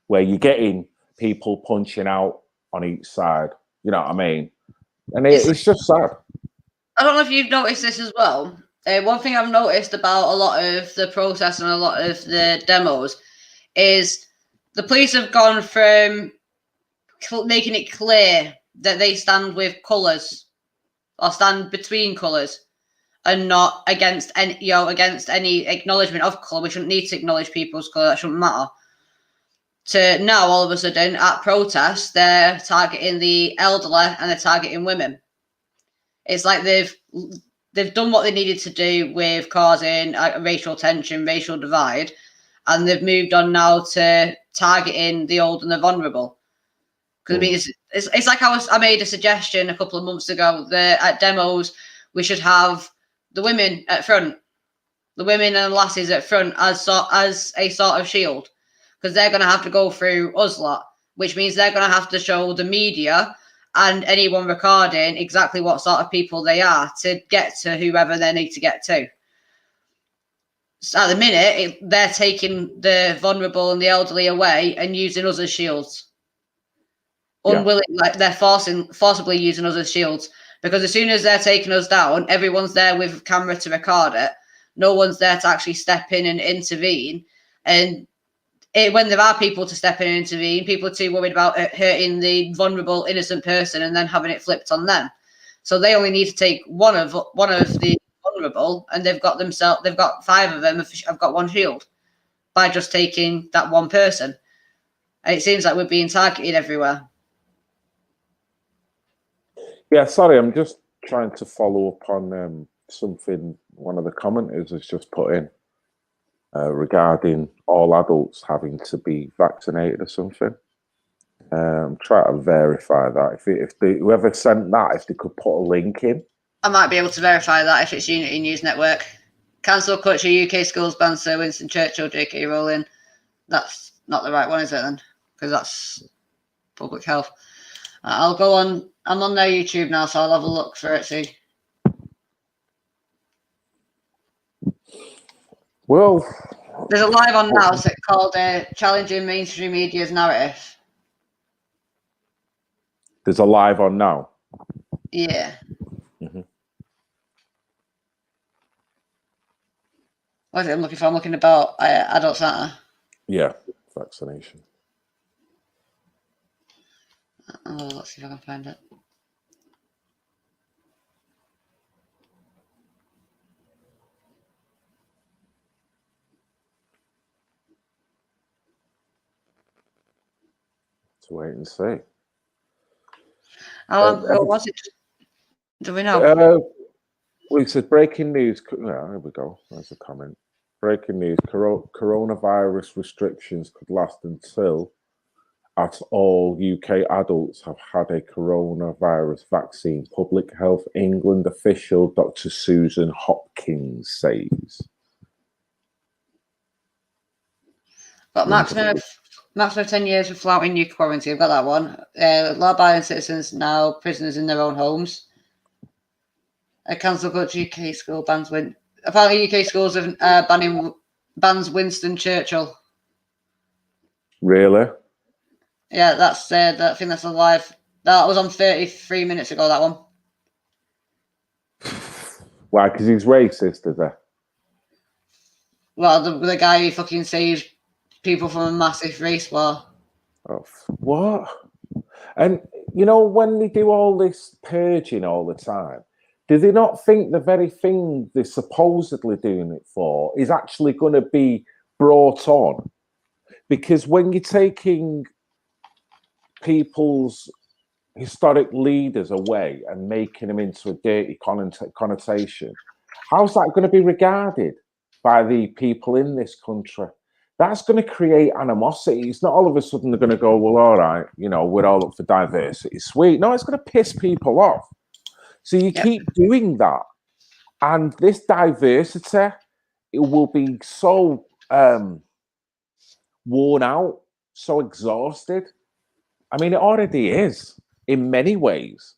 [SPEAKER 2] where you're getting people punching out on each side. You know what I mean? And it's just sad.
[SPEAKER 6] I don't know if you've noticed this as well. One thing I've noticed about a lot of the protests and a lot of the demos is the police have gone from making it clear that they stand with colours or stand between colours and not against any, against any acknowledgement of colour. We shouldn't need to acknowledge people's colour. That shouldn't matter. To now, all of a sudden, at protests, they're targeting the elderly and they're targeting women. It's like they've done what they needed to do with causing racial tension, racial divide, and they've moved on now to targeting the old and the vulnerable. Because I mean, it's like I made a suggestion a couple of months ago that at demos we should have the women at front, the women and the lasses at front as a sort of shield, because they're going to have to go through us lot, which means they're going to have to show the media and anyone recording exactly what sort of people they are to get to whoever they need to get to. So at the minute, they're taking the vulnerable and the elderly away and using us as shields. Unwilling, like they're forcibly using us as shields, because as soon as they're taking us down, everyone's there with camera to record it. No one's there to actually step in and intervene and when there are people to step in and intervene, people are too worried about hurting the vulnerable, innocent person and then having it flipped on them. So they only need to take one of the vulnerable, and they've got 5 of them have got one shield by just taking that one person. And it seems like we're being targeted everywhere.
[SPEAKER 2] Yeah, sorry, I'm just trying to follow up on something one of the commenters has just put in regarding all adults having to be vaccinated or something. Try to verify that. If whoever sent that, if they could put a link in.
[SPEAKER 6] I might be able to verify that if it's Unity News Network. Cancel culture, UK schools ban Sir Winston Churchill, J.K. Rowling. That's not the right one, is it then? Because that's public health. I'll go on. I'm on their YouTube now, so I'll have a look for it. See.
[SPEAKER 2] Well,
[SPEAKER 6] there's a live on now called "Challenging Mainstream Media's Narrative."
[SPEAKER 2] There's a live on now.
[SPEAKER 6] Yeah.
[SPEAKER 2] Mm-hmm.
[SPEAKER 6] What is it I'm looking for? I'm looking about adult centre.
[SPEAKER 2] Yeah, vaccination.
[SPEAKER 6] Oh, let's see if I can find it.
[SPEAKER 2] To wait and see.
[SPEAKER 6] How long ago was it? Do we know?
[SPEAKER 2] Well, it says breaking news. Yeah, here we go. There's a comment. Breaking news: coronavirus restrictions could last until at all UK adults have had a coronavirus vaccine. Public Health England official Dr. Susan Hopkins says.
[SPEAKER 6] Got maximum of 10 years for flouting new quarantine. I've got that one. Law-abiding citizens now prisoners in their own homes. A cancel culture UK school bans apparently UK schools have bans Winston Churchill.
[SPEAKER 2] Really?
[SPEAKER 6] Yeah, that's I think that's a live. That was on 33 minutes ago. That one.
[SPEAKER 2] Why? Because he's racist, is he?
[SPEAKER 6] Well, the guy who fucking saved people from a massive race war.
[SPEAKER 2] Oh, what? And you know, when they do all this purging all the time, do they not think the very thing they're supposedly doing it for is actually going to be brought on? Because when you're taking people's historic leaders away and making them into a dirty connotation, how's that going to be regarded by the people in this country? That's going to create animosity. It's not all of a sudden they're going to go, well, all right, you know, we're all up for diversity. Sweet. No, it's going to piss people off. So you keep doing that. And this diversity, it will be so worn out, so exhausted. I mean, it already is in many ways.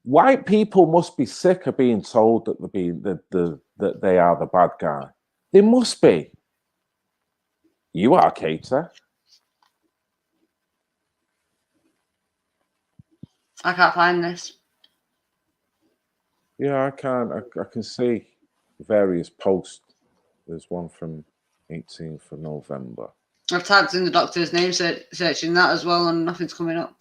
[SPEAKER 2] White people must be sick of being told that that they are the bad guy. They must be. You are, Kater.
[SPEAKER 6] I can't find this.
[SPEAKER 2] Yeah, I can. I can see various posts. There's one from 18th of November.
[SPEAKER 6] I've typed in the doctor's name, searching that as well, and nothing's coming up.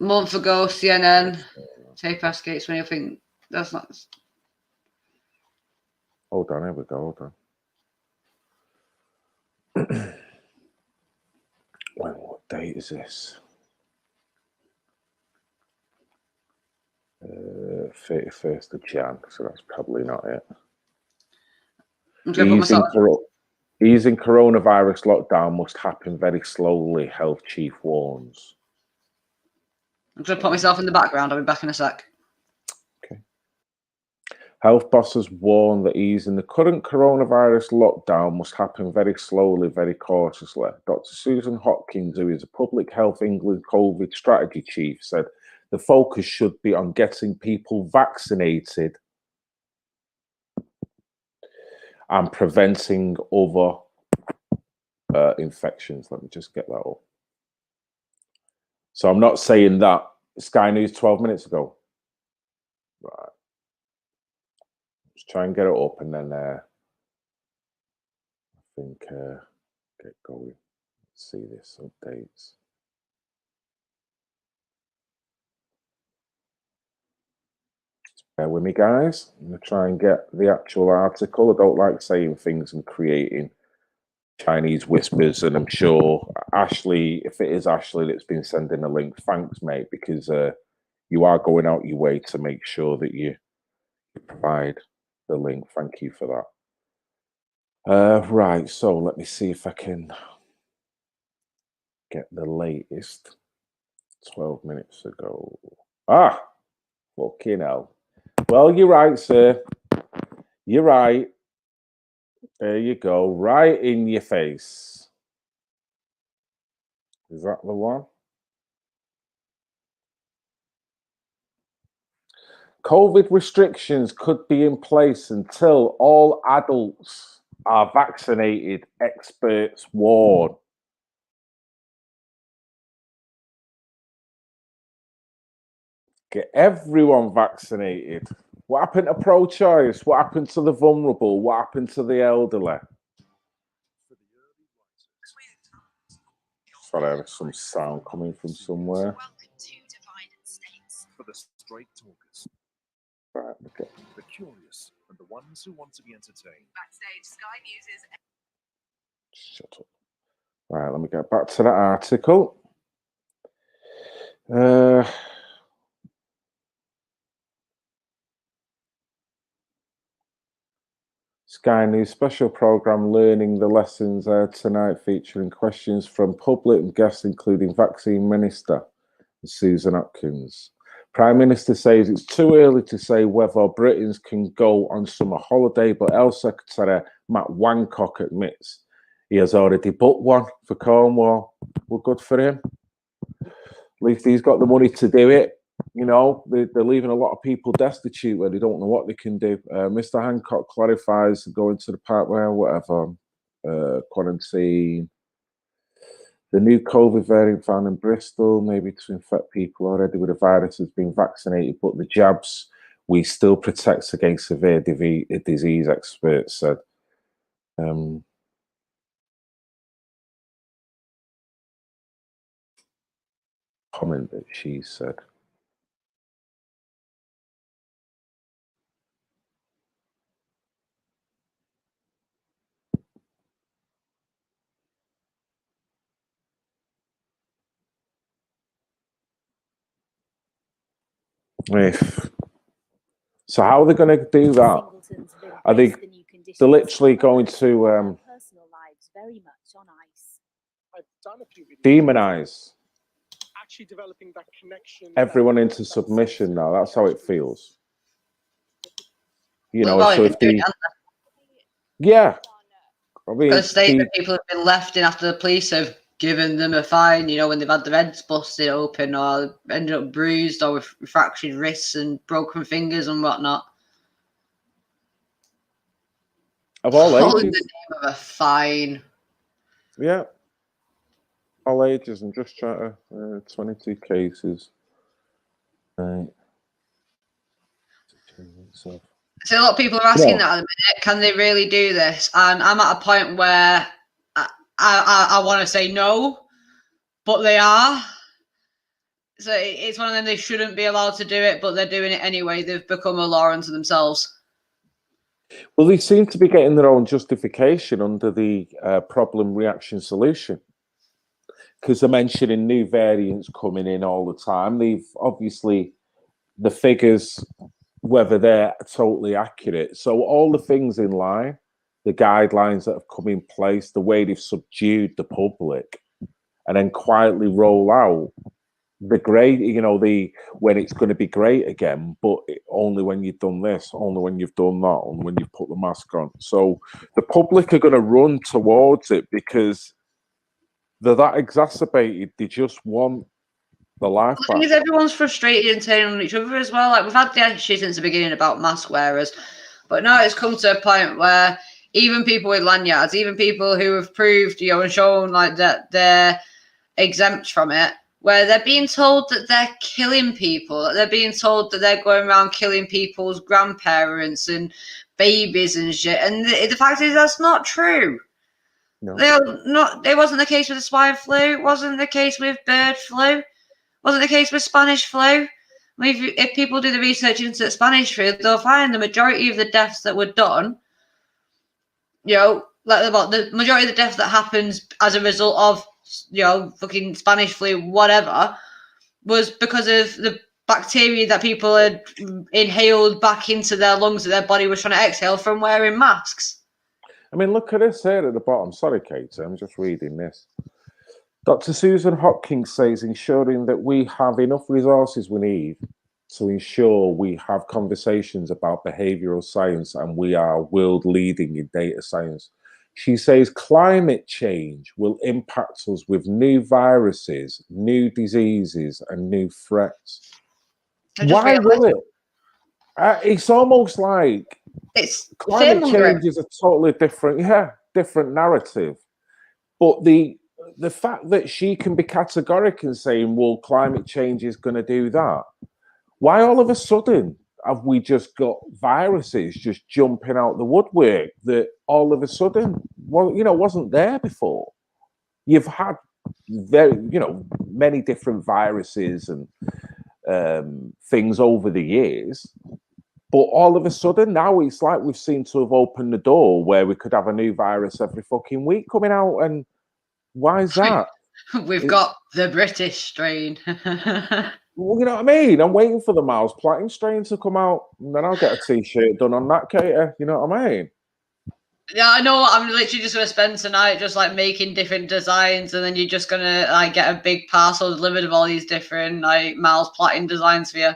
[SPEAKER 6] A month ago, CNN, tape escapes when you think that's not.
[SPEAKER 2] Hold on, here we go. Hold on. What date is this? 31st of Jan, so that's probably not it. Easing coronavirus lockdown must happen very slowly, health chief warns.
[SPEAKER 6] I'm going to put myself in the background. I'll be back in a sec.
[SPEAKER 2] Okay. Health bosses warn that easing the current coronavirus lockdown must happen very slowly, very cautiously. Dr. Susan Hopkins, who is a Public Health England COVID strategy chief, said the focus should be on getting people vaccinated and preventing other infections. Let me just get that up. So I'm not saying that. Sky News 12 minutes ago. Right. Let's try and get it up and then I think get going. Let's see this updates. Bear with me, guys. I'm going to try and get the actual article. I don't like saying things and creating Chinese whispers, and I'm sure Ashley, if it is Ashley that's been sending a link, thanks, mate, because you are going out your way to make sure that you provide the link. Thank you for that. Right, so let me see if I can get the latest 12 minutes ago. Ah, fucking hell. Well, you're right, sir. You're right. There you go. Right in your face. Is that the one? COVID restrictions could be in place until all adults are vaccinated, experts warn. Get everyone vaccinated. What happened to pro-choice? What happened to the vulnerable? What happened to the elderly? Sorry, there's some sound coming from somewhere.
[SPEAKER 10] For the straight talkers,
[SPEAKER 2] Right, okay.
[SPEAKER 10] the curious, and the ones who want to be entertained.
[SPEAKER 11] Backstage, Sky News'
[SPEAKER 2] Shut up. Right, let me get back to that article. Sky News special programme Learning the Lessons tonight, featuring questions from public and guests, including Vaccine Minister Susan Atkins. Prime Minister says it's too early to say whether Britons can go on summer holiday, but Health Secretary Matt Wancock admits he has already booked one for Cornwall. Well, good for him. At least he's got the money to do it. You know, they're leaving a lot of people destitute where they don't know what they can do. Mr. Hancock clarifies going to the park where whatever, quarantine. The new COVID variant found in Bristol, maybe to infect people already with the virus has been vaccinated, but the jabs we still protects against severe disease, experts said. Comment that she said. So how are they going to do that? Are they're literally going to demonize everyone into submission now? That's how it feels. You know, so if they, yeah, I mean,
[SPEAKER 6] because state that people have been left in after the police have given them a fine, you know, when they've had their heads busted open or ended up bruised or with fractured wrists and broken fingers and whatnot.
[SPEAKER 2] Of all
[SPEAKER 6] all
[SPEAKER 2] ages.
[SPEAKER 6] in the name of a fine.
[SPEAKER 2] Yeah. All ages. I'm just trying to 22 cases. Right.
[SPEAKER 6] So a lot of people are asking that at the minute. Can they really do this? And I'm at a point where I want to say no, but they are. So it's one of them. They shouldn't be allowed to do it, but they're doing it anyway. They've become a law unto themselves.
[SPEAKER 2] Well, they seem to be getting their own justification under the problem, reaction, solution. Because they're mentioning new variants coming in all the time. They've obviously, the figures, whether they're totally accurate. So all the things in line, the guidelines that have come in place, the way they've subdued the public, and then quietly roll out the great, you know, when it's going to be great again, but only when you've done this, only when you've done that, only when you've put the mask on. So the public are going to run towards it because they're that exacerbated. They just want the life back.
[SPEAKER 6] The thing is, everyone's frustrated and turning on each other as well. Like, we've had the issue since the beginning about mask wearers, but now it's come to a point where even people with lanyards, even people who have proved, you know, and shown like that they're exempt from it, where they're being told that they're killing people, that they're being told that they're going around killing people's grandparents and babies and shit. And the fact is, that's not true.
[SPEAKER 2] No.
[SPEAKER 6] It wasn't the case with the swine flu. It wasn't the case with bird flu. It wasn't the case with Spanish flu. I mean, if people do the research into Spanish flu, they'll find the majority of the deaths that were done, like about the majority of the deaths that happens as a result of, fucking Spanish flu, whatever, was because of the bacteria that people had inhaled back into their lungs that their body was trying to exhale from wearing masks.
[SPEAKER 2] I mean, look at this here at the bottom. Sorry, Kate, I'm just reading this. Dr. Susan Hopkins says ensuring that we have enough resources we need to ensure we have conversations about behavioral science, and we are world leading in data science. She says climate change will impact us with new viruses, new diseases, and new threats. Why will it? It's almost like climate change is a totally different narrative. But the fact that she can be categorical and saying, well, climate change is going to do that. Why all of a sudden have we just got viruses just jumping out the woodwork that all of a sudden, wasn't there before? You've had many different viruses and things over the years, but all of a sudden now it's like we've seemed to have opened the door where we could have a new virus every fucking week coming out. And why is that?
[SPEAKER 6] We've got the British strain.
[SPEAKER 2] Well, you know what I mean? I'm waiting for the Miles Platin strain to come out, and then I'll get a t-shirt done on that, Kater. You know what I mean?
[SPEAKER 6] Yeah, I know. I'm literally just going to spend tonight just like making different designs, and then you're just going to like get a big parcel delivered of all these different like Miles Platin designs for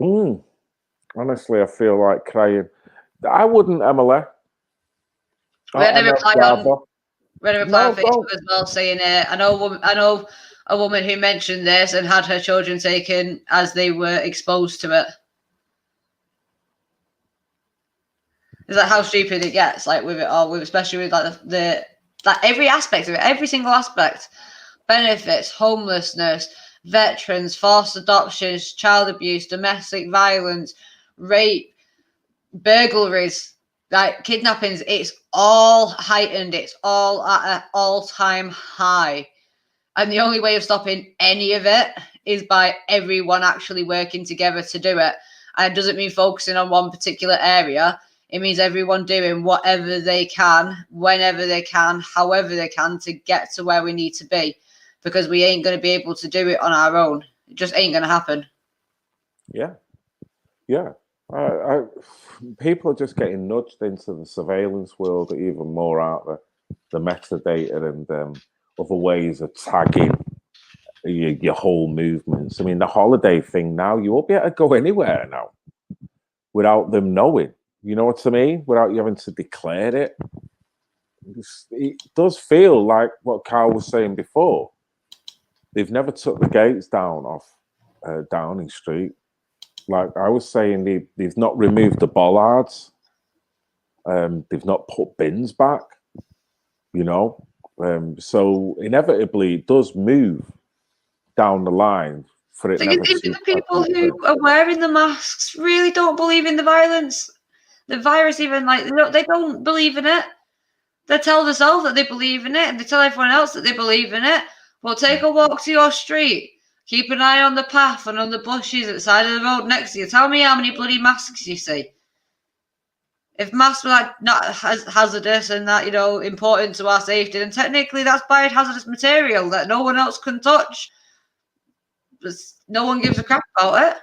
[SPEAKER 6] you.
[SPEAKER 2] Honestly, I feel like crying. I wouldn't, Emily.
[SPEAKER 6] We had a reply on Facebook as well saying, I know a woman who mentioned this and had her children taken as they were exposed to it. Is that how stupid it gets? Like with it all, especially with like the every aspect of it, every single aspect, benefits, homelessness, veterans, forced adoptions, child abuse, domestic violence, rape, burglaries, like kidnappings. It's all heightened. It's all at an all-time high. And the only way of stopping any of it is by everyone actually working together to do it. And it doesn't mean focusing on one particular area. It means everyone doing whatever they can, whenever they can, however they can to get to where we need to be. Because we ain't going to be able to do it on our own. It just ain't going to happen.
[SPEAKER 2] Yeah. People are just getting nudged into the surveillance world even more, aren't they? The metadata and other ways of tagging your whole movements. I mean, the holiday thing now, you won't be able to go anywhere now without them knowing. You know what I mean? Without you having to declare it. It does feel like what Carl was saying before. They've never took the gates down off Downing Street. Like I was saying, they've not removed the bollards. They've not put bins back. So inevitably it does move down the line for it.
[SPEAKER 6] Even the people who are wearing the masks really don't believe in the violence. The virus, even they don't believe in it. They tell themselves that they believe in it, and they tell everyone else that they believe in it. Well, take a walk to your street. Keep an eye on the path and on the bushes at the side of the road next to you. Tell me how many bloody masks you see. If masks were not hazardous and that, important to our safety, then technically that's biohazardous material that no one else can touch. No one gives a crap about it.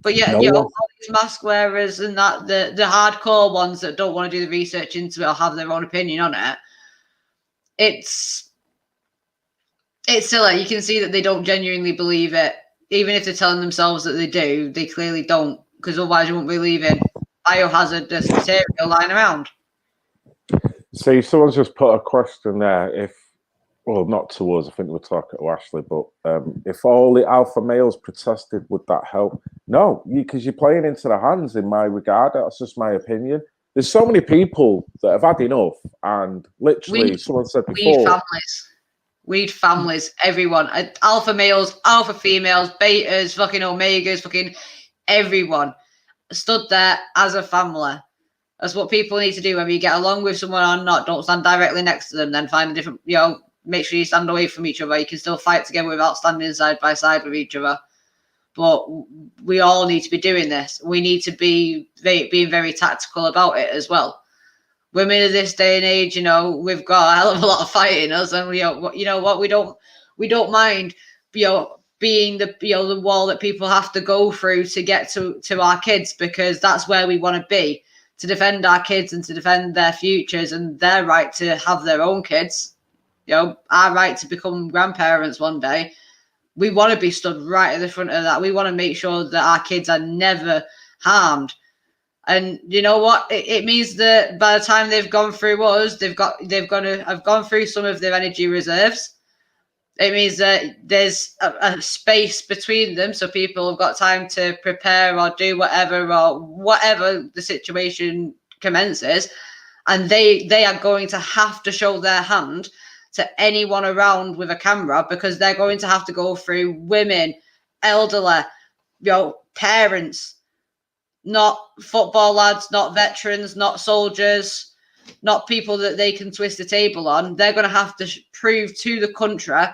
[SPEAKER 6] But yeah, all these mask wearers and that the hardcore ones that don't want to do the research into it or have their own opinion on it, it's silly. You can see that they don't genuinely believe it. Even if they're telling themselves that they do, they clearly don't, because otherwise you won't be leaving biohazardous material lying around.
[SPEAKER 2] See, someone's just put a question there. Well, not to us, I think we're talking to Ashley, but if all the alpha males protested, would that help? No, because you're playing into the hands in my regard. That's just my opinion. There's so many people that have had enough, and literally, someone said before...
[SPEAKER 6] Weed families, everyone. Alpha males, alpha females, betas, fucking omegas, fucking everyone stood there as a family That's what people need to do. Whether you get along with someone or not, don't stand directly next to them. Then find a different, make sure you stand away from each other. You can still fight together without standing side by side with each other. But we all need to be doing this. We need to be being very tactical about it as well. Women of this day and age, we've got a hell of a lot of fight in us, and we don't mind, being the wall that people have to go through to get to our kids, because that's where we want to be, to defend our kids and to defend their futures and their right to have their own kids, our right to become grandparents one day. We want to be stood right at the front of that. We want to make sure that our kids are never harmed. And you know what? It means that by the time they've gone through us, they've got to have gone through some of their energy reserves. It means that there's a space between them, so people have got time to prepare or do whatever the situation commences, and they are going to have to show their hand to anyone around with a camera, because they're going to have to go through women, elderly, parents. Not football lads, not veterans, not soldiers, not people that they can twist the table on. They're going to have to prove to the country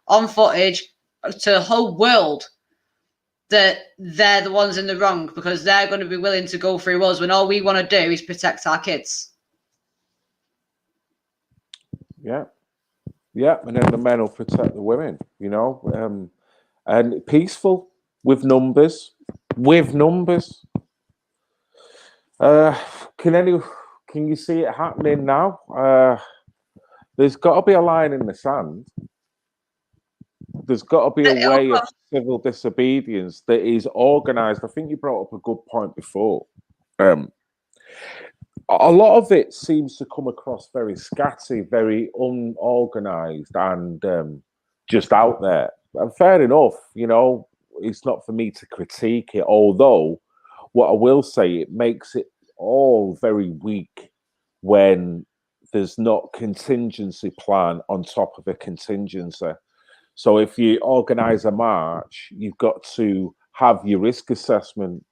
[SPEAKER 6] on footage, to the whole world, that they're the ones in the wrong, because they're going to be willing to go through us when all we want to do is protect our kids.
[SPEAKER 2] Yeah. Yeah, and then the men will protect the women, and peaceful, with numbers. Can you see it happening now? There's got to be a line in the sand. There's got to be a way of civil disobedience that is organised. I think you brought up a good point before. A lot of it seems to come across very scatty, very unorganised, and just out there. And fair enough, it's not for me to critique it, although what I will say, it makes it all very weak when there's not contingency plan on top of a contingency. So if you organise a march, you've got to have your risk assessment.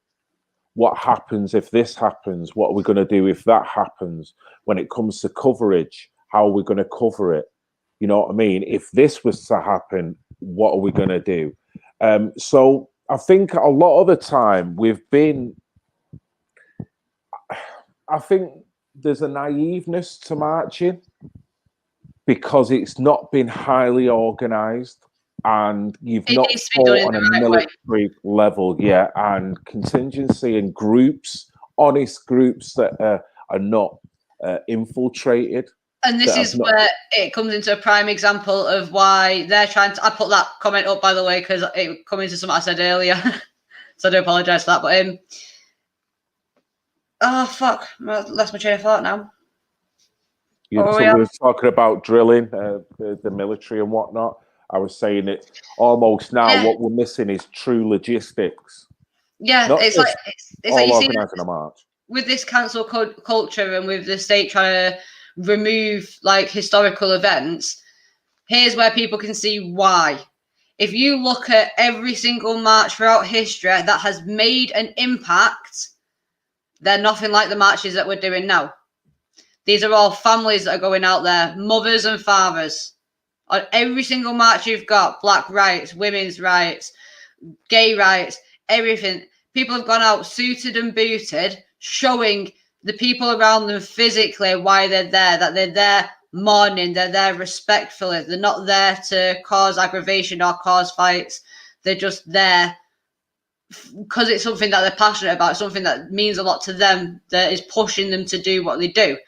[SPEAKER 2] What happens if this happens? What are we going to do if that happens? When it comes to coverage, how are we going to cover it? You know what I mean? If this was to happen, what are we going to do? So I think a lot of the time I think there's a naiveness to marching because it's not been highly organised, and you've not fought on a military level yet, and contingency and groups, honest groups that are not infiltrated.
[SPEAKER 6] And this is where it comes into a prime example of why they're trying to... I put that comment up, by the way, because it come into something I said earlier. So I do apologise for that. But oh fuck, I lost my train of thought now.
[SPEAKER 2] We were talking about drilling, the military and whatnot. I was saying it almost now. What we're missing is true logistics.
[SPEAKER 6] Yeah, it's like
[SPEAKER 2] all organising a march.
[SPEAKER 6] With this cancel culture and with the state trying to remove like historical events, here's where people can see why. If you look at every single march throughout history that has made an impact, they're nothing like the marches that we're doing now. These are all families that are going out there, mothers and fathers. On every single march you've got, black rights, women's rights, gay rights, everything. People have gone out suited and booted, showing the people around them physically why they're there, that they're there mourning, they're there respectfully. They're not there to cause aggravation or cause fights. They're just there because it's something that they're passionate about, something that means a lot to them, that is pushing them to do what they do.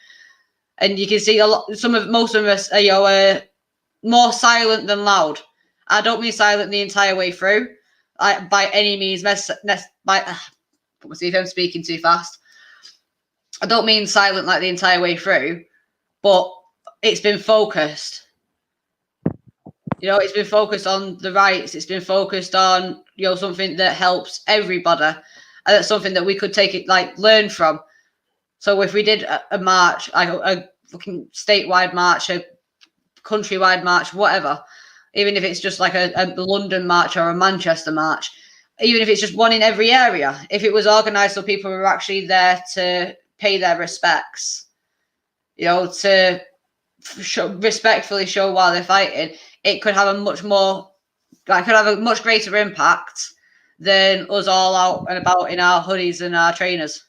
[SPEAKER 6] And you can see most of us are more silent than loud. I don't mean silent the entire way through, by any means. See if I'm speaking too fast. I don't mean silent like the entire way through, but it's been focused. It's been focused on the rights. It's been focused on something that helps everybody, and that's something that we could learn from. So if we did a march, a fucking statewide march, a countrywide march, whatever, even if it's just like a London march or a Manchester march, even if it's just one in every area, if it was organised so people were actually there to pay their respects, you know, to respectfully show while they're fighting, it could have a much greater impact than us all out and about in our hoodies and our trainers.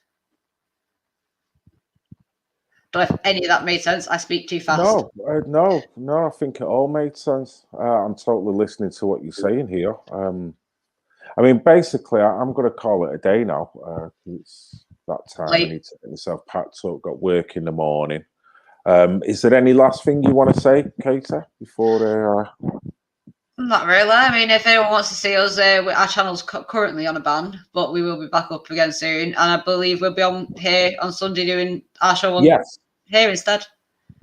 [SPEAKER 6] Don't know if any of that made sense. I speak too fast.
[SPEAKER 2] No, I think it all made sense. I'm totally listening to what you're saying here. I mean, basically, I'm going to call it a day now. It's that time. I need to get myself packed up. Got work in the morning. Is there any last thing you want to say, Katie, before?
[SPEAKER 6] Not really. I mean, if anyone wants to see us, our channel's currently on a ban, but we will be back up again soon. And I believe we'll be on here on Sunday doing our show here instead.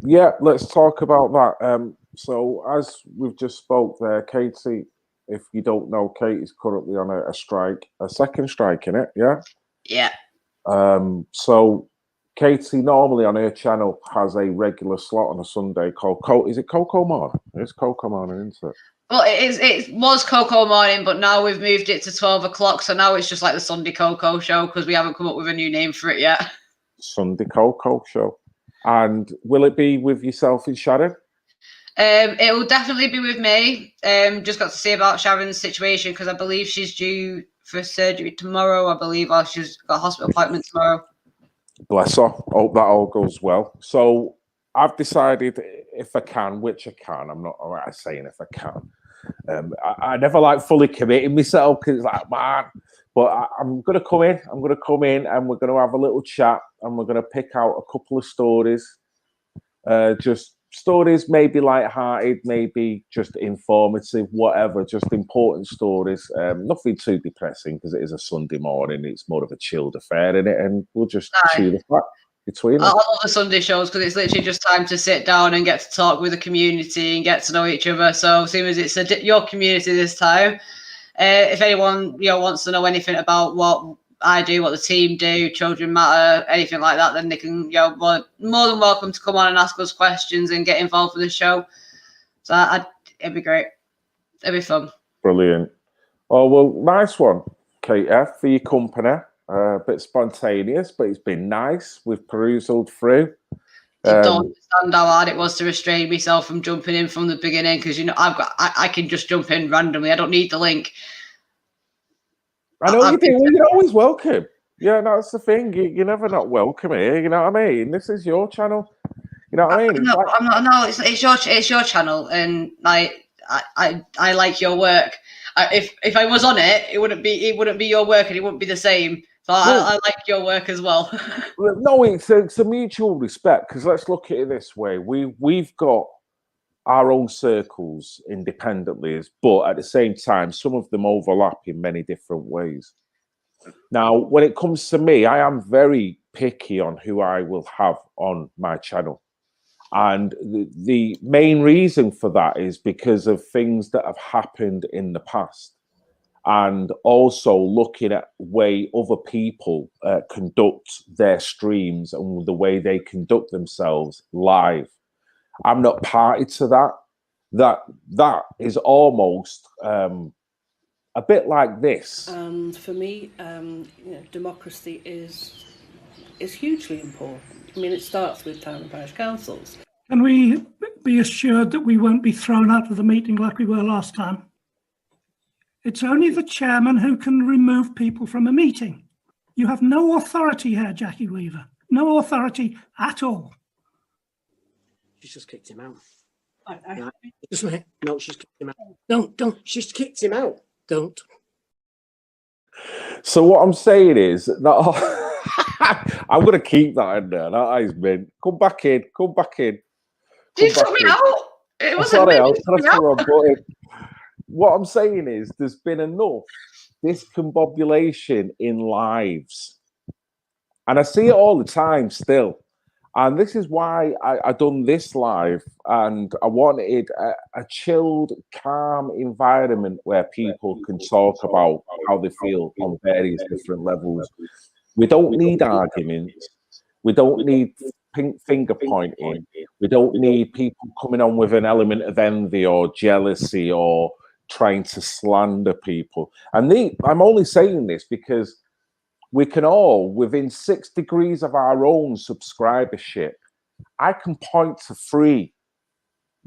[SPEAKER 2] Yeah, let's talk about that. So as we've just spoke there, Katie, if you don't know, Katie's currently on a strike, a second strike, in it, yeah?
[SPEAKER 6] Yeah.
[SPEAKER 2] So Katie normally on her channel has a regular slot on a Sunday called is it Coco Morning? It's Coco Morning, isn't it?
[SPEAKER 6] Well, it was Coco Morning, but now we've moved it to 12 o'clock, so now it's just like the Sunday Coco Show because we haven't come up with a new name for it yet.
[SPEAKER 2] Sunday Coco Show. And will it be with yourself and Sharon?
[SPEAKER 6] It will definitely be with me. Just got to see about Sharon's situation because I believe she's due for surgery tomorrow, I believe, or she's got a hospital appointment tomorrow. Bless
[SPEAKER 2] her. Hope that all goes well. So I've decided if I can, which I can, I'm not all right saying if I can. I never like fully committing myself because it's like, man, but I'm going to come in. I'm going to come in and we're going to have a little chat and we're going to pick out a couple of stories. Just stories, maybe light-hearted, maybe just informative, whatever, just important stories. Nothing too depressing because it is a Sunday morning. It's more of a chilled affair, innit? And we'll just chew the fat between us.
[SPEAKER 6] I love the Sunday shows because it's literally just time to sit down and get to talk with the community and get to know each other. So as soon as it's your community this time, if anyone wants to know anything about what I do, what the team do, Children Matter, anything like that, then they can more than welcome to come on and ask us questions and get involved with the show. So it'd be great. It'd be fun.
[SPEAKER 2] Brilliant. Oh well, nice one, Kate F, for your company. A bit spontaneous, but it's been nice. We've perused through.
[SPEAKER 6] I don't understand how hard it was to restrain myself from jumping in from the beginning because I can just jump in randomly. I don't need the link.
[SPEAKER 2] I know you do. Well, you're always welcome. Yeah, that's the thing. You're never not welcome here. You know what I mean? This is your channel. You know what I mean?
[SPEAKER 6] No, I'm not. No, it's your channel, and I like your work. If I was on it, it wouldn't be your work, and it wouldn't be the same. So I like your work as well.
[SPEAKER 2] No, it's a mutual respect because let's look at it this way: we've got our own circles independently, but at the same time, some of them overlap in many different ways. Now, when it comes to me, I am very picky on who I will have on my channel. And the main reason for that is because of things that have happened in the past. And also looking at the way other people conduct their streams and the way they conduct themselves live. I'm not party to that. That is almost a bit like this.
[SPEAKER 3] And for me, democracy is hugely important. I mean, it starts with town and parish councils.
[SPEAKER 4] Can we be assured that we won't be thrown out of the meeting like we were last time? It's only the chairman who can remove people from a meeting. You have no authority here, Jackie Weaver. No authority at all.
[SPEAKER 5] She's just kicked him out. No, she's kicked him out. Don't. She's kicked him out. Don't.
[SPEAKER 2] So what I'm saying is that I'm going to keep that in there. That is meant. Come back in.
[SPEAKER 6] You took me out. It wasn't
[SPEAKER 2] sorry,
[SPEAKER 6] me.
[SPEAKER 2] I was pressing the wrong button. What I'm saying is there's been enough discombobulation in lives. And I see it all the time still. And this is why I done this live. And I wanted a chilled, calm environment where people can talk about how they feel on various different levels. We don't need arguments. We don't need finger pointing. We don't need people coming on with an element of envy or jealousy or trying to slander people. And I'm only saying this because we can all, within 6 degrees of our own subscribership, I can point to 3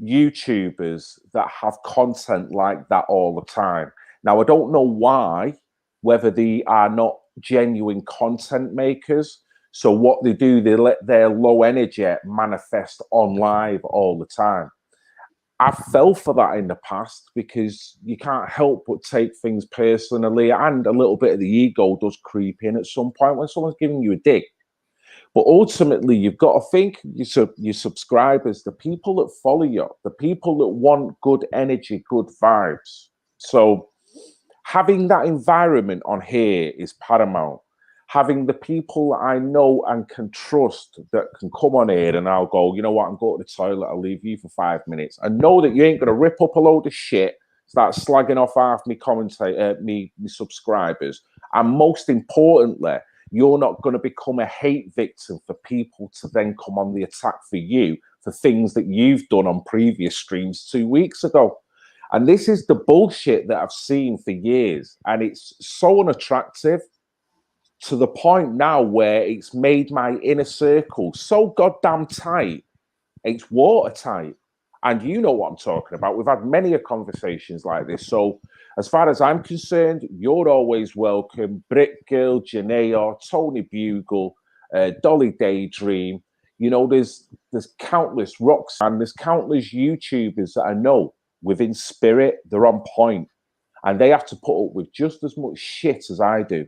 [SPEAKER 2] YouTubers that have content like that all the time. Now, I don't know why, whether they are not genuine content makers. So what they do, they let their low energy manifest on live all the time. I fell for that in the past because you can't help but take things personally, and a little bit of the ego does creep in at some point when someone's giving you a dig. But ultimately, you've got to think your subscribers, the people that follow you, the people that want good energy, good vibes. So having that environment on here is paramount. Having the people that I know and can trust that can come on here and I'll go, you know what, I'm going to the toilet, I'll leave you for 5 minutes. I know that you ain't going to rip up a load of shit, start slagging off half me subscribers. And most importantly, you're not going to become a hate victim for people to then come on the attack for you for things that you've done on previous streams 2 weeks ago. And this is the bullshit that I've seen for years. And it's so unattractive to the point now where it's made my inner circle so goddamn tight. It's watertight. And you know what I'm talking about. We've had many conversations like this. So as far as I'm concerned, you're always welcome. Brick Girl, Janaea, Tony Bugle, Dolly Daydream. You know, there's countless Roxanne, there's countless YouTubers that I know within spirit, they're on point. And they have to put up with just as much shit as I do.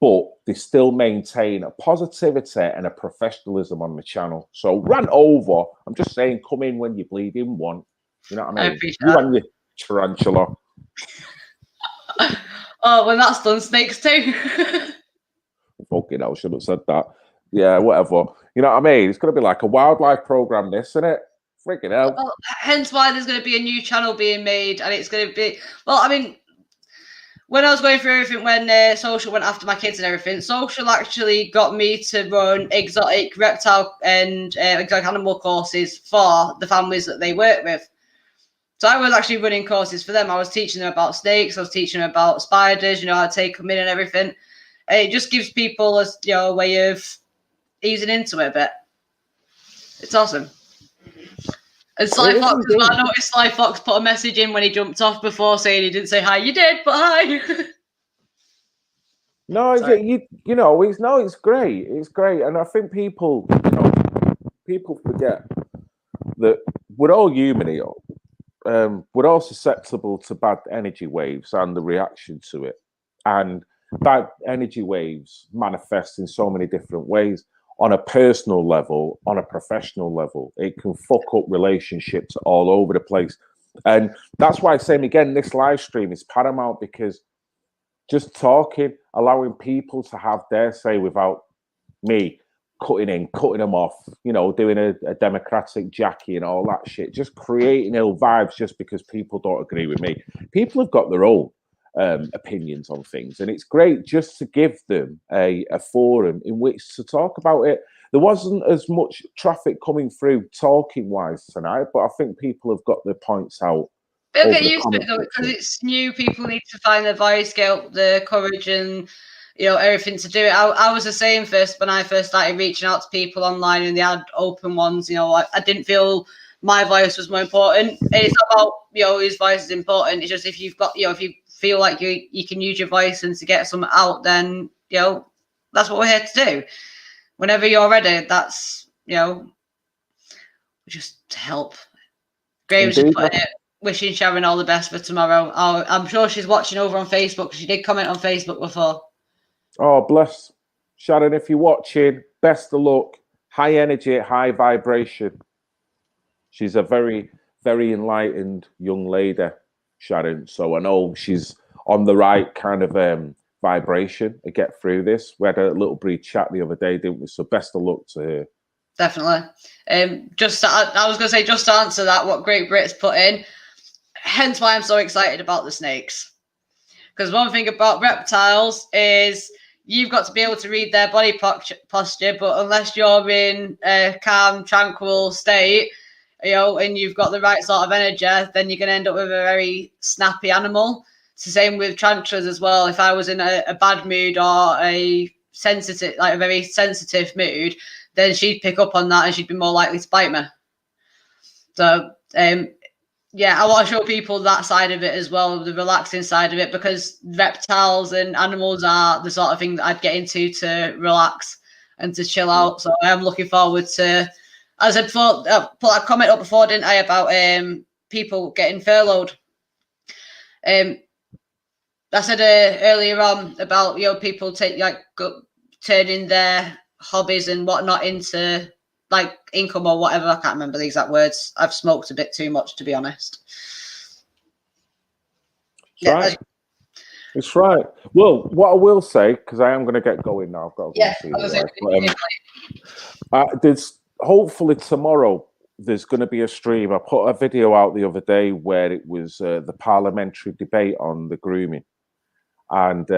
[SPEAKER 2] But they still maintain a positivity and a professionalism on the channel. So rant over. I'm just saying, come in when you bleeding want. You know what I mean?
[SPEAKER 6] I appreciate
[SPEAKER 2] you
[SPEAKER 6] that.
[SPEAKER 2] and your tarantula.
[SPEAKER 6] Oh, when that's done, snakes too.
[SPEAKER 2] Fucking hell, should have said that. Yeah, whatever. You know what I mean? It's going to be like a wildlife program, this, isn't it? Freaking hell.
[SPEAKER 6] Well, hence why there's going to be a new channel being made, and it's going to be, well, I mean, when I was going through everything, when Social went after my kids and everything, Social actually got me to run exotic reptile and exotic animal courses for the families that they work with. So I was actually running courses for them. I was teaching them about snakes. I was teaching them about spiders, you know, how to take them in and everything. And it just gives people a way of easing into it a bit. It's awesome. And Sly Fox as well. I noticed Sly Fox put a message in when he jumped off before saying he didn't say hi. You did, but hi.
[SPEAKER 2] No, you know, it's great. It's great. And I think people forget that we're all human here. We're all susceptible to bad energy waves and the reaction to it. And bad energy waves manifest in so many different ways. On a personal level, on a professional level, it can fuck up relationships all over the place. And that's why, same again, this live stream is paramount, because just talking, allowing people to have their say without me cutting them off, you know, doing a democratic Jackie and all that shit, just creating ill vibes just because people don't agree with me. People have got their own opinions on things, and it's great just to give them a forum in which to talk about it. There wasn't as much traffic coming through talking wise tonight, but I think people have got their points out.
[SPEAKER 6] They'll get used to it though, because it's new. People need to find their voice, get up the courage and, you know, everything to do it. I was the same first when I first started reaching out to people online and they had open ones. You know, I didn't feel my voice was more important. It's not about, you know, whose voice is important. It's just if you've got, you know, if you feel like you can use your voice and to get something out, then, you know, that's what we're here to do. Whenever you're ready, that's, you know, just to help. Graham's just putting it. Wishing Sharon all the best for tomorrow. I'm sure she's watching over on Facebook, because she did comment on Facebook before.
[SPEAKER 2] Oh, bless. Sharon, if you're watching, best of luck. High energy, high vibration. She's a very, very enlightened young lady, Sharon. So I know she's on the right kind of vibration to get through this. We had a little brief chat the other day, didn't we? So best of luck to her.
[SPEAKER 6] Definitely. I was going to say, just to answer that, what Great Brits put in, hence why I'm so excited about the snakes. Because one thing about reptiles is you've got to be able to read their body posture, but unless you're in a calm, tranquil state, you know, and you've got the right sort of energy, then you're going to end up with a very snappy animal. It's the same with tantras as well. If I was in a bad mood or a sensitive, like a very sensitive mood, then she'd pick up on that and she'd be more likely to bite me. So, yeah, I want to show people that side of it as well, the relaxing side of it, because reptiles and animals are the sort of thing that I'd get into to relax and to chill out. So I am looking forward to, as I before, put a comment up before, didn't I, about people getting furloughed. I said earlier on about, you know, people turning their hobbies and whatnot into like income or whatever. I can't remember the exact words. I've smoked a bit too much, to be honest.
[SPEAKER 2] Right. It's right. Well, what I will say, because I am going to get going now, I've got to go and see the wife. There's hopefully tomorrow there's going to be a stream. I put a video out the other day where it was the parliamentary debate on the grooming, and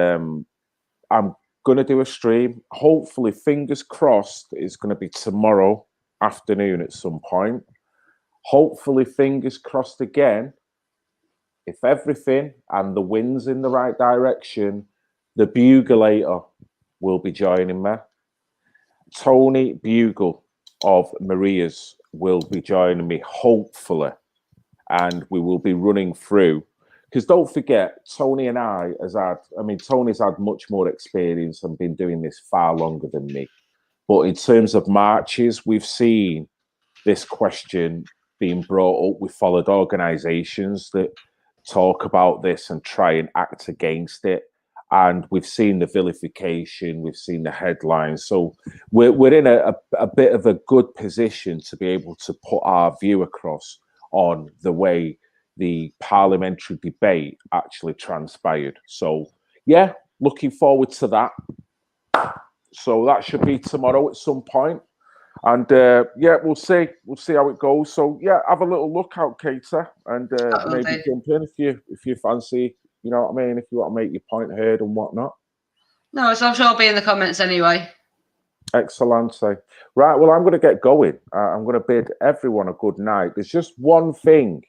[SPEAKER 2] I'm going to do a stream. Hopefully, fingers crossed, it's going to be tomorrow afternoon at some point. Hopefully, fingers crossed again. If everything and the wind's in the right direction, the Bugulator will be joining me. Tony Bugle of Maria's will be joining me, hopefully. And we will be running through. Because don't forget, Tony and I Tony's had much more experience and been doing this far longer than me. But in terms of marches, we've seen this question being brought up. We followed organisations that talk about this and try and act against it, and we've seen the vilification, we've seen the headlines, so we're in a bit of a good position to be able to put our view across on the way the parliamentary debate actually transpired. So yeah, looking forward to that. So that should be tomorrow at some point. And yeah, we'll see how it goes. So yeah, have a little look out, Kater, and maybe jump in if you fancy. You know what I mean? If you want to make your point heard and whatnot.
[SPEAKER 6] No, so I'm sure I'll be in the comments anyway.
[SPEAKER 2] Excellent. Right, well, I'm going to get going. I'm going to bid everyone a good night. There's just one thing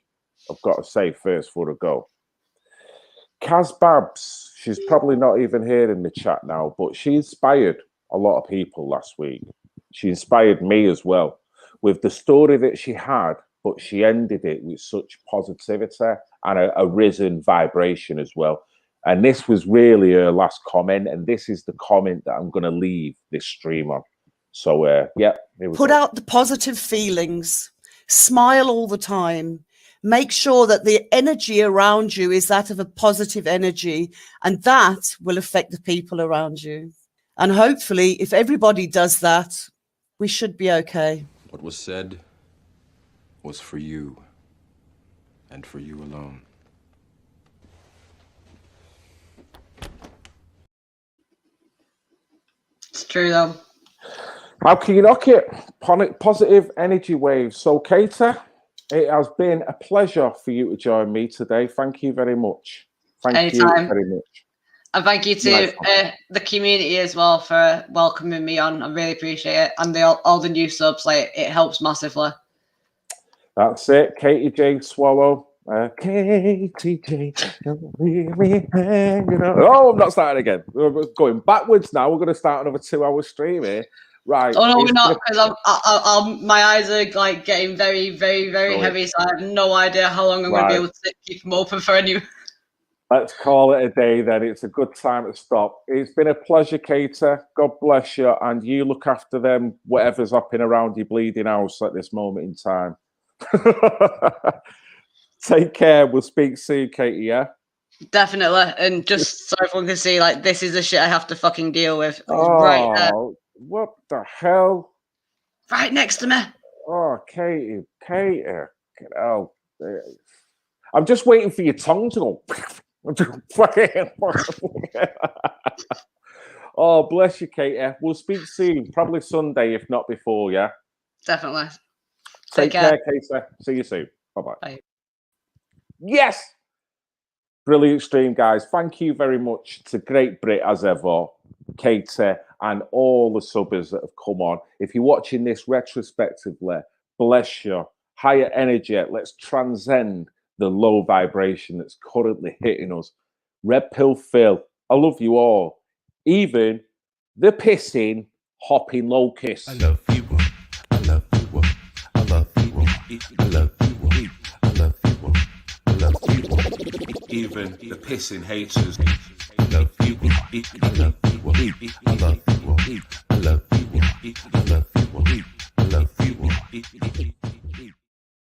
[SPEAKER 2] I've got to say first before I go. Kaz Babs, she's probably not even here in the chat now, but she inspired a lot of people last week. She inspired me as well with the story that she had, but she ended it with such positivity and a risen vibration as well. And this was really her last comment, and this is the comment that I'm going to leave this stream on. So, yeah.
[SPEAKER 11] Put out the positive feelings, smile all the time, make sure that the energy around you is that of a positive energy, and that will affect the people around you. And hopefully, if everybody does that, we should be okay.
[SPEAKER 12] What was said was for you, and for you alone.
[SPEAKER 6] It's true, though.
[SPEAKER 2] How can you knock it? Positive energy waves. So, Kater, it has been a pleasure for you to join me today. Thank you very much. Thank you very much.
[SPEAKER 6] And thank you to the community as well for welcoming me on. I really appreciate it. And all the new subs, like, it helps massively.
[SPEAKER 2] That's it. Katie J Swallow. Katie J. Oh, I'm not starting again. We're going backwards now. We're going to start another 2-hour stream here. Right.
[SPEAKER 6] Oh, no, we're not, because my eyes are like getting very, very, very heavy. So I have no idea how long I'm going to be able to keep them open for anyway.
[SPEAKER 2] Let's call it a day then. It's a good time to stop. It's been a pleasure, Kater. God bless you. And you look after them, whatever's hopping around your bleeding house at this moment in time. Take care. We'll speak soon, Katie, yeah?
[SPEAKER 6] Definitely. And just so everyone can see, like, this is the shit I have to fucking deal with.
[SPEAKER 2] Oh,
[SPEAKER 6] right there.
[SPEAKER 2] What the hell?
[SPEAKER 6] Right next to me.
[SPEAKER 2] Oh, Katie. Oh, I'm just waiting for your tongue to go. Oh, bless you, Katie. We'll speak soon, probably Sunday, if not before, yeah?
[SPEAKER 6] Definitely.
[SPEAKER 2] Take care, Katie. See you soon. Bye-bye.
[SPEAKER 6] Bye.
[SPEAKER 2] Yes! Brilliant stream, guys. Thank you very much to Great Brit as ever, Katie, and all the subbers that have come on. If you're watching this retrospectively, bless you. Higher energy. Let's transcend the low vibration that's currently hitting us. Red Pill Phil, I love you all. Even the pissing, hopping locust.
[SPEAKER 12] I love you. I love you. I love you. I love you. I love you. I love you.
[SPEAKER 13] Even the pissing haters.
[SPEAKER 12] I love you. I love you. I love you. I love you. I love you. I love you.